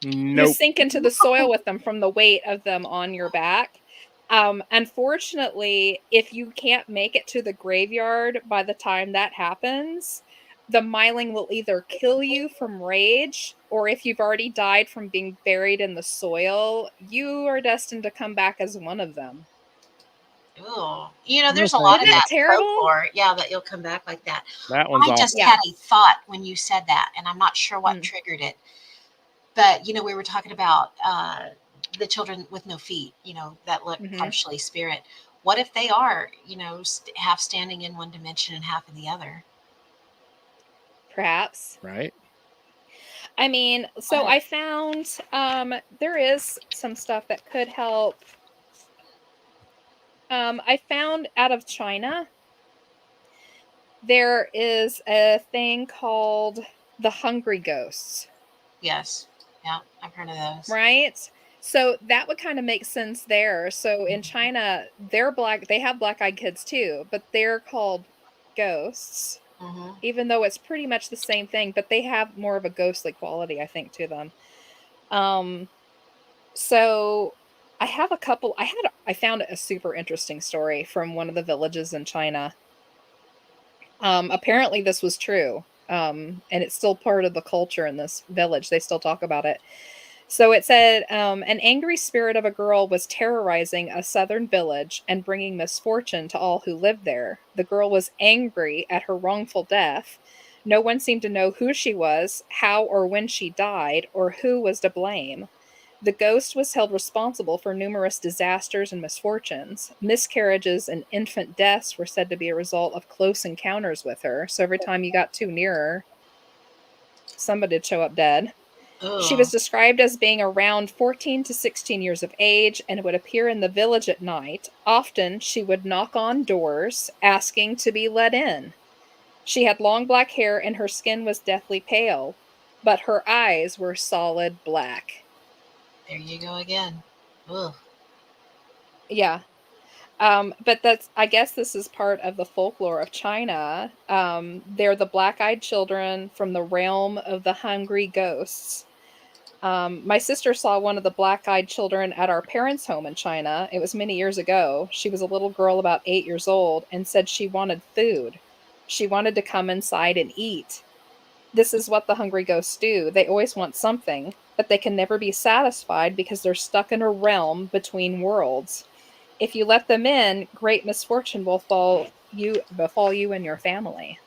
You Nope. sink into the soil with them from the weight of them on your back. Unfortunately, if you can't make it to the graveyard by the time that happens, the myling will either kill you from rage, or if you've already died from being buried in the soil, you are destined to come back as one of them. Ooh. No, There's a thank lot of Isn't you. that that terrible? folklore. Yeah, that you'll come back like that. That one's I just awful. Yeah. had a thought when you said that, and I'm not sure what Mm. triggered it. But we were talking about the children with no feet, that look Mhm. partially spirit. What if they are, half standing in one dimension and half in the other? Perhaps. Right? I mean, so I found there is some stuff that could help. I found out of China, there is a thing called the hungry ghosts, Yes. Yeah, I've heard of those. right? So that would kind of make sense there. So in China, they have black-eyed kids too, but they're called ghosts, even though it's pretty much the same thing, but they have more of a ghostly quality, I think, to them. So I found a super interesting story from one of the villages in China. Apparently this was true. And it's still part of the culture in this village. They still talk about it. So it said, an angry spirit of a girl was terrorizing a southern village and bringing misfortune to all who lived there. The girl was angry at her wrongful death. No one seemed to know who she was, how or when she died, or who was to blame. The ghost was held responsible for numerous disasters and misfortunes. Miscarriages and infant deaths were said to be a result of close encounters with her. So every time you got too near her, somebody'd show up dead. She was described as being around 14 to 16 years of age and would appear in the village at night. Often, she would knock on doors, asking to be let in. She had long black hair and her skin was deathly pale, but her eyes were solid black. There you go again. Ugh. Yeah. But I guess this is part of the folklore of China. They're the black-eyed children from the realm of the hungry ghosts. My sister saw one of the black-eyed children at our parents' home in China. It was many years ago. She was a little girl about 8 years old and said she wanted food. She wanted to come inside and eat. This is what the hungry ghosts do. They always want something, but they can never be satisfied because they're stuck in a realm between worlds. If you let them in, great misfortune will befall you and your family.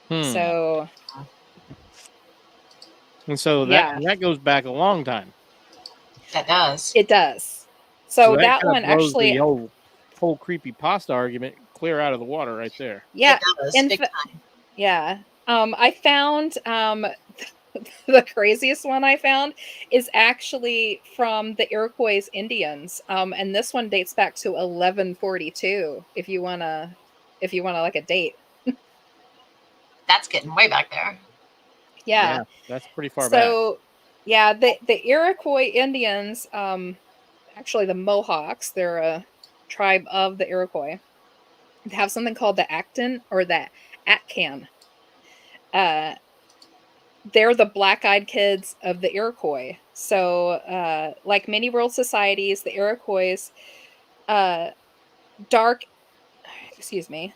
So, and so yeah, that goes back a long time. That does. it does. So So that that kind one of blows actually, the whole creepy pasta argument clear out of the water right there. yeah, It does. Big time. yeah. I found the craziest one I found is actually from the Iroquois Indians. And this one dates back to 1142. If you wanna like a date. That's getting way back there. Yeah. That's pretty far back. So yeah, the Iroquois Indians, actually the Mohawks, they're a tribe of the Iroquois. They have something called the Acton or the Atcan. Uh, they're the black-eyed kids of the Iroquois. So, like many world societies, the Iroquois, uh, dark, excuse me,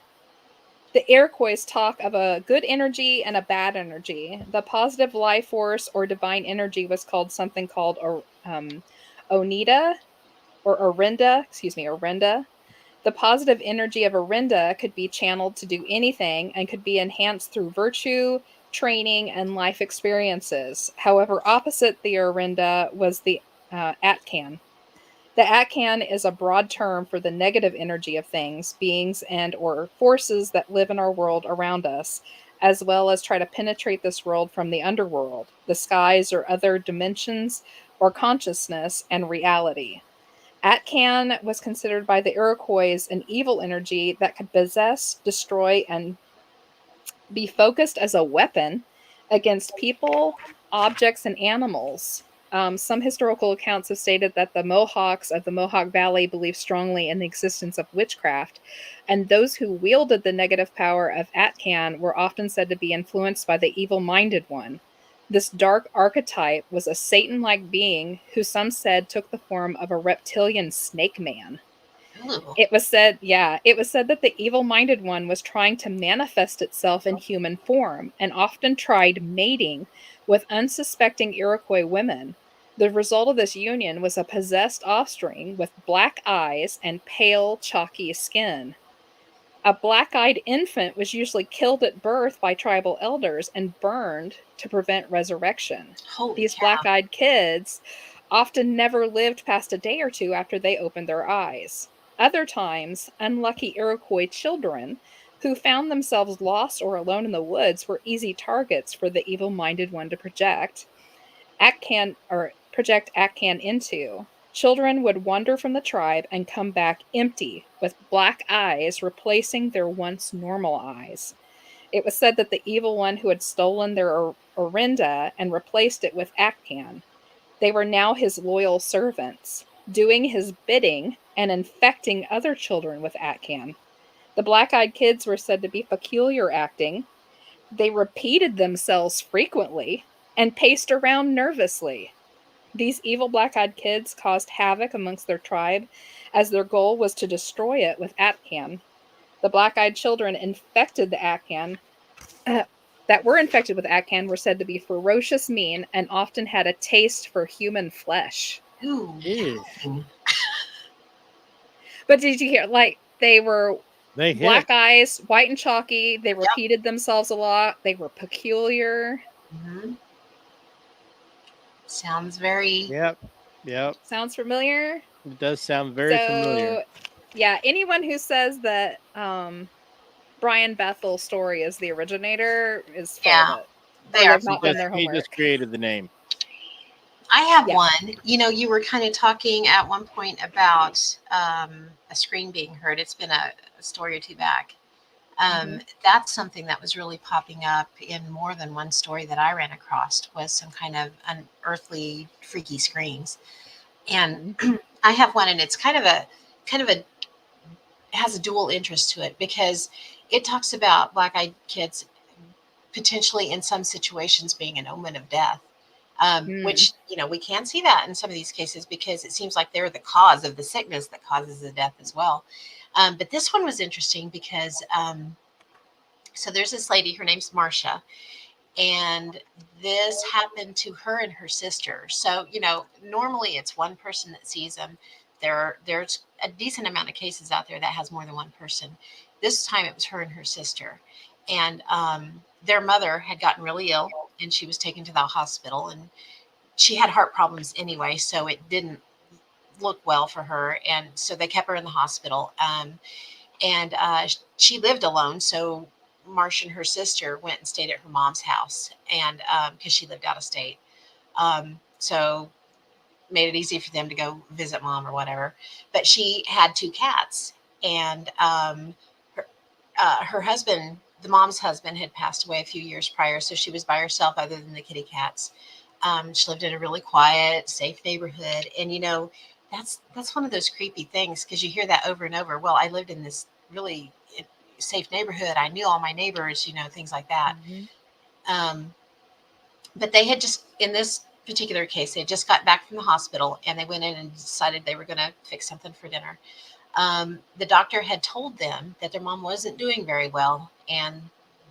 the Iroquois talk of a good energy and a bad energy. The positive life force or divine energy was called something called Onida or Orinda, Orinda. The positive energy of Orinda could be channeled to do anything and could be enhanced through virtue, training, and life experiences. However, opposite the Orinda was the Atcan. The Atcan is a broad term for the negative energy of things, beings, and or forces that live in our world around us, as well as try to penetrate this world from the underworld, the skies or other dimensions or consciousness and reality. Atcan was considered by the Iroquois an evil energy that could possess, destroy, and be focused as a weapon against people, objects, and animals. Some historical accounts have stated that the Mohawks of the Mohawk Valley believed strongly in the existence of witchcraft, and those who wielded the negative power of Atcan were often said to be influenced by the evil minded one. This dark archetype was a Satan like being who some said took the form of a reptilian snake man. Ooh. It was said that the evil-minded one was trying to manifest itself in human form and often tried mating with unsuspecting Iroquois women. The result of this union was a possessed offspring with black eyes and pale, chalky skin. A black-eyed infant was usually killed at birth by tribal elders and burned to prevent resurrection. Holy These cow. black-eyed kids often never lived past a day or two after they opened their eyes. Other times, unlucky Iroquois children who found themselves lost or alone in the woods were easy targets for the evil-minded one to project Atcan into. Children would wander from the tribe and come back empty, with black eyes replacing their once normal eyes. It was said that the evil one who had stolen their Orinda and replaced it with Atcan They were now his loyal servants, doing his bidding and infecting other children with Atcan. The black-eyed kids were said to be peculiar acting. They repeated themselves frequently and paced around nervously. These evil black-eyed kids caused havoc amongst their tribe, as their goal was to destroy it with Atcan. The black-eyed children infected the Atcan that were infected with Atcan were said to be ferocious, mean, and often had a taste for human flesh. Ooh, Ew. dang. But did you hear, like, they were They hit. black eyes, white and chalky, they Yep. repeated themselves a lot, they were peculiar. Mhm. Sounds very. Yep. Yep. Sounds familiar? It does sound very familiar. So, yeah, anyone who says that Brian Bethel's story is the originator is full Yeah, of it. they Or are they've not full of done their He homework. just created the name. I have Yeah. one. You were kind of talking at one point about a scream being heard. It's been a story or two back. That's something that was really popping up in more than one story that I ran across, was some kind of unearthly, freaky screams. And I have one, and it's kind of a has a dual interest to it, because it talks about black-eyed kids potentially in some situations being an omen of death. Which, we can see that in some of these cases, because it seems like they're the cause of the sickness that causes the death as well. But this one was interesting because, so there's this lady, her name's Marcia, and this happened to her and her sister. So, normally it's one person that sees them. There's a decent amount of cases out there that has more than one person. This time it was her and her sister. And their mother had gotten really ill, and she was taken to the hospital, and she had heart problems anyway, so it didn't look well for her. And so they kept her in the hospital. And she lived alone. So Marcia and her sister went and stayed at her mom's house, and because she lived out of state. So made it easy for them to go visit mom or whatever. But she had two cats, and her husband, the mom's husband, had passed away a few years prior, so she was by herself other than the kitty cats. She lived in a really quiet, safe neighborhood, and that's one of those creepy things, because you hear that over and over. Well, I lived in this really safe neighborhood. I knew all my neighbors, things like that. But they had just, in this particular case, they had just got back from the hospital, and they went in and decided they were going to fix something for dinner. The doctor had told them that their mom wasn't doing very well, and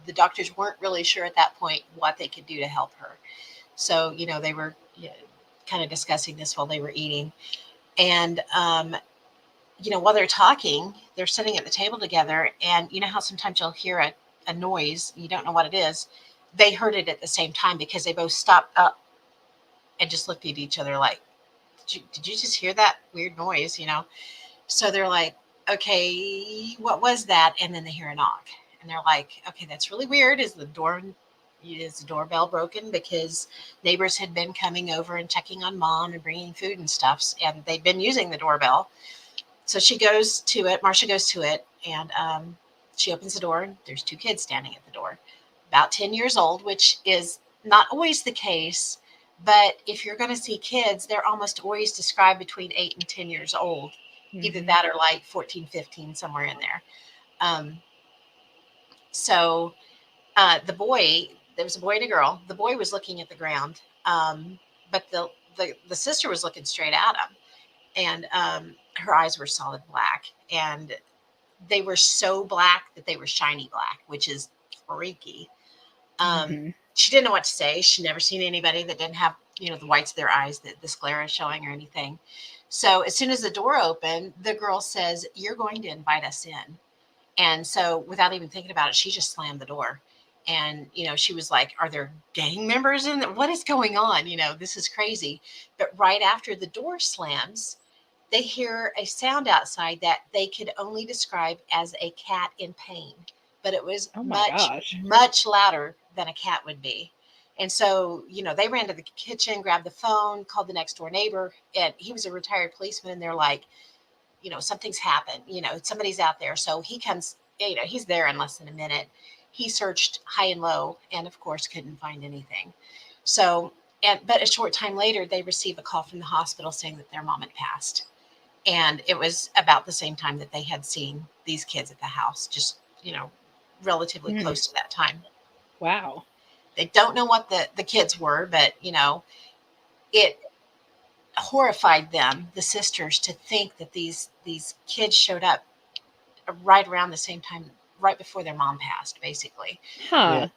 the doctors weren't really sure at that point what they could do to help her. So, they were kind of discussing this while they were eating. And, while they're talking, they're sitting at the table together. And you know how sometimes you'll hear a noise, you don't know what it is. They heard it at the same time, because they both stopped up and just looked at each other like, did you just hear that weird noise? So they're like, okay, what was that? And then they hear a knock, and they're like, okay, that's really weird. Is the doorbell broken? Because neighbors had been coming over and checking on mom and bringing food and stuff, and they've been using the doorbell. So she goes to it. Marcia goes to it, and she opens the door, and there's two kids standing at the door, about 10 years old, which is not always the case. But if you're going to see kids, they're almost always described between 8 and 10 years old. Either that or like 14, 15, somewhere in there. So the boy, there was a boy and a girl. The boy was looking at the ground, but the sister was looking straight at him, and her eyes were solid black, and they were so black that they were shiny black, which is freaky. She didn't know what to say. She'd never seen anybody that didn't have, the whites of their eyes, that the sclera showing or anything. So as soon as the door opened, the girl says, "You're going to invite us in." And so without even thinking about it, she just slammed the door. And, she was like, "Are there gang members in there? What is going on? This is crazy." But right after the door slams, they hear a sound outside that they could only describe as a cat in pain. But it was much louder than a cat would be. And so, they ran to the kitchen, grabbed the phone, called the next door neighbor, and he was a retired policeman. And they're like, something's happened, somebody's out there. So he comes, he's there in less than a minute. He searched high and low, and of course couldn't find anything. So But a short time later, they receive a call from the hospital saying that their mom had passed. And it was about the same time that they had seen these kids at the house, just, relatively close to that time. Wow. They don't know what the kids were, but, it horrified them, the sisters, to think that these kids showed up right around the same time, right before their mom passed, basically. Huh.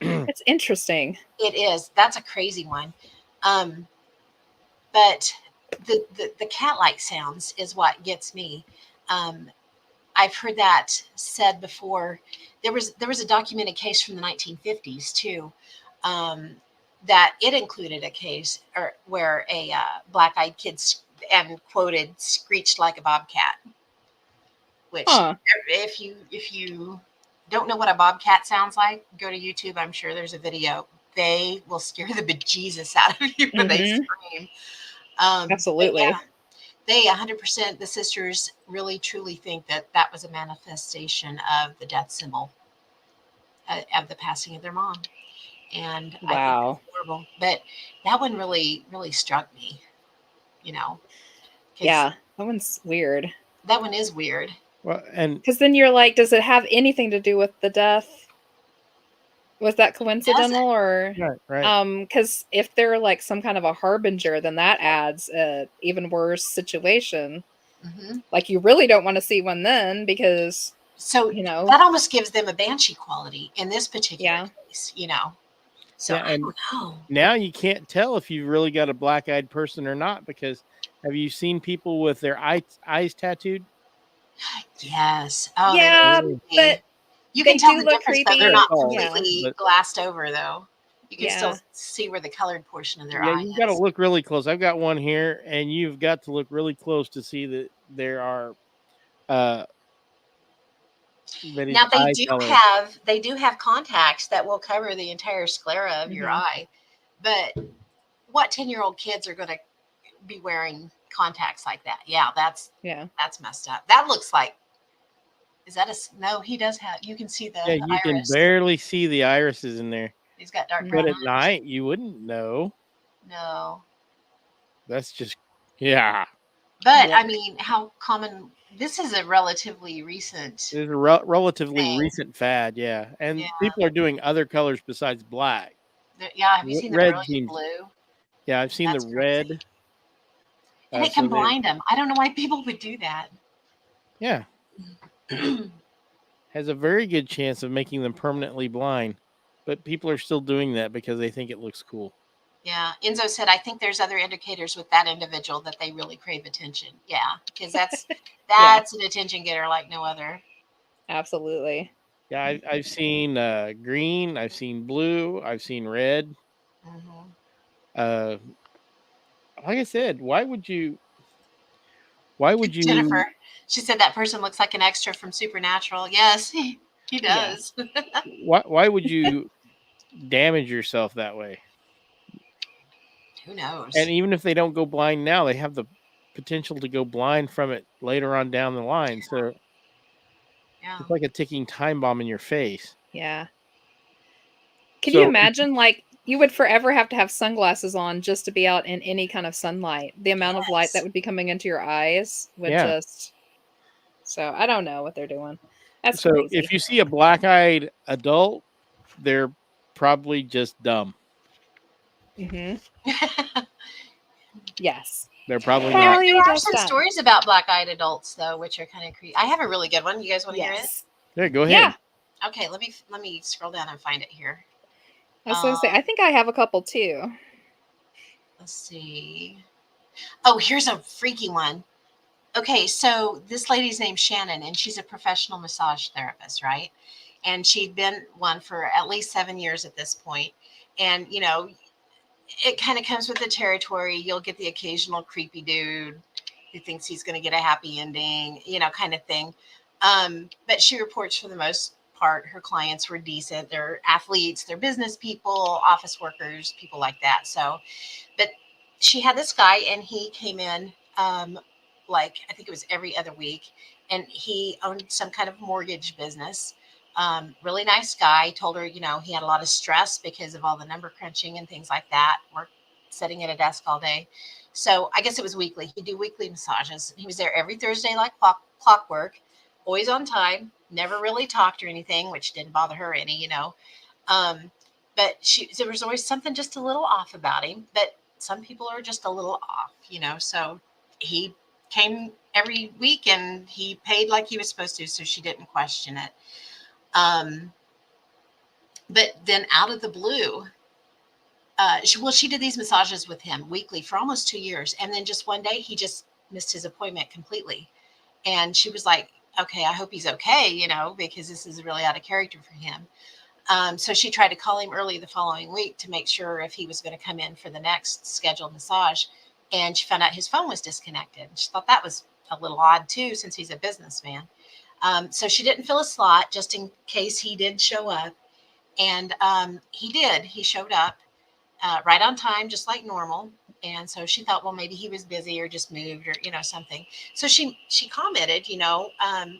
Yeah. It's interesting. It is. That's a crazy one. But the cat-like sounds is what gets me. I've heard that said before. There was a documented case from the 1950s too, that it included a case where a black-eyed kid and quoted screeched like a bobcat. Which, if you don't know what a bobcat sounds like, go to YouTube. I'm sure there's a video. They will scare the bejesus out of you when they scream. Absolutely. Yeah, they 100%. The sisters really truly think that was a manifestation of the death symbol of the passing of their mom, and I think Wow. that's horrible. But that one really really struck me. Yeah, that one's weird. That one is weird. Well, and Because then you're like, does it have anything to do with the death? Was that coincidental or? right. Because if they're like some kind of a harbinger, then that adds a even worse situation. Mm-hmm. Like you really don't want to see one then because So that almost gives them a banshee quality in this particular case, So Yeah, I don't know. Now you can't tell if you've really got a black-eyed person or not, because have you seen people with their eyes tattooed? Yes. Oh, yeah, but you can tell do the look difference, creepy. though. They're not Yeah. completely glassed over, though. You can still Yeah. see where the colored portion of their Yeah, eye you've got to is. look really close. I've got one here, and you've got to look really close to see that there are that his Now eye color. they do have contacts that will cover the entire sclera of your eye, but what 10-year-old kids are going to be wearing contacts like that? Yeah, that's messed up. That looks like, is that no? He does have. You can see the Yeah, you can iris. barely see the irises in there. He's got dark But brown at eyes. night, you wouldn't know. No. That's just, yeah. But I mean, how common? This is a relatively recent. It's a relatively recent fad, yeah. And people are doing other colors besides black. Yeah, have you seen the brilliant blue? Yeah, I've seen the red. And it can blind them. I don't know why people would do that. Yeah. Has a very good chance of making them permanently blind. But people are still doing that because they think it looks cool. Yeah. Enzo said, I think there's other indicators with that individual that they really crave attention. Yeah. Because that's an attention getter like no other. Absolutely. Yeah, I've seen green. I've seen blue. I've seen red. Like I said, why would you? Jennifer, she said that person looks like an extra from Supernatural. Yes, he does. Yeah. Why would you damage yourself that way? Who knows? And even if they don't go blind now, they have the potential to go blind from it later on down the line. So it's like a ticking time bomb in your face. Yeah. Can you imagine, like, you would forever have to have sunglasses on just to be out in any kind of sunlight? The amount of light that would be coming into your eyes would just... So I don't know what they're doing. That's crazy. If you see a black-eyed adult, they're probably just dumb. Yes. They're probably not. There are some stories about black-eyed adults, though, which are kind of creepy. I have a really good one. You guys want to hear it? Yeah, go ahead. Yeah. Okay, let me scroll down and find it here. I was going to say, I think I have a couple too. Let's see. Oh, here's a freaky one. Okay, so this lady's named Shannon, and she's a professional massage therapist, right? And she'd been one for at least 7 years at this point. And, it kind of comes with the territory. You'll get the occasional creepy dude who thinks he's going to get a happy ending, kind of thing. But she reports for the most part, her clients were decent. They're athletes, they're business people, office workers, people like that. So, but she had this guy, and he came in, like, I think it was every other week, and he owned some kind of mortgage business. Really nice guy. Told her, he had a lot of stress because of all the number crunching and things like that. Worked sitting at a desk all day. So I guess it was weekly. He'd do weekly massages. He was there every Thursday like clockwork, always on time, never really talked or anything, which didn't bother her any, you know. But there was always something just a little off about him. But some people are just a little off, you know. So he came every week and he paid like he was supposed to, so she didn't question it. But then out of the blue, she did these massages with him weekly for almost 2 years. And then just one day, he just missed his appointment completely. And she was like, okay, I hope he's okay, you know, because this is really out of character for him. So she tried to call him early the following week to make sure if he was going to come in for the next scheduled massage. And she found out his phone was disconnected. She thought that was a little odd too, since he's a businessman. So she didn't fill a slot just in case he did show up. And he did. He showed up right on time, just like normal. And so she thought, well, maybe he was busy or just moved or, you know, something. So she commented, you know,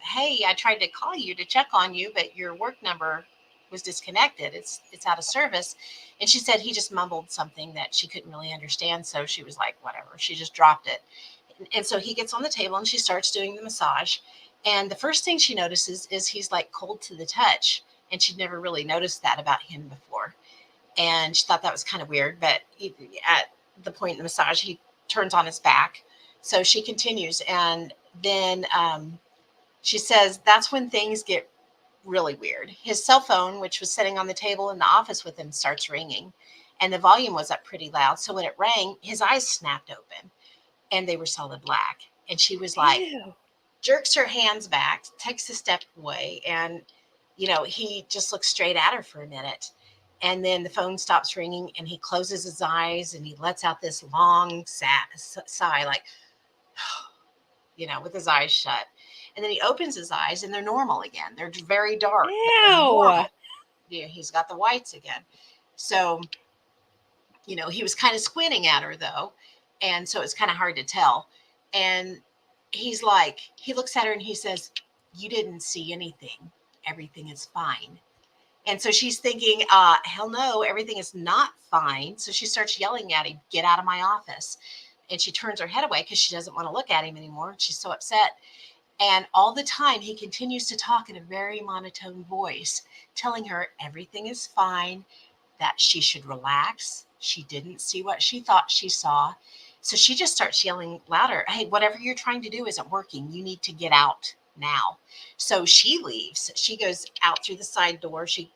hey, I tried to call you to check on you, but your work number was disconnected. It's out of service. And she said he just mumbled something that she couldn't really understand. So she was like, whatever. She just dropped it. And so he gets on the table and she starts doing the massage. And the first thing she notices is he's like cold to the touch. And she'd never really noticed that about him before. And she thought that was kind of weird. But at the point in the massage, he turns on his back. So she continues. And then she says that's when things get really weird. His cell phone, which was sitting on the table in the office with him, starts ringing. And the volume was up pretty loud. So when it rang, his eyes snapped open and they were solid black. And she was like, Ew. jerks her hands back, takes a step away. And, you know, he just looks straight at her for a minute. And then the phone stops ringing and he closes his eyes and he lets out this long sigh, like, you know, with his eyes shut. And then he opens his eyes and they're normal again. They're very dark. Ew. Yeah, he's got the whites again. So, you know, he was kind of squinting at her though. And so it's kind of hard to tell. And he's like, he looks at her and he says, you didn't see anything. Everything is fine. And so she's thinking, hell no, everything is not fine. So she starts yelling at him, get out of my office. And she turns her head away because she doesn't want to look at him anymore. She's so upset. And all the time he continues to talk in a very monotone voice, telling her everything is fine, that she should relax. She didn't see what she thought she saw. So she just starts yelling louder, hey, whatever you're trying to do isn't working. You need to get out now. So she leaves. She goes out through the side door. She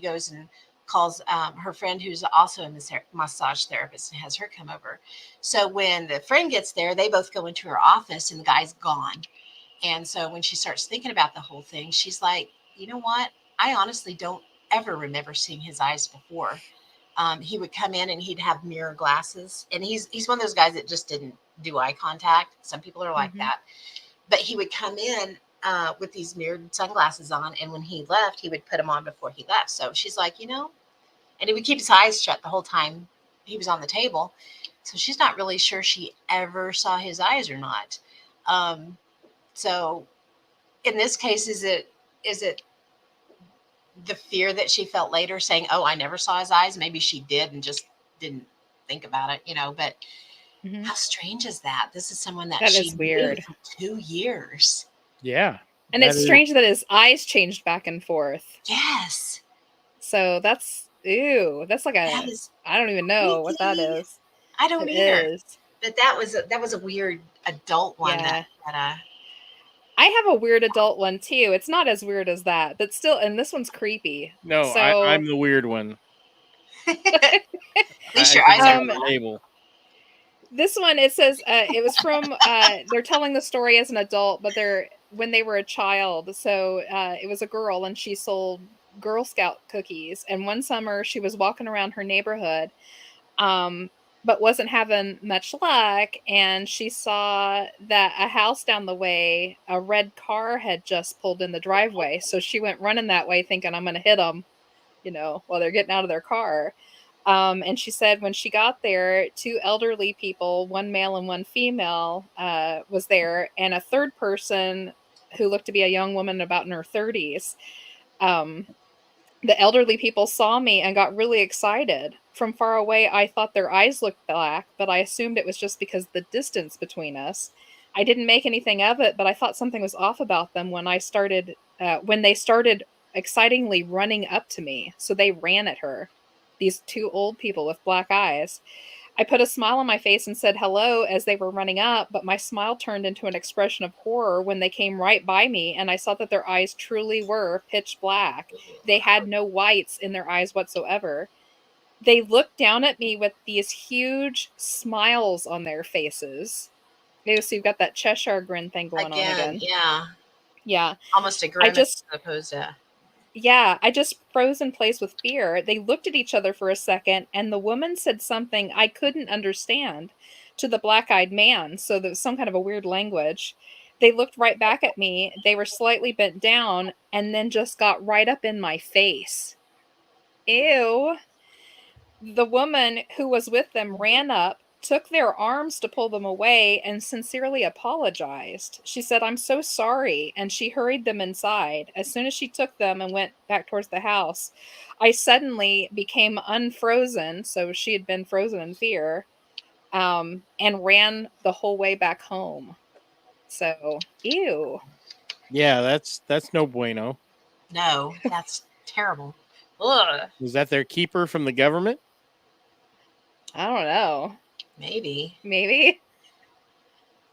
goes and calls her friend, who's also a massage therapist, and has her come over. So when the friend gets there, they both go into her office and the guy's gone. And so when she starts thinking about the whole thing, she's like, you know what? I honestly don't ever remember seeing his eyes before. He would come in and he'd have mirror glasses. And he's one of those guys that just didn't do eye contact. Some people are like that. But he would come in with these mirrored sunglasses on. And when he left, he would put them on before he left. So she's like, you know, and he would keep his eyes shut the whole time he was on the table. So she's not really sure she ever saw his eyes or not. So in this case, is it the fear that she felt later saying, oh, I never saw his eyes? Maybe she did and just didn't think about it, you know, but how strange is that? This is someone that she is weird. knew for 2 years. Yeah. And it's strange that his eyes changed back and forth. Yes. So that's, ew, that's like I don't even know what that is. I don't either. But that was a weird adult one. Yeah. That I have a weird adult one too. It's not as weird as that, but still, and this one's creepy. No, so, I'm the weird one. At least your eyes are on the label. This one, it says it was from they're telling the story as an adult, but when they were a child. So it was a girl and she sold Girl Scout cookies. And one summer she was walking around her neighborhood, but wasn't having much luck. And she saw that a house down the way, a red car had just pulled in the driveway. So she went running that way thinking, I'm going to hit them, you know, while they're getting out of their car. And she said when she got there, 2 elderly people, one male and one female, was there. And a third person who looked to be a young woman about in her 30s. The elderly people saw me and got really excited. From far away, I thought their eyes looked black, but I assumed it was just because the distance between us. I didn't make anything of it, but I thought something was off about them when they started excitingly running up to me. So they ran at her. These two old people with black eyes. I put a smile on my face and said hello as they were running up, but my smile turned into an expression of horror when they came right by me and I saw that their eyes truly were pitch black. They had no whites in their eyes whatsoever. They looked down at me with these huge smiles on their faces. So you've got that Cheshire grin thing going on again. Yeah. Yeah. Almost a grimace as opposed to. Yeah, I just froze in place with fear. They looked at each other for a second, and the woman said something I couldn't understand to the black-eyed man, so there was some kind of a weird language. They looked right back at me. They were slightly bent down, and then just got right up in my face. Ew. The woman who was with them ran up, took their arms to pull them away, and sincerely apologized. She said, "I'm so sorry," and she hurried them inside. As soon as she took them and went back towards the house, I suddenly became unfrozen, so she had been frozen in fear, and ran the whole way back home. So, ew. Yeah, that's no bueno. No, that's terrible. Ugh. Was that their keeper from the government? I don't know. Maybe.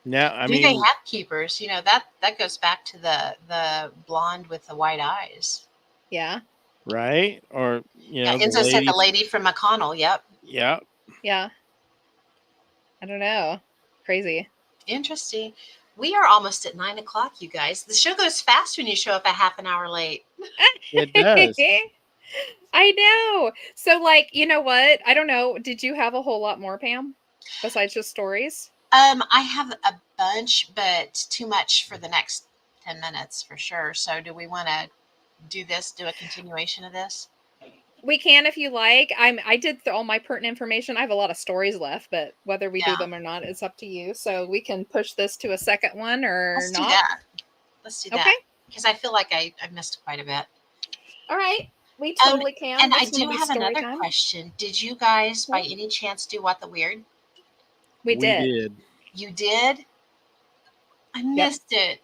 No, I Do mean, they have keepers? You know, that goes back to the blonde with the white eyes. Yeah. right? Or Yeah, the Enzo said lady. the lady from McConnell. Yep. Yeah, Yeah. I don't know. Crazy. Interesting. We are almost at 9:00, you guys. The show goes fast when you show up a half an hour late. it does. I know. So, like, you know what? I don't know. Did you have a whole lot more, Pam, besides just stories? I have a bunch, but too much for the next 10 minutes for sure. So do we want to do a continuation of this? We can if you like. I did all my pertinent information. I have a lot of stories left, but whether we do Yeah. them or not is up to you. So we can push this to a second one or Let's not. do that. Let's do that. Okay. Because I feel like I missed quite a bit. All right. We totally can. And I It's gonna do be have story another time. question. Did you guys, by any chance, do What the Weird? We did. did. You did? I missed it.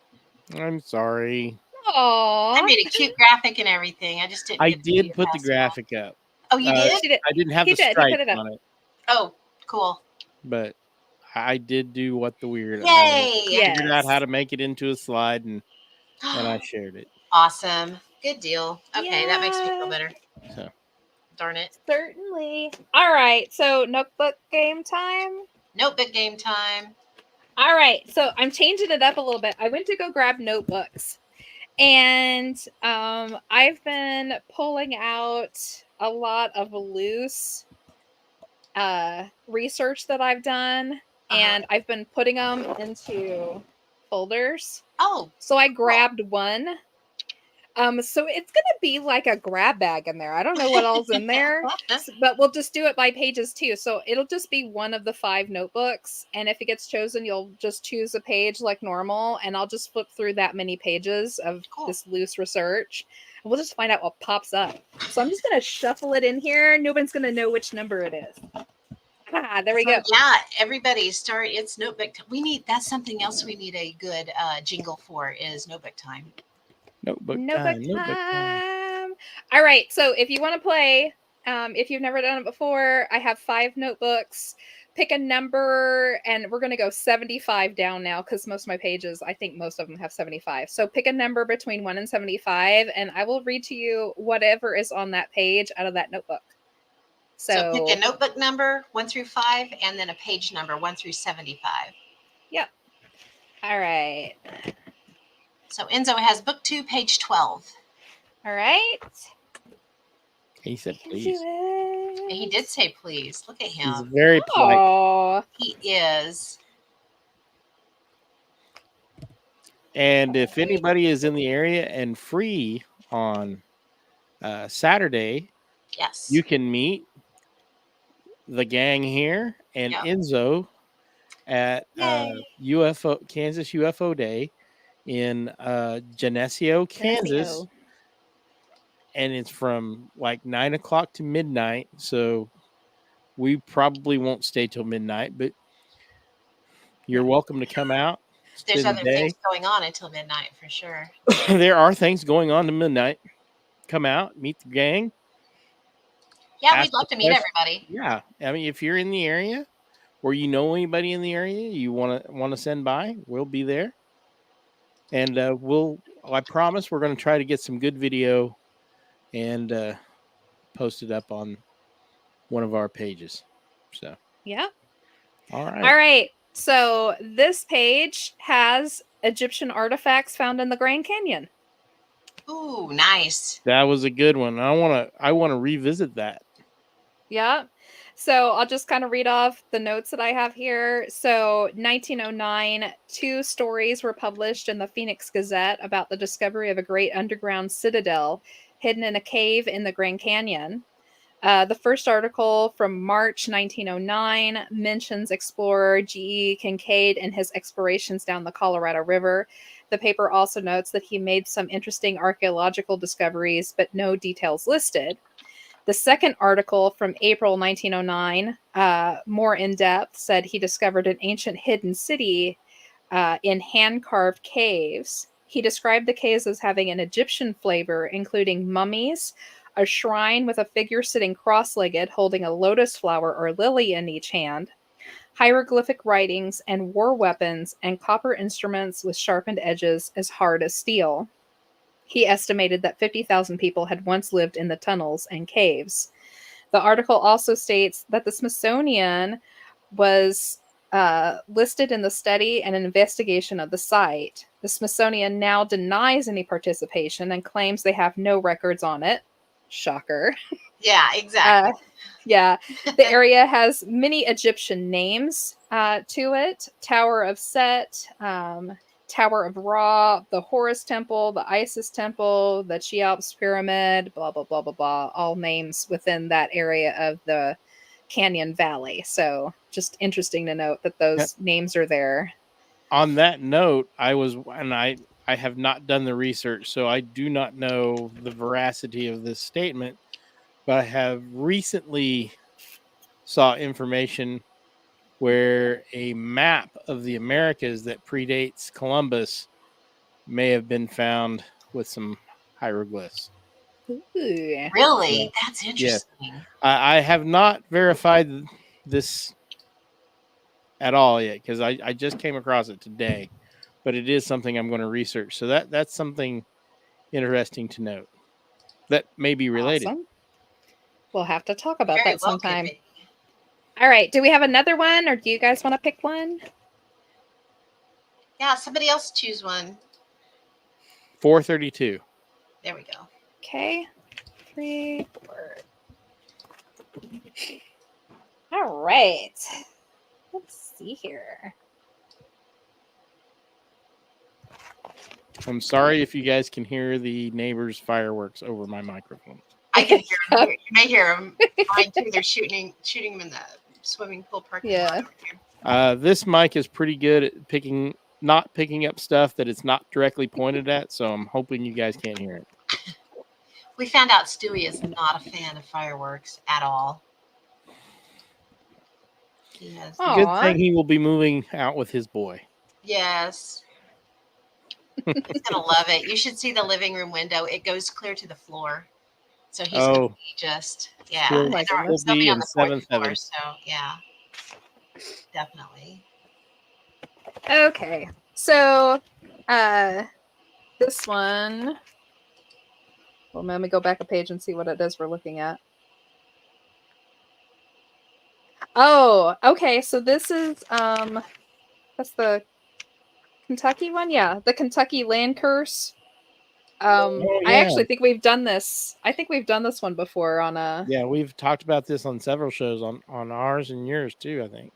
I'm sorry. Aww. I made a cute graphic and everything. I just didn't. I get to see did it put the fast enough. graphic up. Oh, you did? She did. I didn't have He the did. He stripe put it up. on it, Oh, cool. but I did do What the Weird. Yay! Yeah. Figured out Yes. how to make it into a slide, and I shared it. Awesome. Good deal. Okay, that makes me feel Yeah. better. So Darn it. Certainly. All right. So notebook game time. Notebook game time. All right. So I'm changing it up a little bit. I went to go grab notebooks, and I've been pulling out a lot of loose research that I've done, and I've been putting them into folders. Oh, So I grabbed one. So it's gonna be like a grab bag in there. I don't know what all's in there, but we'll just do it by pages too. So it'll just be one of the 5 notebooks, and if it gets chosen, you'll just choose a page like normal, and I'll just flip through that many pages of this loose research, and we'll just find out what pops up. So I'm just gonna shuffle it in here. Nobody's gonna know which number it is. Ah, there we go. Yeah, everybody start. It's notebook time. That's something else we need a good jingle for is notebook time. notebook Notebook time. All right. So if you want to play, if you've never done it before, I have 5 notebooks. Pick a number, and we're going to go 75 down now because most of my pages, I think most of them have 75. So pick a number between 1 and 75, and I will read to you whatever is on that page out of that notebook. So pick a notebook number 1 through 5, and then a page number 1 through 75. Yep. All right. So Enzo has book 2, page 12. All right. He said, please. And he did say please. Look at him. He's very polite. Aww. He is. And if anybody is in the area and free on Saturday, Yes, you can meet the gang here and Enzo at Kansas UFO Day in Geneseo, Kansas. And it's from like 9 o'clock to midnight. So We probably won't stay till midnight, but you're welcome to come out. There's Spend other the day. things going on until midnight for sure. There are things going on to midnight. Come out, meet the gang. Yeah, we'd love to meet questions. everybody. Yeah, I mean, if you're in the area or you know anybody in the area you want to send by, we'll be there. And I promise we're going to try to get some good video and post it up on one of our pages. So, yeah. All All right. So this page has Egyptian artifacts found in the Grand Canyon. Ooh, nice. That was a good one. I want to revisit that. Yeah. So I'll just kind of read off the notes that I have here. So 1909, 2 stories were published in the Phoenix Gazette about the discovery of a great underground citadel hidden in a cave in the Grand Canyon. The first article from March 1909 mentions explorer G.E. Kincaid and his explorations down the Colorado River. The paper also notes that he made some interesting archaeological discoveries, but no details listed. The second article from April 1909, more in depth, said he discovered an ancient hidden city in hand-carved caves. He described the caves as having an Egyptian flavor, including mummies, a shrine with a figure sitting cross-legged holding a lotus flower or lily in each hand, hieroglyphic writings and war weapons, and copper instruments with sharpened edges as hard as steel. He estimated that 50,000 people had once lived in the tunnels and caves. The article also states that the Smithsonian was listed in the study and investigation of the site. The Smithsonian now denies any participation and claims they have no records on it. Shocker. Yeah, exactly. Yeah, the area has many Egyptian names to it. Tower of Set, Tower of Ra, the Horus Temple, the Isis Temple, the Cheops Pyramid, blah, blah, blah, blah, blah. All names within that area of the Canyon Valley. So just interesting to note that those names are there. On that note, I have not done the research, so I do not know the veracity of this statement, but I have recently saw information where a map of the Americas that predates Columbus may have been found with some hieroglyphs. Ooh. Really? Yeah. That's interesting. Yeah. I have not verified this at all yet because I just came across it today, but it is something I'm going to research. So that's something interesting to note that may be related. Awesome. We'll have to talk about that sometime. All right. Do we have another one or do you guys want to pick one? Yeah, somebody else choose one. 432. There we go. Okay. 3, 4. All right. Let's see here. I'm sorry if you guys can hear the neighbors' fireworks over my microphone. I can hear them. You may hear them. Mine too. They're shooting them in the swimming pool parking lot. This mic is pretty good at not picking up stuff that it's not directly pointed at, so I'm hoping you guys can't hear it. We found out Stewie is not a fan of fireworks at all. Yes. Good thing he will be moving out with his boy. Yes. He's gonna love it. You should see the living room window. It goes clear to the floor. So he's gonna be just He'll be on the 4th floor, so yeah. Definitely. Okay. So this one. Well, let me go back a page and see what it is we're looking at. Oh, okay. So this is that's the Kentucky one. Yeah, the Kentucky land curse. I actually think we've done this. I think we've done this one before on a. Yeah, we've talked about this on several shows on ours and yours too, I think.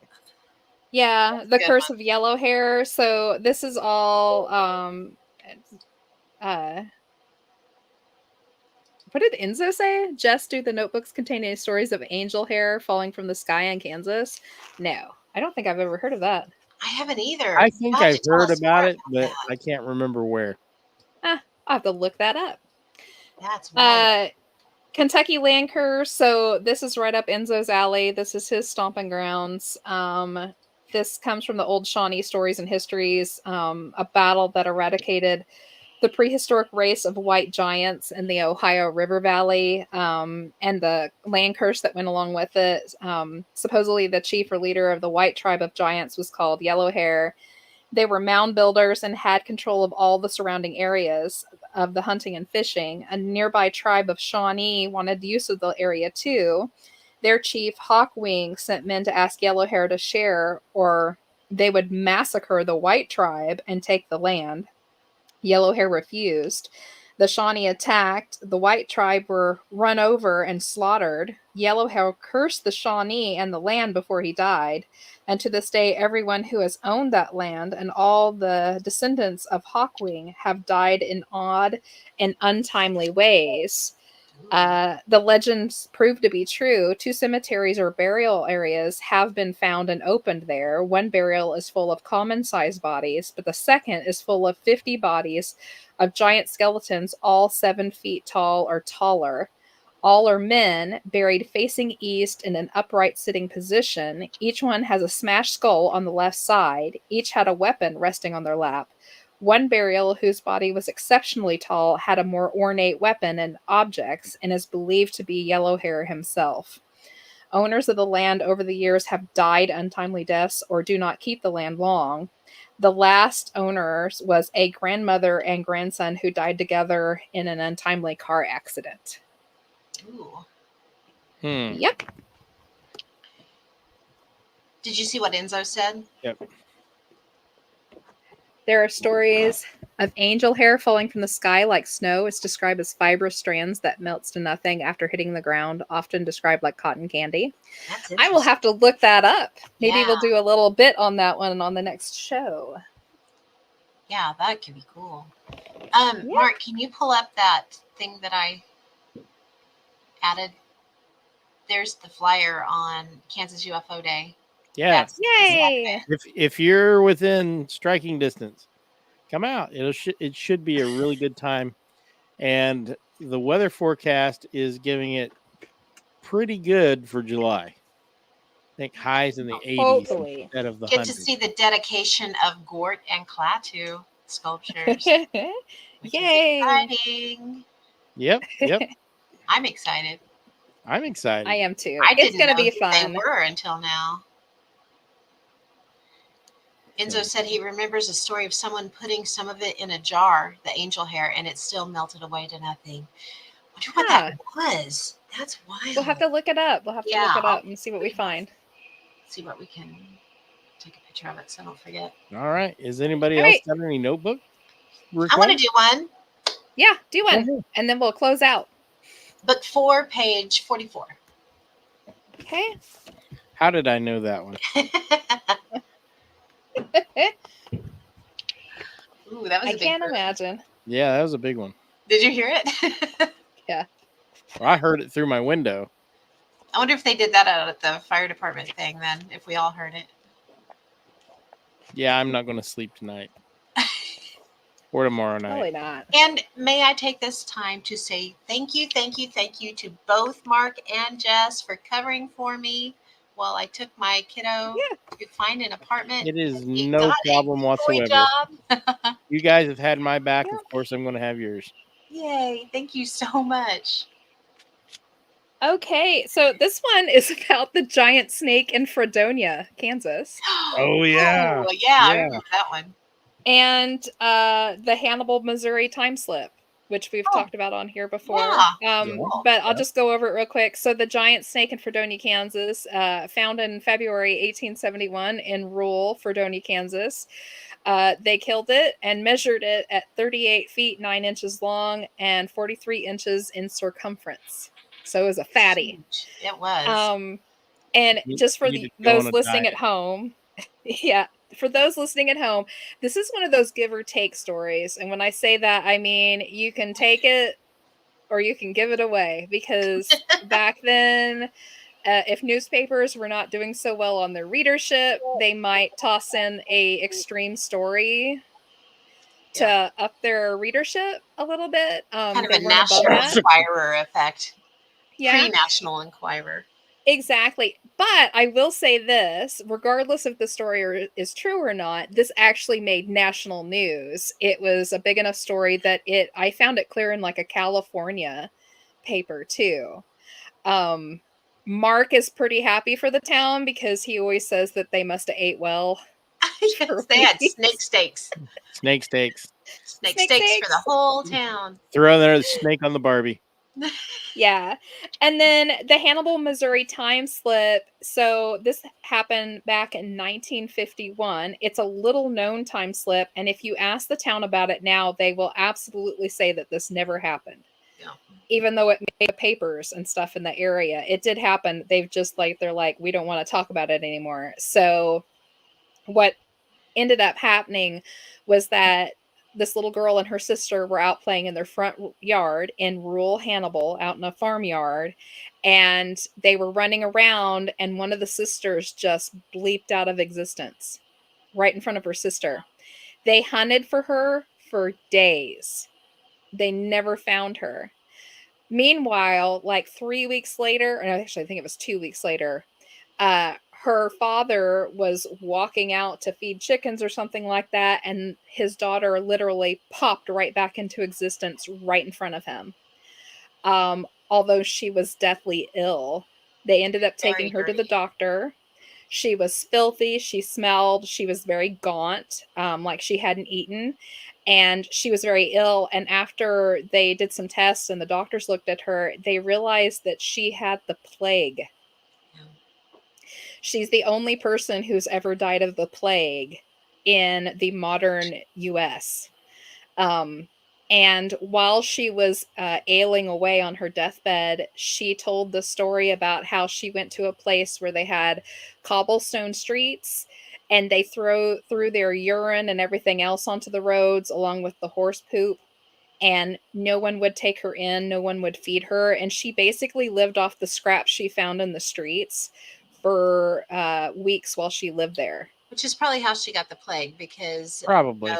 Yeah, the curse of yellow hair. So this is all what did Enzo say? Jess, do the notebooks contain any stories of angel hair falling from the sky in Kansas? No, I don't think I've ever heard of that. I haven't either. I think I've heard about it, but I can't remember where. I'll have to look that up. That's wild. Kentucky land curse. So this is right up Enzo's alley. This is his stomping grounds. This comes from the old Shawnee stories and histories. A battle that eradicated the prehistoric race of white giants in the Ohio River Valley, and the land curse that went along with it. Supposedly, the chief or leader of the white tribe of giants was called Yellowhair. They were mound builders and had control of all the surrounding areas of the hunting and fishing. A nearby tribe of Shawnee wanted use of the area too. Their chief, Hawkwing, sent men to ask Yellowhair to share, or they would massacre the white tribe and take the land. Yellowhair refused. The Shawnee attacked. The white tribe were run over and slaughtered. Yellowhair cursed the Shawnee and the land before he died. And to this day, everyone who has owned that land and all the descendants of Hawkwing have died in odd and untimely ways. The legends prove to be true. 2 cemeteries or burial areas have been found and opened there. One burial is full of common sized bodies, but the second is full of 50 bodies of giant skeletons, all 7 feet tall or taller. All are men, buried facing east in an upright sitting position. Each one has a smashed skull on the left side. Each had a weapon resting on their lap. One burial, whose body was exceptionally tall, had a more ornate weapon and objects, and is believed to be Yellowhair himself. Owners of the land over the years have died untimely deaths or do not keep the land long. The last owners was a grandmother and grandson who died together in an untimely car accident. Ooh. Yep. Did you see what Enzo said? Yep. There are stories of angel hair falling from the sky like snow. It's described as fibrous strands that melts to nothing after hitting the ground, often described like cotton candy. That's I will have to look that up. Maybe Yeah. we'll do a little bit on that one on the next show. Yeah, that could be cool. Yeah. Mark, can you pull up that thing that I added? There's the flyer on Kansas UFO Day. Yeah. That's Yay! If you're within striking distance, come out. It should be a really good time. And the weather forecast is giving it pretty good for July. I think highs in the 80s Hopefully. instead of the Get 100s. to see the dedication of Gort and Klaatu sculptures. Which Yay! is exciting. Yep. I'm excited. I'm excited. I am too. I It's didn't going to know be who fun. they were until now. Enzo Yeah. said he remembers a story of someone putting some of it in a jar, the angel hair, and it still melted away to nothing. I wonder what that was. That's wild. We'll have to look it up. We'll have to look it up and see what we find. See what we can take a picture of it so I don't forget. All right. Is anybody All else right. got any notebook I want requests? to do one. Yeah, do one. Okay. And then we'll close out. Book 4, page 44. Okay. How did I know that one? Ooh, that was I a big can't bird. imagine. Yeah, that was a big one. Did you hear it? Yeah. Well, I heard it through my window. I wonder if they did that out at the fire department thing then, if we all heard it. Yeah, I'm not going to sleep tonight or tomorrow night. Probably not. And may I take this time to say thank you to both Mark and Jess for covering for me while I took my kiddo to find an apartment. It is You no got problem a whatsoever. job. You guys have had my back. Of course, I'm going to have yours. Yay, thank you so much. Okay, so this one is about the giant snake in Fredonia, Kansas. Oh, yeah. Oh, yeah, I remember that one. And the Hannibal, Missouri time slip, which we've talked about on here before. Yeah. But I'll just go over it real quick. So the giant snake in Fredonia, Kansas, found in February 1871 in rural Fredonia, Kansas. They killed it and measured it at 38 feet 9 inches long and 43 inches in circumference. So it was a fatty. It was. And just for those listening diet. at home, for those listening at home, this is one of those give or take stories. And when I say that, I mean you can take it or you can give it away, because back then, if newspapers were not doing so well on their readership, they might toss in a extreme story to up their readership a little bit. Kind of they a weren't above national that. inspirer effect. Pre-National Enquirer. Exactly. But I will say this, regardless if the story is true or not, this actually made national news. It was a big enough story that I found it clear in like a California paper too. Mark is pretty happy for the town because he always says that they must have ate well. Yes, they had snake steaks. Snake steaks. Snake steaks for the whole town. Throw there the snake on the Barbie. Yeah. And then the Hannibal, Missouri time slip. So this happened back in 1951. It's a little known time slip. And if you ask the town about it now, they will absolutely say that this never happened. Yeah. Even though it made the papers and stuff in the area, it did happen. They've just they're like, we don't want to talk about it anymore. So what ended up happening was that this little girl and her sister were out playing in their front yard in rural Hannibal, out in a farmyard, and they were running around, and one of the sisters just bleeped out of existence right in front of her sister. They hunted for her for days. They never found her. Meanwhile, like 3 weeks later, or actually I think it was 2 weeks later, her father was walking out to feed chickens or something like that, and his daughter literally popped right back into existence right in front of him. Although she was deathly ill, they ended up taking her to the doctor. She was filthy, she smelled, she was very gaunt, like she hadn't eaten, and she was very ill. And after they did some tests and the doctors looked at her, they realized that she had the plague. She's the only person who's ever died of the plague in the modern US. And while she was ailing away on her deathbed, she told the story about how she went to a place where they had cobblestone streets, and they threw their urine and everything else onto the roads along with the horse poop, and no one would take her in, no one would feed her, and she basically lived off the scraps she found in the streets for weeks while she lived there. Which is probably how she got the plague, because Probably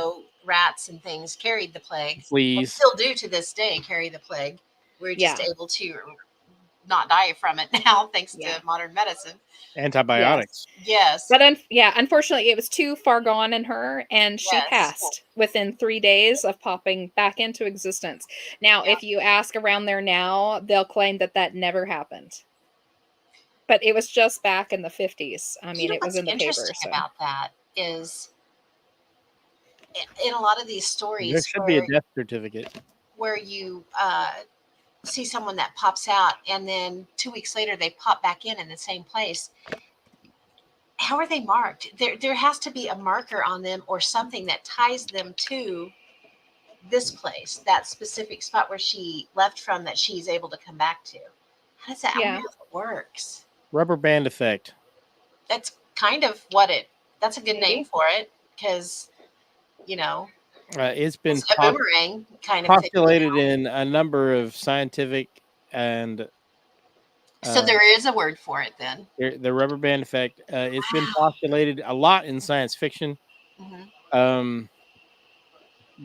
rats and things carried the plague. Fleas Still do to this day carry the plague. We're just able to not die from it now, thanks to modern medicine. Antibiotics. Yes. But unfortunately, it was too far gone in her, and she passed within 3 days of popping back into existence. Now, if you ask around there now, they'll claim that that never happened. But it was just back in the 50s. I mean, it was in the paper. What's interesting about that is, in a lot of these stories, there should be a death certificate where you see someone that pops out and then 2 weeks later they pop back in the same place. How are they marked? There has to be a marker on them or something that ties them to this place, that specific spot where she left from, that she's able to come back to. How does that? I wonder how it works. Rubber band effect. That's kind of what that's a good name for it, because it's been a boomerang kind of postulated in a number of scientific and so there is a word for it then. The rubber band effect. It's been postulated a lot in science fiction. Mm-hmm.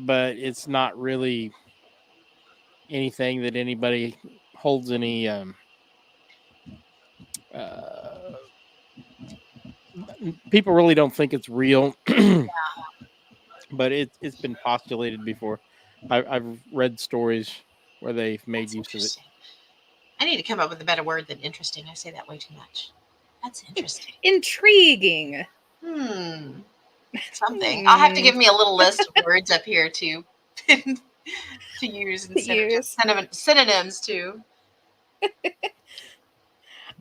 But it's not really anything that anybody holds any people really don't think it's real. But it's been postulated before. I've read stories where they've made use of it. I need to come up with a better word than interesting. I say that way too much. That's interesting. Intriguing. Something. I'll have to give me a little list of words up here to use instead of synonyms too.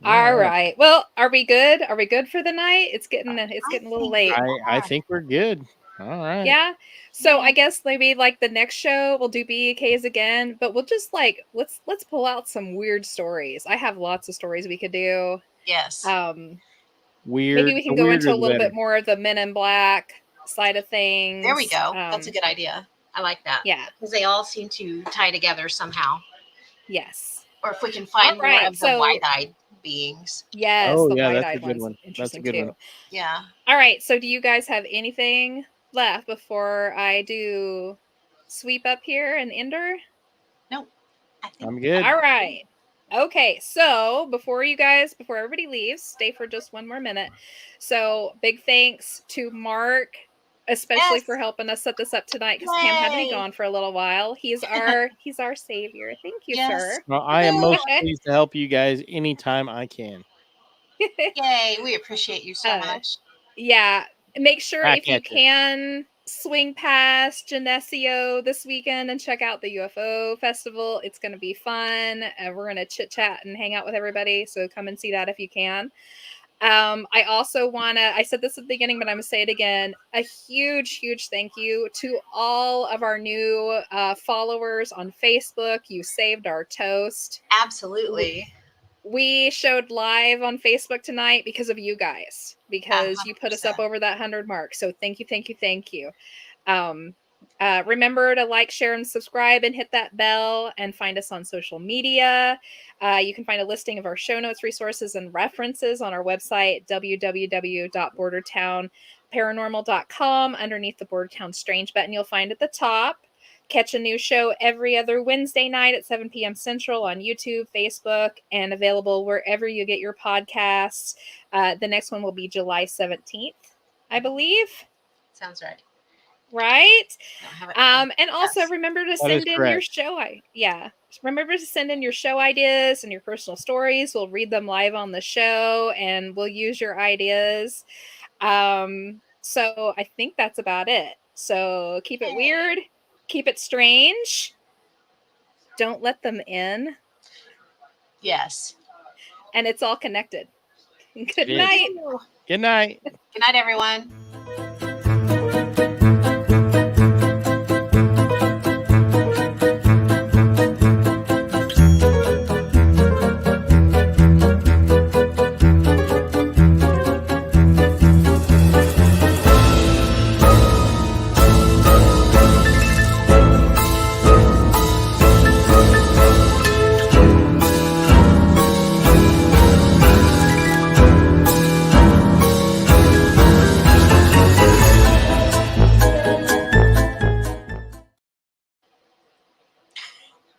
All right. Well, are we good? Are we good for the night? It's getting a little late. I think we're good. All right. Yeah. So I guess maybe like the next show we'll do BEKs again, but we'll just let's pull out some weird stories. I have lots of stories we could do. Yes. Weird. Maybe we can go into a little bit more of the Men in Black side of things. There we go. That's a good idea. I like that. Yeah. Because they all seem to tie together somehow. Yes. Or if we can find more of the wide-eyed beings. Yes. Oh, the yeah, wide-eyed that's a good ones. one. That's a good one. Yeah. All right. So do you guys have anything left before I do sweep up here and ender? Nope. I'm good. All right. Okay, so before everybody leaves, stay for just one more minute. So big thanks to Mark, especially for helping us set this up tonight, because Pam had to be gone for a little while. He's our savior. Thank you, sir. Well, I am most pleased to help you guys anytime I can. Yay, we appreciate you so much. Yeah, make sure Back if you at ya. can swing past Geneseo this weekend and check out the UFO festival. It's going to be fun. We're going to chit chat and hang out with everybody. So come and see that if you can. I also want to, I said this at the beginning, but I'm going to say it again. A huge, huge thank you to all of our new followers on Facebook. You saved our toast. Absolutely. We showed live on Facebook tonight because of you guys, because you put us up 100%. over that 100 mark. So thank you, thank you, thank you. Remember to like, share, and subscribe, and hit that bell, and find us on social media. You can find a listing of our show notes, resources, and references on our website, www.bordertownparanormal.com. Underneath the Bordertown Strange button, you'll find at the top. Catch a new show every other Wednesday night at 7 p.m. Central on YouTube, Facebook, and available wherever you get your podcasts. The next one will be July 17th, I believe. Sounds right. Right? And also remember to send in your show. Remember to send in your show ideas and your personal stories. We'll read them live on the show, and we'll use your ideas. So I think that's about it. So keep it weird, keep it strange. Don't let them in. Yes. And it's all connected. Good night. Good night. Good night, everyone.